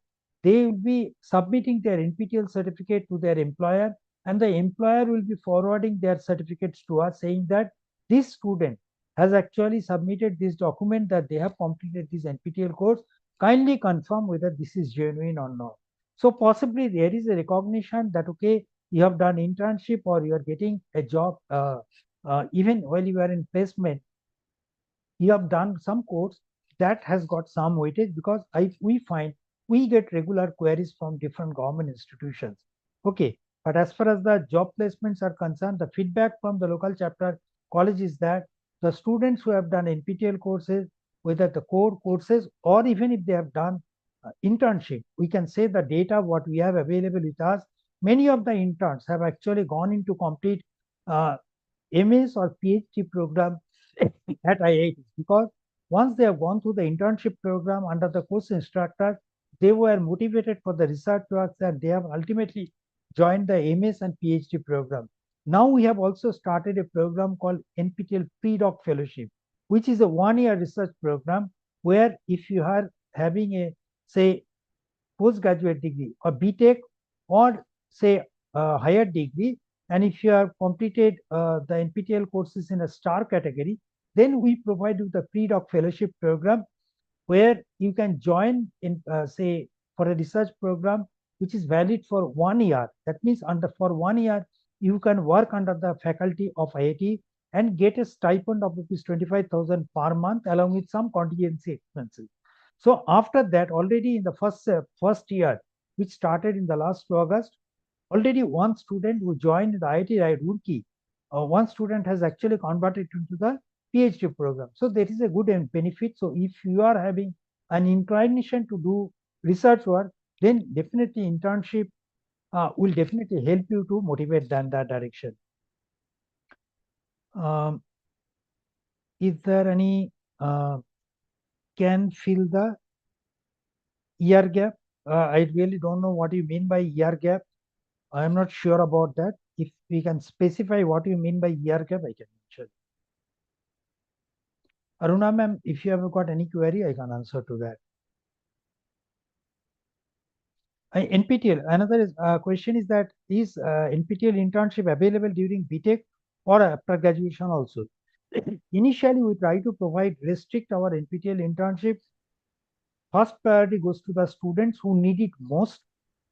they will be submitting their NPTEL certificate to their employer, and the employer will be forwarding their certificates to us saying that this student has actually submitted this document that they have completed this NPTEL course. Kindly confirm whether this is genuine or not. So possibly there is a recognition that, okay, you have done internship or you are getting a job even while you are in placement, you have done some course that has got some weightage, because we find we get regular queries from different government institutions. Okay, but as far as the job placements are concerned, the feedback from the local chapter college is that the students who have done NPTEL courses, whether the core courses or even if they have done internship, we can say the data what we have available with us, many of the interns have actually gone into complete MS or PhD program at IIT, because once they have gone through the internship program under the course instructor, they were motivated for the research works and they have ultimately joined the MS and PhD program. Now we have also started a program called NPTEL Pre-Doc Fellowship, which is a one-year research program where if you are having a, say, postgraduate degree or BTech or say a higher degree, and if you have completed the NPTEL courses in a star category, then we provide you the pre-doc fellowship program where you can join in, say, for a research program which is valid for 1 year. That means for 1 year, you can work under the faculty of IIT and get a stipend of rupees 25,000 per month along with some contingency expenses. So after that, already in the first year, which started in the last August, already one student who joined the IIT Roorkee, one student has actually converted into the PhD program. So there is a good benefit. So if you are having an inclination to do research work, then definitely internship will definitely help you to motivate in that direction. Is there any can fill the year gap? I really don't know what you mean by year gap. I am not sure about that. If we can specify what you mean by year gap, I can mention. Aruna ma'am, if you have got any query, I can answer to that. NPTEL, another question is that is NPTEL internship available during BTech or after graduation also? Initially, we try to restrict our NPTEL internships. First priority goes to the students who need it most.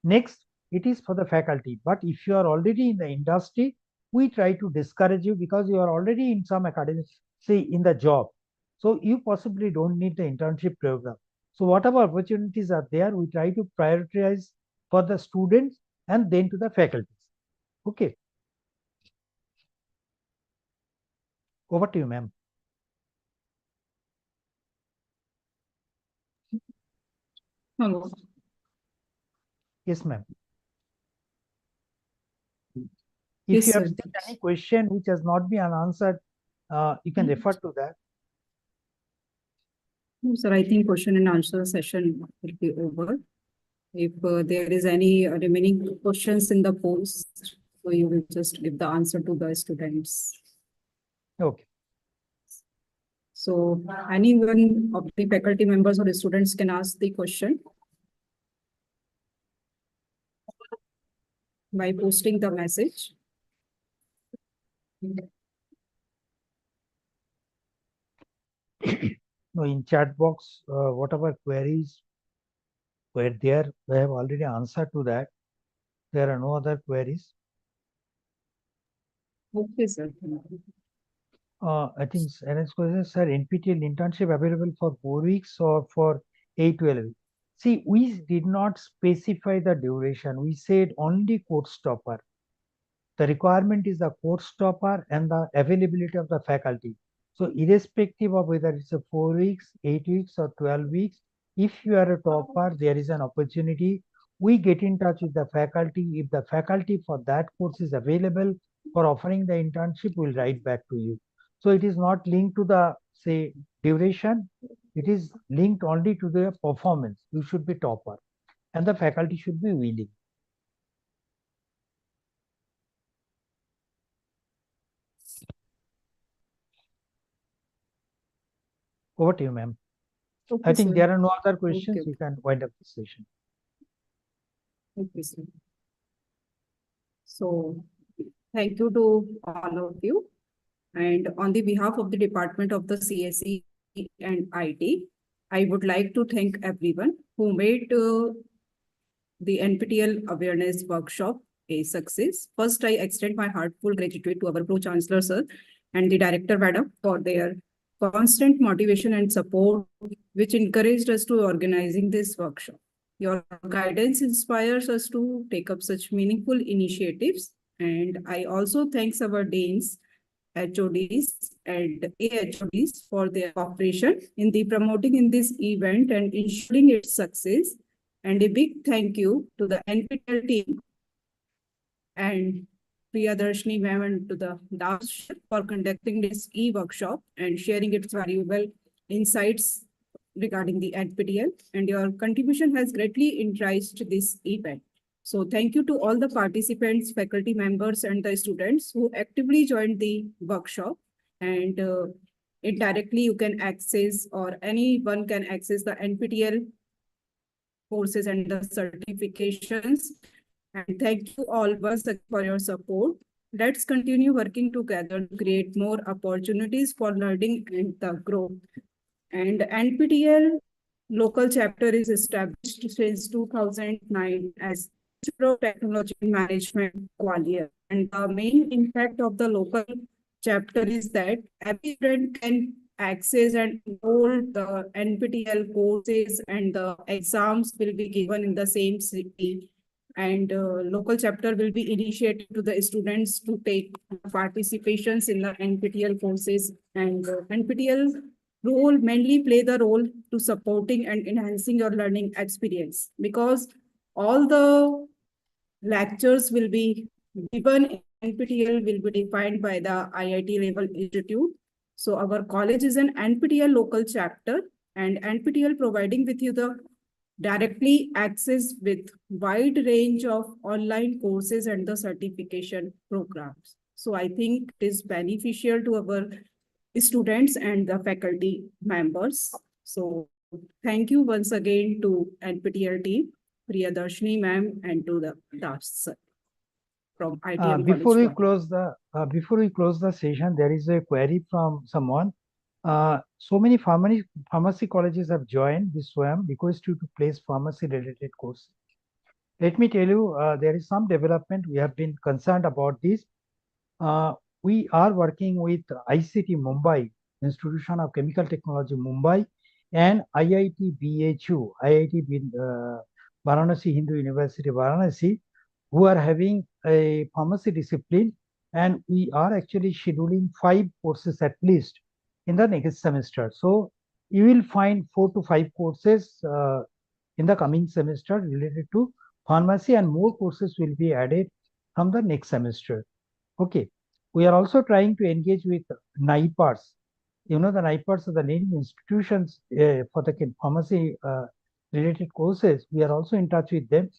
Next, it is for the faculty. But if you are already in the industry, we try to discourage you because you are already in some academic, say in the job. So you possibly don't need the internship program. So whatever opportunities are there, we try to prioritize for the students and then to the faculties. Okay. Over to you, ma'am. Hello. Yes, ma'am. If Yes, you have sir. still any question which has not been unanswered, you can refer to that. No, sir, I think question and answer session will be over. If there is any remaining questions in the post, so you will just give the answer to the students. Okay. So anyone of the faculty members or the students can ask the question by posting the message. No, in chat box, whatever queries were there, we have already answered to that. There are no other queries. Okay, sir. I think next question is, sir, NPTEL internship available for 4 weeks or for 8-12 weeks? See, we did not specify the duration. We said only course stopper. the requirement is the course topper and the availability of the faculty. So irrespective of whether it's a 4 weeks, 8 weeks, or 12 weeks, if you are a topper, there is an opportunity. We get in touch with the faculty. If the faculty for that course is available for offering the internship, we'll write back to you. So it is not linked to the, say, duration. It is linked only to the performance. You should be topper and the faculty should be willing. Over to you, ma'am. Okay, I think sir. there are no other questions. Okay. We can wind up the session. Okay, sir. So, thank you to all of you. And on the behalf of the Department of the CSE and IT, I would like to thank everyone who made the NPTEL Awareness Workshop a success. First, I extend my heartfelt gratitude to our Pro-Chancellor, sir, and the Director, madam, for their constant motivation and support, which encouraged us to organizing this workshop. Your guidance inspires us to take up such meaningful initiatives. And I also thanks our deans, HODs and AHODs for their cooperation in the promoting in this event and ensuring its success. And a big thank you to the NPTEL team and Priyadarshini ma'am and to the DAS for conducting this e-workshop and sharing its valuable insights regarding the NPTEL. And your contribution has greatly enriched this event. So thank you to all the participants, faculty members, and the students who actively joined the workshop. And indirectly, you can access or anyone can access the NPTEL courses and the certifications. And thank you all once again for your support. Let's continue working together to create more opportunities for learning and the growth. And NPTEL local chapter is established since 2009 as Institute of Technology Management, Gwalior. And the main impact of the local chapter is that every student can access and enroll the NPTEL courses and the exams will be given in the same city. And local chapter will be initiated to the students to take participations in the NPTEL courses. And NPTEL role mainly play the role to supporting and enhancing your learning experience, because all the lectures will be given in NPTEL will be defined by the IIT level institute. So our college is an NPTEL local chapter, and NPTEL providing with you the directly access with wide range of online courses and the certification programs. So I think it is beneficial to our students and the faculty members. So thank you once again to NPTEL team, Priyadarshini ma'am, and to the DAS sir from ITM Before we College. close the session, there is a query from someone. So many pharmacy colleges have joined this SWAM, request you to place pharmacy related course. Let me tell you, there is some development. We have been concerned about this. We are working with ICT Mumbai, Institution of Chemical Technology Mumbai, and IIT BHU, Varanasi Hindu University Varanasi, who are having a pharmacy discipline, and we are actually scheduling 5 courses at least in the next semester. So you will find 4 to 5 courses in the coming semester related to pharmacy, and more courses will be added from the next semester. Okay. We are also trying to engage with NIPARS. You know, the NIPARS are the leading institutions for the pharmacy related courses. We are also in touch with them,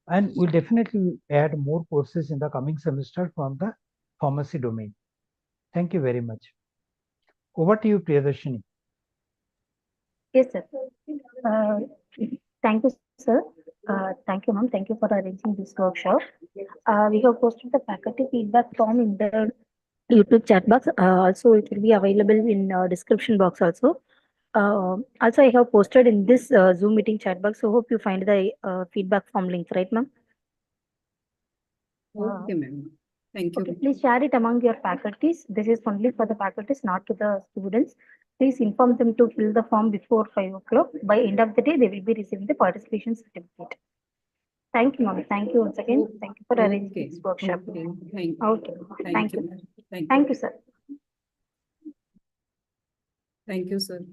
and we'll definitely add more courses in the coming semester from the pharmacy domain. Thank you very much. Over to you, Priyadarshini. Yes, sir. Thank you, sir. Thank you, ma'am. Thank you for arranging this workshop. We have posted the faculty feedback form in the YouTube chat box. Also, it will be available in description box also. Also, I have posted in this Zoom meeting chat box. So, hope you find the feedback form link, right, ma'am? Okay, ma'am. Thank you. Okay, please share it among your faculties. This is only for the faculties, not to the students. Please inform them to fill the form before 5 o'clock. By end of the day, they will be receiving the participation certificate. Thank you, ma'am. Thank you once again. Thank you for arranging Okay. this workshop. Okay. Thank you. Okay. Thank you. Thank you. Thank you, sir. Thank you, sir.